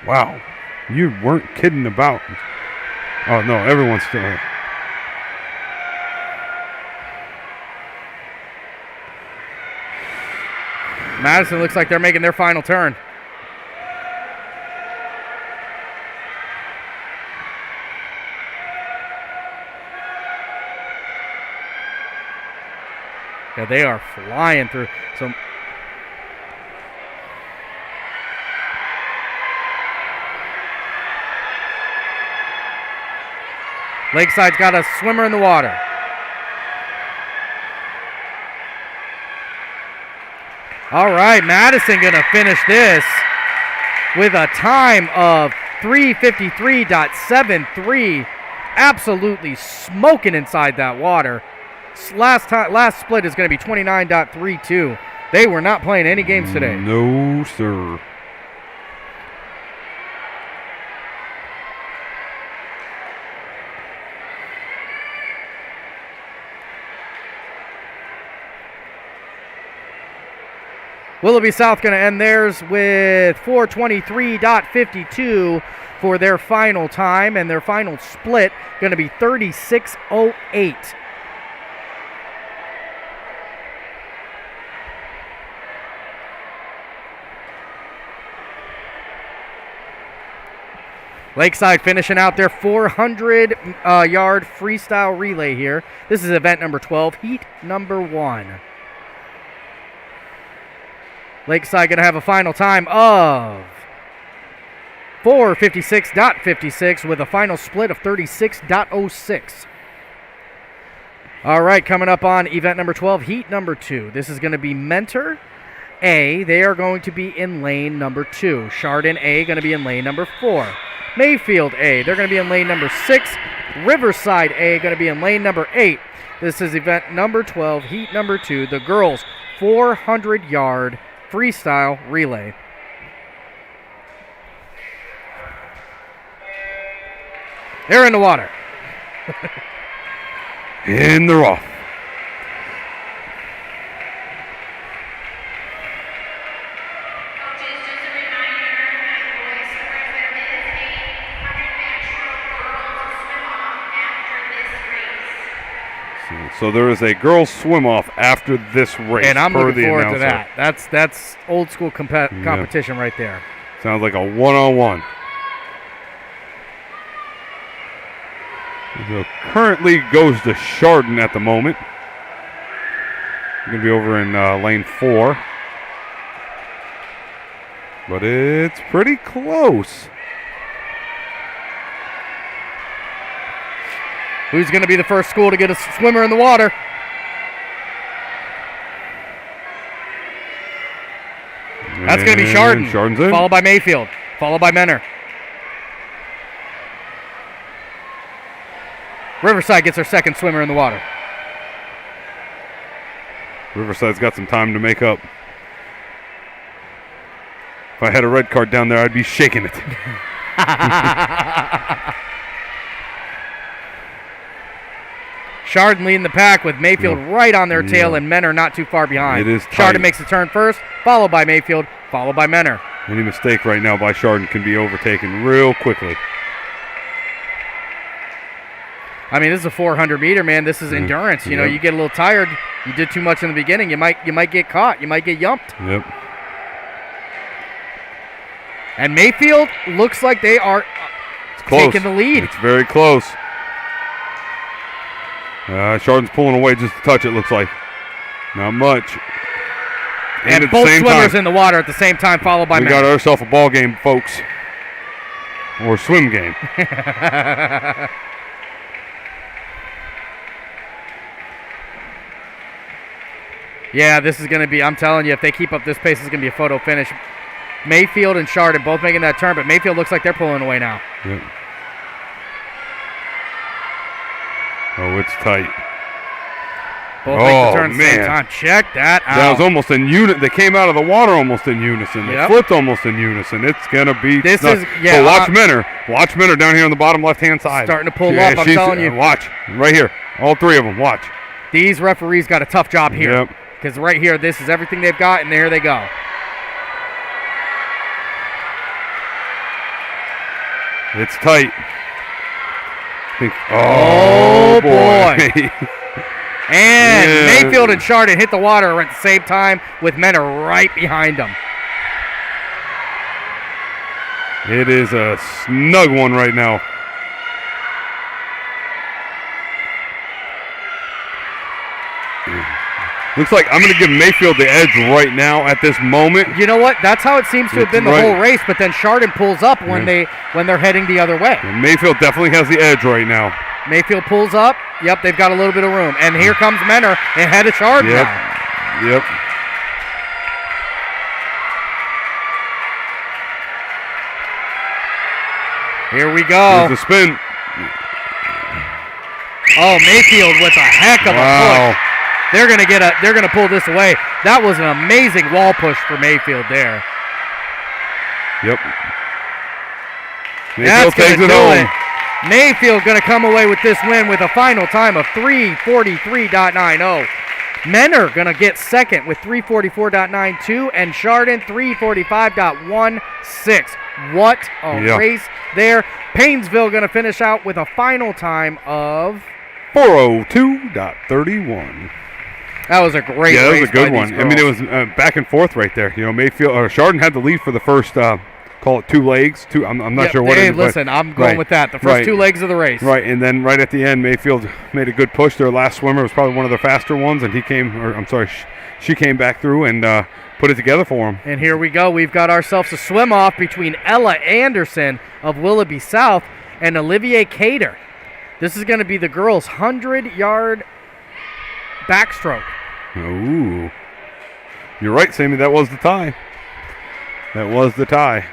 [SPEAKER 4] Wow, you weren't kidding about. Oh, no, everyone's still here.
[SPEAKER 3] Madison looks like they're making their final turn. Yeah, they are flying through. So Lakeside's got a swimmer in the water. All right, Madison going to finish this with a time of 3:53.73. Absolutely smoking inside that water. Last split is going to be 29.32. They were not playing any games today.
[SPEAKER 4] No, sir.
[SPEAKER 3] Willoughby South going to end theirs with 4:23.52 for their final time, and their final split going to be 36:08. Lakeside finishing out their 400-yard freestyle relay here. This is event number 12, heat number 1. Lakeside going to have a final time of 4:56.56 with a final split of 36.06. All right, coming up on event number 12, heat number 2. This is going to be Mentor A. They are going to be in lane number 2. Chardon A going to be in lane number 4. Mayfield A, they're going to be in lane number 6. Riverside A going to be in lane number 8. This is event number 12, heat number 2, the girls' 400-yard freestyle relay. They're in the water.
[SPEAKER 4] In the rough.
[SPEAKER 5] Coaches, just a reminder, boys swimmers, there is a 100 backstroke girls swim-off after this race.
[SPEAKER 4] So there is a girls swim-off after this race.
[SPEAKER 3] And I'm
[SPEAKER 4] per
[SPEAKER 3] looking
[SPEAKER 4] the
[SPEAKER 3] forward to
[SPEAKER 4] announcer.
[SPEAKER 3] that. That's old school competition right there.
[SPEAKER 4] Sounds like a one-on-one. So currently goes to Chardon at the moment. Going to be over in lane 4. But it's pretty close.
[SPEAKER 3] Who's going to be the first school to get a swimmer in the water? That's going to be Chardon.
[SPEAKER 4] Chardon's in.
[SPEAKER 3] Followed by Mayfield. Followed by Menor. Riverside gets her second swimmer in the water.
[SPEAKER 4] Riverside's got some time to make up. If I had a red card down there, I'd be shaking it.
[SPEAKER 3] Chardon leading the pack with Mayfield right on their tail and Menor not too far behind.
[SPEAKER 4] It is tight.
[SPEAKER 3] Chardon makes the turn first, followed by Mayfield, followed by Menor.
[SPEAKER 4] Any mistake right now by Chardon can be overtaken real quickly.
[SPEAKER 3] I mean, this is a 400-meter, man. This is endurance. You know, you get a little tired. You did too much in the beginning. You might get caught. You might get yumped.
[SPEAKER 4] Yep.
[SPEAKER 3] And Mayfield looks like they are taking the lead.
[SPEAKER 4] It's very close. Chardon's pulling away just a touch, it looks like. Not much.
[SPEAKER 3] And
[SPEAKER 4] at
[SPEAKER 3] both
[SPEAKER 4] the same
[SPEAKER 3] swimmers
[SPEAKER 4] time,
[SPEAKER 3] in the water at the same time, followed by
[SPEAKER 4] we
[SPEAKER 3] Menor.
[SPEAKER 4] got ourselves a ball game, folks. Or swim game.
[SPEAKER 3] Yeah, this is going to be, I'm telling you, if they keep up this pace, it's going to be a photo finish. Mayfield and Chardon both making that turn, but Mayfield looks like they're pulling away now.
[SPEAKER 4] Yep. Oh, it's tight.
[SPEAKER 3] Both make the turn at the same time. Check that out.
[SPEAKER 4] That was almost in unison. They came out of the water almost in unison. They
[SPEAKER 3] Yep.
[SPEAKER 4] flipped almost in unison. It's going to be
[SPEAKER 3] This
[SPEAKER 4] nuts.
[SPEAKER 3] is- yeah,
[SPEAKER 4] So watch Menor. Watch Menor down here on the bottom left-hand side.
[SPEAKER 3] Starting to pull up, I'm
[SPEAKER 4] she's-
[SPEAKER 3] telling you.
[SPEAKER 4] Watch. Right here. All three of them. Watch.
[SPEAKER 3] These referees got a tough job here.
[SPEAKER 4] Yep.
[SPEAKER 3] Because right here, this is everything they've got, and there they go.
[SPEAKER 4] It's tight.
[SPEAKER 3] Oh, boy. And
[SPEAKER 4] Yeah.
[SPEAKER 3] Mayfield and Chardon hit the water at the same time with Menor right behind them.
[SPEAKER 4] It is a snug one right now. Looks like I'm going to give Mayfield the edge right now at this moment.
[SPEAKER 3] You know what? That's how it seems to have been the
[SPEAKER 4] Right.
[SPEAKER 3] whole race, but then Chardon pulls up when they're heading the other way.
[SPEAKER 4] And Mayfield definitely has the edge right now.
[SPEAKER 3] Mayfield pulls up. Yep, they've got a little bit of room. And here comes Menor ahead of Chardon
[SPEAKER 4] Yep.
[SPEAKER 3] now.
[SPEAKER 4] Yep.
[SPEAKER 3] Here we go.
[SPEAKER 4] Here's the spin.
[SPEAKER 3] Oh, Mayfield with a heck of a
[SPEAKER 4] Wow.
[SPEAKER 3] push. They're gonna pull this away. That was an amazing wall push for Mayfield there.
[SPEAKER 4] Yep.
[SPEAKER 3] That's
[SPEAKER 4] Mayfield takes
[SPEAKER 3] gonna
[SPEAKER 4] it
[SPEAKER 3] do
[SPEAKER 4] home.
[SPEAKER 3] it. Mayfield gonna come away with this win with a final time of 3:43.90. Menor gonna get second with 3:44.92 and Chardon 3:45.16. What a race there. Painesville gonna finish out with a final time of
[SPEAKER 4] 4:02.31.
[SPEAKER 3] That was a great race.
[SPEAKER 4] Yeah, that was a good
[SPEAKER 3] by
[SPEAKER 4] one.
[SPEAKER 3] these
[SPEAKER 4] I mean, it
[SPEAKER 3] girls.
[SPEAKER 4] was back and forth right there. You know, Mayfield or Chardon had the lead for the first call it 2 legs. I'm not
[SPEAKER 3] Yep,
[SPEAKER 4] sure what
[SPEAKER 3] hey,
[SPEAKER 4] it is. but-
[SPEAKER 3] listen, I'm going
[SPEAKER 4] right,
[SPEAKER 3] with that. The first
[SPEAKER 4] right,
[SPEAKER 3] 2 legs of the race.
[SPEAKER 4] Right, and then right at the end, Mayfield made a good push. Their last swimmer was probably one of the faster ones, and she came back through and put it together for him.
[SPEAKER 3] And here we go. We've got ourselves a swim-off between Ella Anderson of Willoughby South and Olivia Cater. This is going to be the girls' 100-yard backstroke.
[SPEAKER 4] Ooh. You're right, Sammy. That was the tie. That was the tie.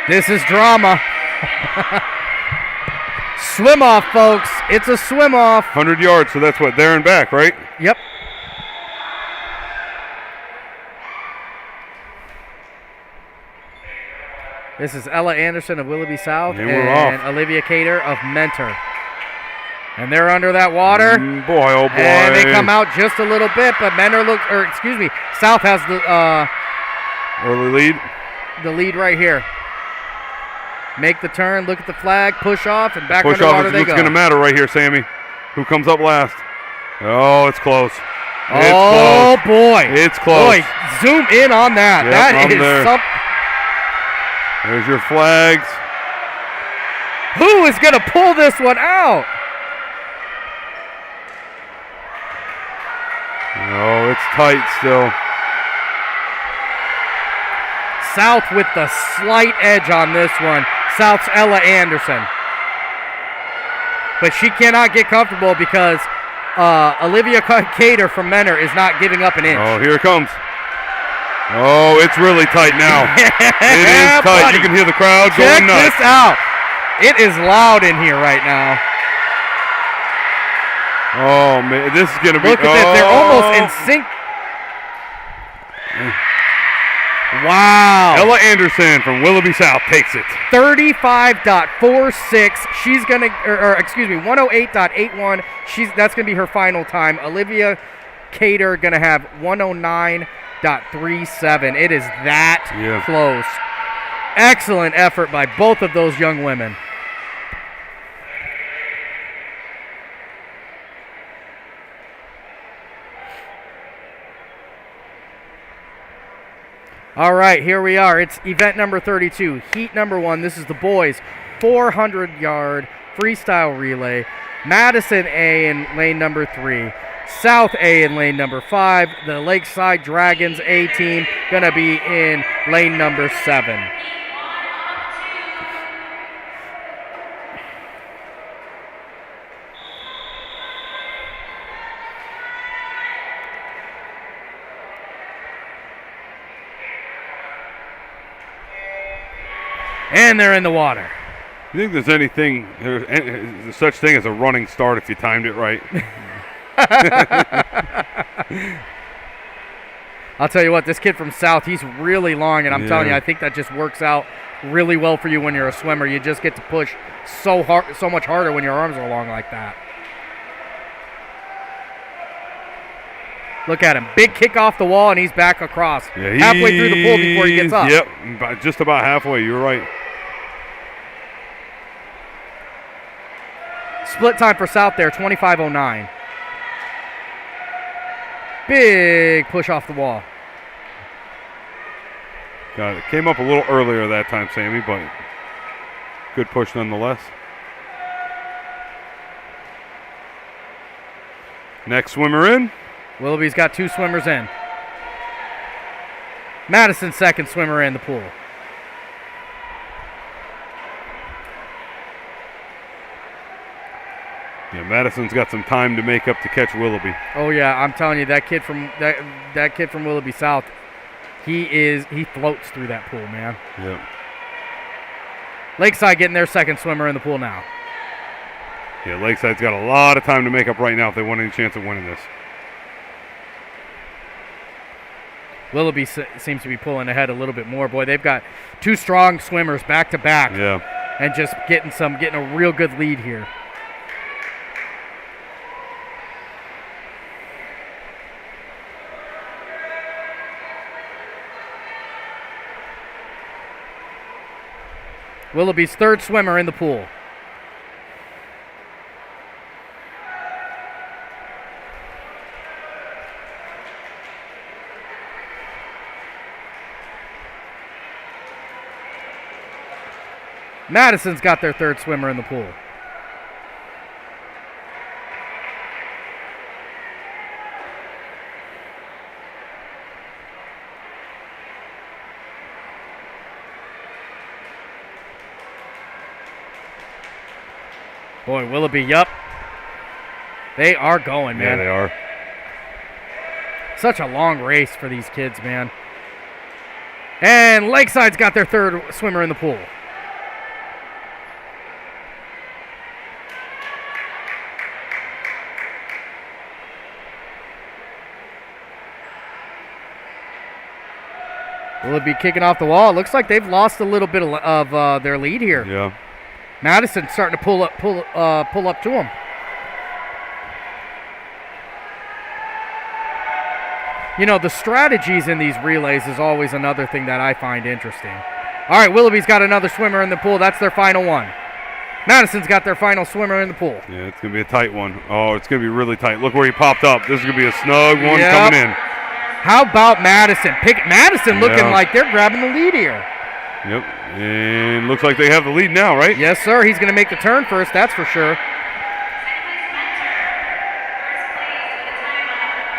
[SPEAKER 3] This is drama. Swim-off, folks. It's a swim-off.
[SPEAKER 4] 100 yards, so that's what, there and back, right?
[SPEAKER 3] Yep. This is Ella Anderson of Willoughby South
[SPEAKER 4] And we're off.
[SPEAKER 3] Olivia Cater of Mentor. And they're under that water.
[SPEAKER 4] Boy, oh boy.
[SPEAKER 3] And they come out just a little bit, but South has
[SPEAKER 4] Early lead.
[SPEAKER 3] the lead right here. Make the turn, look at the flag, push off, and back
[SPEAKER 4] Push
[SPEAKER 3] underwater
[SPEAKER 4] off is
[SPEAKER 3] they
[SPEAKER 4] what's
[SPEAKER 3] go.
[SPEAKER 4] going to matter right here, Sammy. Who comes up last? Oh, it's close.
[SPEAKER 3] Oh,
[SPEAKER 4] It's close.
[SPEAKER 3] boy.
[SPEAKER 4] It's close.
[SPEAKER 3] Boy, zoom in on that.
[SPEAKER 4] Yep,
[SPEAKER 3] That
[SPEAKER 4] I'm
[SPEAKER 3] is
[SPEAKER 4] there.
[SPEAKER 3] something.
[SPEAKER 4] There's your flags.
[SPEAKER 3] Who is going to pull this one out?
[SPEAKER 4] Oh, it's tight still.
[SPEAKER 3] South with the slight edge on this one. South's Ella Anderson. But she cannot get comfortable because Olivia Cater from Menor is not giving up an inch.
[SPEAKER 4] Oh, here it comes. Oh, it's really tight now. It is tight.
[SPEAKER 3] buddy.
[SPEAKER 4] You can hear the crowd
[SPEAKER 3] Check
[SPEAKER 4] going nuts.
[SPEAKER 3] this out. It is loud in here right now.
[SPEAKER 4] Oh, man. This is going to be...
[SPEAKER 3] Look at this. They're almost in sync. Wow.
[SPEAKER 4] Ella Anderson from Willoughby South takes it.
[SPEAKER 3] 35.46. She's going to, 108.81. That's going to be her final time. Olivia Cater going to have 109.37. It is that close. Excellent effort by both of those young women. All right, here we are. It's event number 32, heat number 1. This is the boys' 400-yard freestyle relay. Madison A in lane number 3. South A in lane number 5. The Lakeside Dragons A team going to be in lane number 7. And they're in the water.
[SPEAKER 4] You think there's such thing as a running start if you timed it right?
[SPEAKER 3] I'll tell you what, this kid from South, he's really long, and I'm telling you, I think that just works out really well for you when you're a swimmer. You just get to push so hard, so much harder when your arms are long like that. Look at him. Big kick off the wall, and he's back across.
[SPEAKER 4] Yeah,
[SPEAKER 3] halfway through the pool before he gets up.
[SPEAKER 4] Yep, just about halfway. You're right.
[SPEAKER 3] Split time for South there, 25:09. Big push off the wall.
[SPEAKER 4] Got it. Came up a little earlier that time, Sammy, but good push nonetheless. Next swimmer in.
[SPEAKER 3] Willoughby's got 2 swimmers in. Madison's second swimmer in the pool.
[SPEAKER 4] Yeah, Madison's got some time to make up to catch Willoughby.
[SPEAKER 3] Oh yeah, I'm telling you, that kid from that kid from Willoughby South, he floats through that pool, man.
[SPEAKER 4] Yep.
[SPEAKER 3] Lakeside getting their second swimmer in the pool now.
[SPEAKER 4] Yeah, Lakeside's got a lot of time to make up right now if they want any chance of winning this.
[SPEAKER 3] Willoughby seems to be pulling ahead a little bit more. Boy, they've got 2 strong swimmers back to back.
[SPEAKER 4] Yeah.
[SPEAKER 3] And just getting a real good lead here. Willoughby's third swimmer in the pool. Madison's got their third swimmer in the pool. Boy, Willoughby, yup. They are going, man.
[SPEAKER 4] Yeah, they are.
[SPEAKER 3] Such a long race for these kids, man. And Lakeside's got their third swimmer in the pool. Will it be kicking off the wall? It looks like they've lost a little bit of their lead here.
[SPEAKER 4] Yeah.
[SPEAKER 3] Madison's starting to pull up to him. You know, the strategies in these relays is always another thing that I find interesting. All right, Willoughby's got another swimmer in the pool. That's their final one. Madison's got their final swimmer in the pool.
[SPEAKER 4] Yeah, it's going to be a tight one. Oh, it's going to be really tight. Look where he popped up. This is going to be a snug one coming in.
[SPEAKER 3] How about Madison? Madison looking like they're grabbing the lead here.
[SPEAKER 4] Yep, and looks like they have the lead now, right?
[SPEAKER 3] Yes, sir. He's going to make the turn first, that's for sure.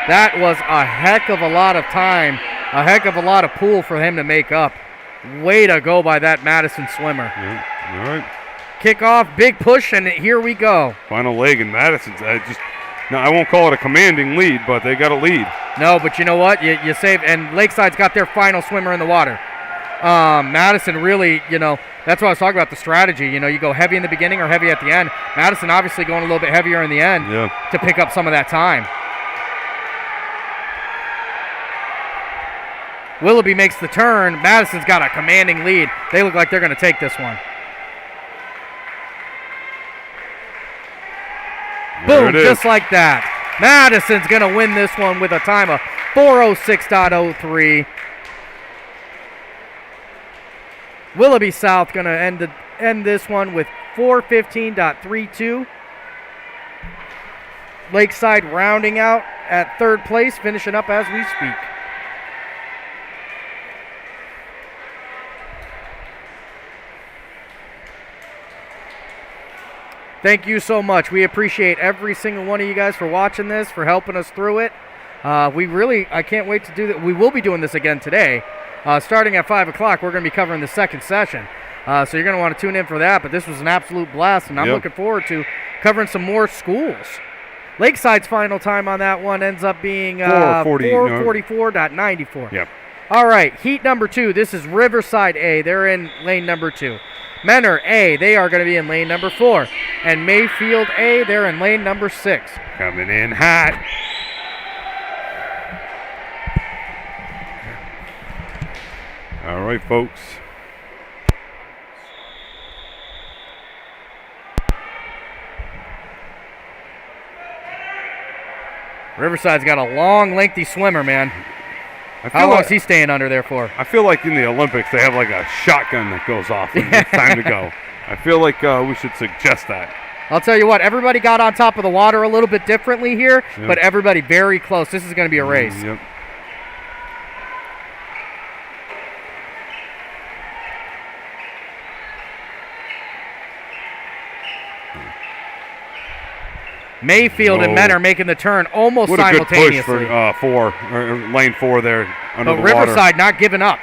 [SPEAKER 3] That was a heck of a lot of time, a heck of a lot of pool for him to make up. Way to go by that Madison swimmer.
[SPEAKER 4] Yep. All right.
[SPEAKER 3] Kickoff, big push, and here we go.
[SPEAKER 4] Final leg, and Madison's now I won't call it a commanding lead, but they got a lead.
[SPEAKER 3] No, but you know what? You save, and Lakeside's got their final swimmer in the water. Madison really, you know, that's what I was talking about, the strategy. You know, you go heavy in the beginning or heavy at the end. Madison obviously going a little bit heavier in the end to pick up some of that time. Willoughby makes the turn. Madison's got a commanding lead. They look like they're going to take this one. Boom, just like that. Madison's going to win this one with a time of 4:06.03. Willoughby South going to end this one with 4:15.32. Lakeside rounding out at third place, finishing up as we speak. Thank you so much. We appreciate every single one of you guys for watching this, for helping us through it. I can't wait to do that. We will be doing this again today. Starting at 5 o'clock, we're going to be covering the second session. So you're going to want to tune in for that. But this was an absolute blast, and I'm looking forward to covering some more schools. Lakeside's final time on that one ends up being 4:44.94.
[SPEAKER 4] Yep.
[SPEAKER 3] All right, heat number 2. This is Riverside A. They're in lane number 2. Menor A, they are going to be in lane number 4. And Mayfield A, they're in lane number 6.
[SPEAKER 4] Coming in hot. All right, folks.
[SPEAKER 3] Riverside's got a long, lengthy swimmer, man. How long is he staying under there for?
[SPEAKER 4] I feel like in the Olympics they have like a shotgun that goes off when it's time to go. I feel like we should suggest that.
[SPEAKER 3] I'll tell you what, everybody got on top of the water a little bit differently here, but everybody very close. This is going to be a race.
[SPEAKER 4] Yep.
[SPEAKER 3] Mayfield and Menor making the turn almost simultaneously.
[SPEAKER 4] What a good push for lane 4 there under the water.
[SPEAKER 3] But Riverside not giving up.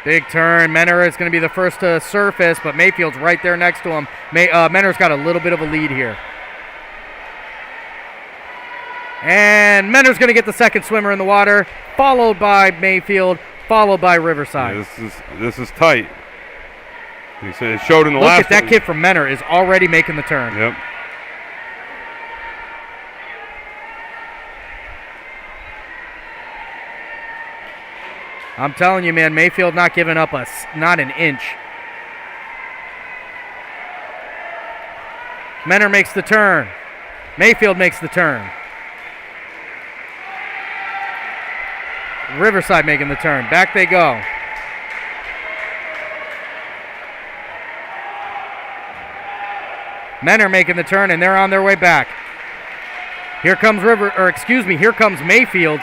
[SPEAKER 3] Big turn. Menor is going to be the first to surface, but Mayfield's right there next to him. Menor's got a little bit of a lead here. And Menor's going to get the second swimmer in the water, followed by Mayfield, followed by Riverside.
[SPEAKER 4] Yeah, this is tight. He said it showed in the last.
[SPEAKER 3] Look at that kid from Menor is already making the turn.
[SPEAKER 4] Yep.
[SPEAKER 3] I'm telling you, man, Mayfield not giving up not an inch. Menor makes the turn. Mayfield makes the turn. Riverside making the turn. Back they go. Menor making the turn, and they're on their way back. Here comes here comes Mayfield.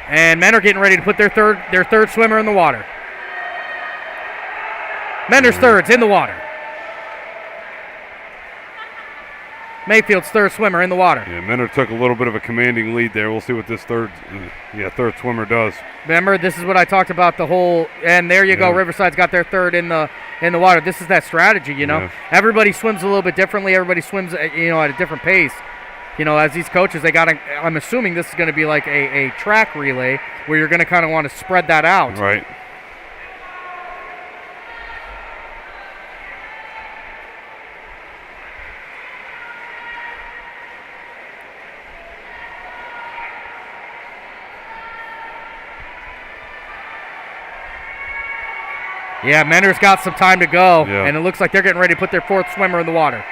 [SPEAKER 3] And men are getting ready to put their third swimmer in the water. Mender's third's in the water. Mayfield's third swimmer in the water.
[SPEAKER 4] Yeah, Menor took a little bit of a commanding lead there. We'll see what this third swimmer does.
[SPEAKER 3] Remember, this is what I talked about and there you go. Riverside's got their third in the water. This is that strategy, you know.
[SPEAKER 4] Yeah.
[SPEAKER 3] Everybody swims a little bit differently. Everybody swims, at a different pace. You know, as these coaches, I'm assuming this is going to be like a track relay where you're going to kind of want to spread that out.
[SPEAKER 4] Right.
[SPEAKER 3] Yeah, Menor's got some time to go,
[SPEAKER 4] Yeah.
[SPEAKER 3] and it looks like they're getting ready to put their fourth swimmer in the water.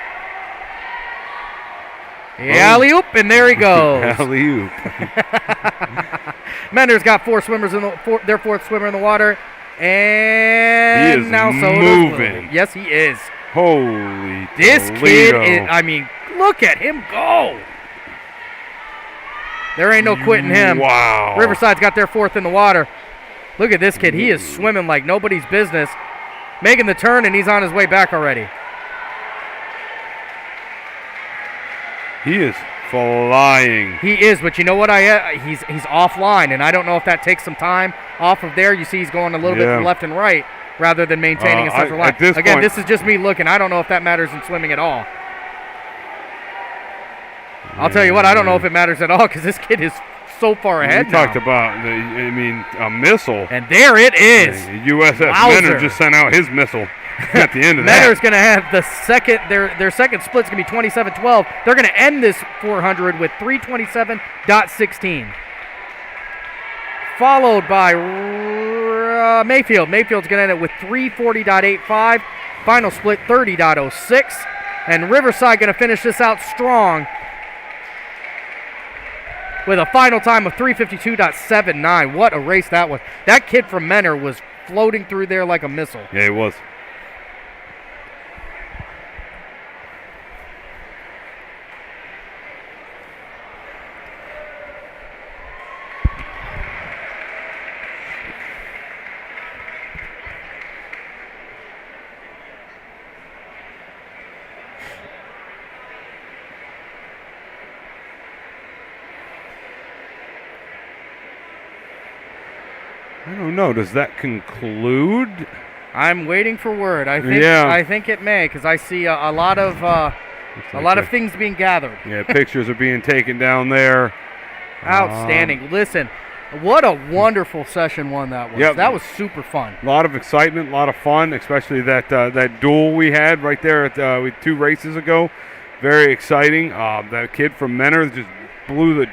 [SPEAKER 3] Alley-oop, and there he goes.
[SPEAKER 4] Alley-oop.
[SPEAKER 3] Menor's got their fourth swimmer in the water, and
[SPEAKER 4] He is
[SPEAKER 3] now so
[SPEAKER 4] moving.
[SPEAKER 3] Yes, he is.
[SPEAKER 4] Holy
[SPEAKER 3] This
[SPEAKER 4] Toledo.
[SPEAKER 3] kid, look at him go. There ain't no quitting him.
[SPEAKER 4] Wow.
[SPEAKER 3] Riverside's got their fourth in the water. Look at this kid. He is swimming like nobody's business, making the turn, and he's on his way back already.
[SPEAKER 4] He is flying.
[SPEAKER 3] He is, but you know what? He's offline, and I don't know if that takes some time off of there. You see he's going a little bit from left and right rather than maintaining a central line. Again, this is just me looking. I don't know if that matters in swimming at all. I'll tell you what, I don't know if it matters at all because this kid is so far ahead
[SPEAKER 4] We
[SPEAKER 3] now.
[SPEAKER 4] talked about, a missile.
[SPEAKER 3] And there it is.
[SPEAKER 4] USS
[SPEAKER 3] Wowzer.
[SPEAKER 4] Menor just sent out his missile at the end of that.
[SPEAKER 3] Menor's going to have the second, their second split's going to be 27-12. They're going to end this 400 with 327.16. Followed by Mayfield. Mayfield's going to end it with 340.85. Final split 30.06. And Riverside going to finish this out strong with a final time of 352.79. What a race that was. That kid from Menor was floating through there like a missile.
[SPEAKER 4] Yeah, it was. I don't know. Does that conclude?
[SPEAKER 3] I'm waiting for word. I think it may, because I see a lot of things being gathered.
[SPEAKER 4] Yeah, pictures are being taken down there.
[SPEAKER 3] Outstanding. Listen, what a wonderful session one that was.
[SPEAKER 4] Yep.
[SPEAKER 3] That was super fun.
[SPEAKER 4] A lot of excitement, a lot of fun, especially that duel we had right there with 2 races ago. Very exciting. That kid from Menor just blew the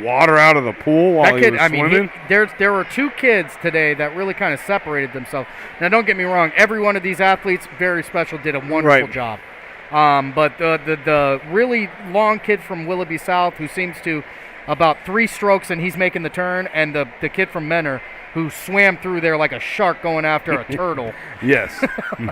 [SPEAKER 4] water out of the pool while he was swimming.
[SPEAKER 3] There were 2 kids today that really kind of separated themselves. Now, don't get me wrong. Every one of these athletes, very special, did a wonderful job. But the really long kid from Willoughby South, who seems to about 3 strokes and he's making the turn, and the kid from Menor, who swam through there like a shark going after a turtle.
[SPEAKER 4] Yes.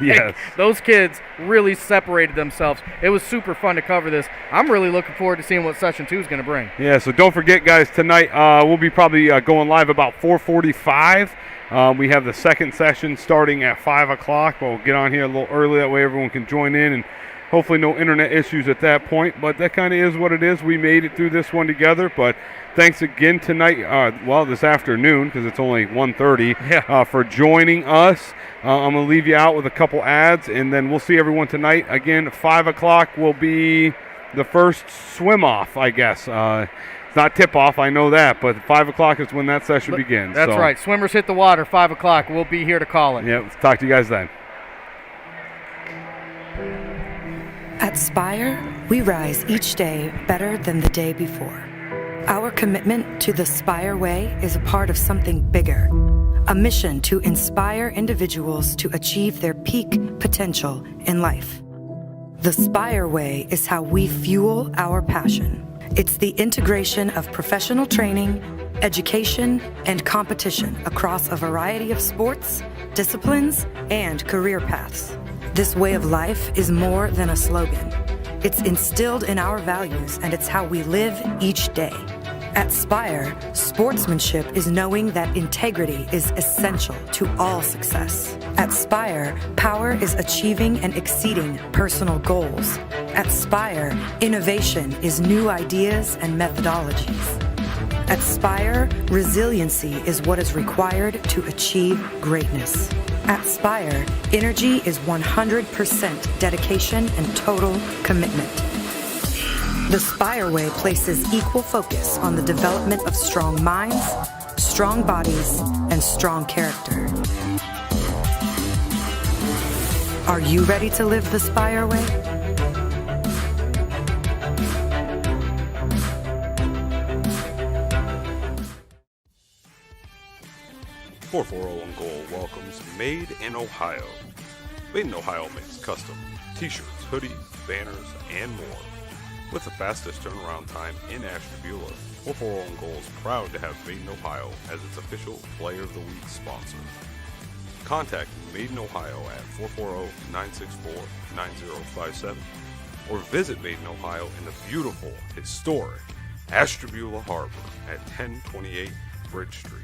[SPEAKER 4] Yes.
[SPEAKER 3] Those kids really separated themselves. It was super fun to cover this. I'm really looking forward to seeing what Session 2 is going to bring.
[SPEAKER 4] Yeah, so don't forget, guys, tonight we'll be probably going live about 4:45. We have the second session starting at 5 o'clock. We'll get on here a little early. That way everyone can join in, and hopefully no internet issues at that point. But that kind of is what it is. We made it through this one together. But thanks again tonight, this afternoon, because it's only 1:30, for joining us. I'm going to leave you out with a couple ads, and then we'll see everyone tonight. Again, 5 o'clock will be the first swim-off, I guess. It's not tip-off, I know that, but 5 o'clock is when that session begins.
[SPEAKER 3] That's right. Swimmers hit the water, 5 o'clock. We'll be here to call it.
[SPEAKER 4] Yeah, let's talk to you guys then.
[SPEAKER 1] At Spire, we rise each day better than the day before. Our commitment to the Spire Way is a part of something bigger, a mission to inspire individuals to achieve their peak potential in life. The Spire Way is how we fuel our passion. It's the integration of professional training, education, and competition across a variety of sports, disciplines, and career paths. This way of life is more than a slogan. It's instilled in our values, and it's how we live each day. At Spire, sportsmanship is knowing that integrity is essential to all success. At Spire, power is achieving and exceeding personal goals. At Spire, innovation is new ideas and methodologies. At Spire, resiliency is what is required to achieve greatness. At Spire, energy is 100% dedication and total commitment. The Spire Way places equal focus on the development of strong minds, strong bodies, and strong character. Are you ready to live the Spire Way?
[SPEAKER 2] On Goal welcomes Made in Ohio. Made in Ohio makes custom t-shirts, hoodies, banners, and more. With the fastest turnaround time in Ashtabula, 440 on Goal is proud to have Made in Ohio as its official Player of the Week sponsor. Contact Made in Ohio at 440-964-9057 or visit Made in Ohio in the beautiful, historic Ashtabula Harbor at 1028 Bridge Street.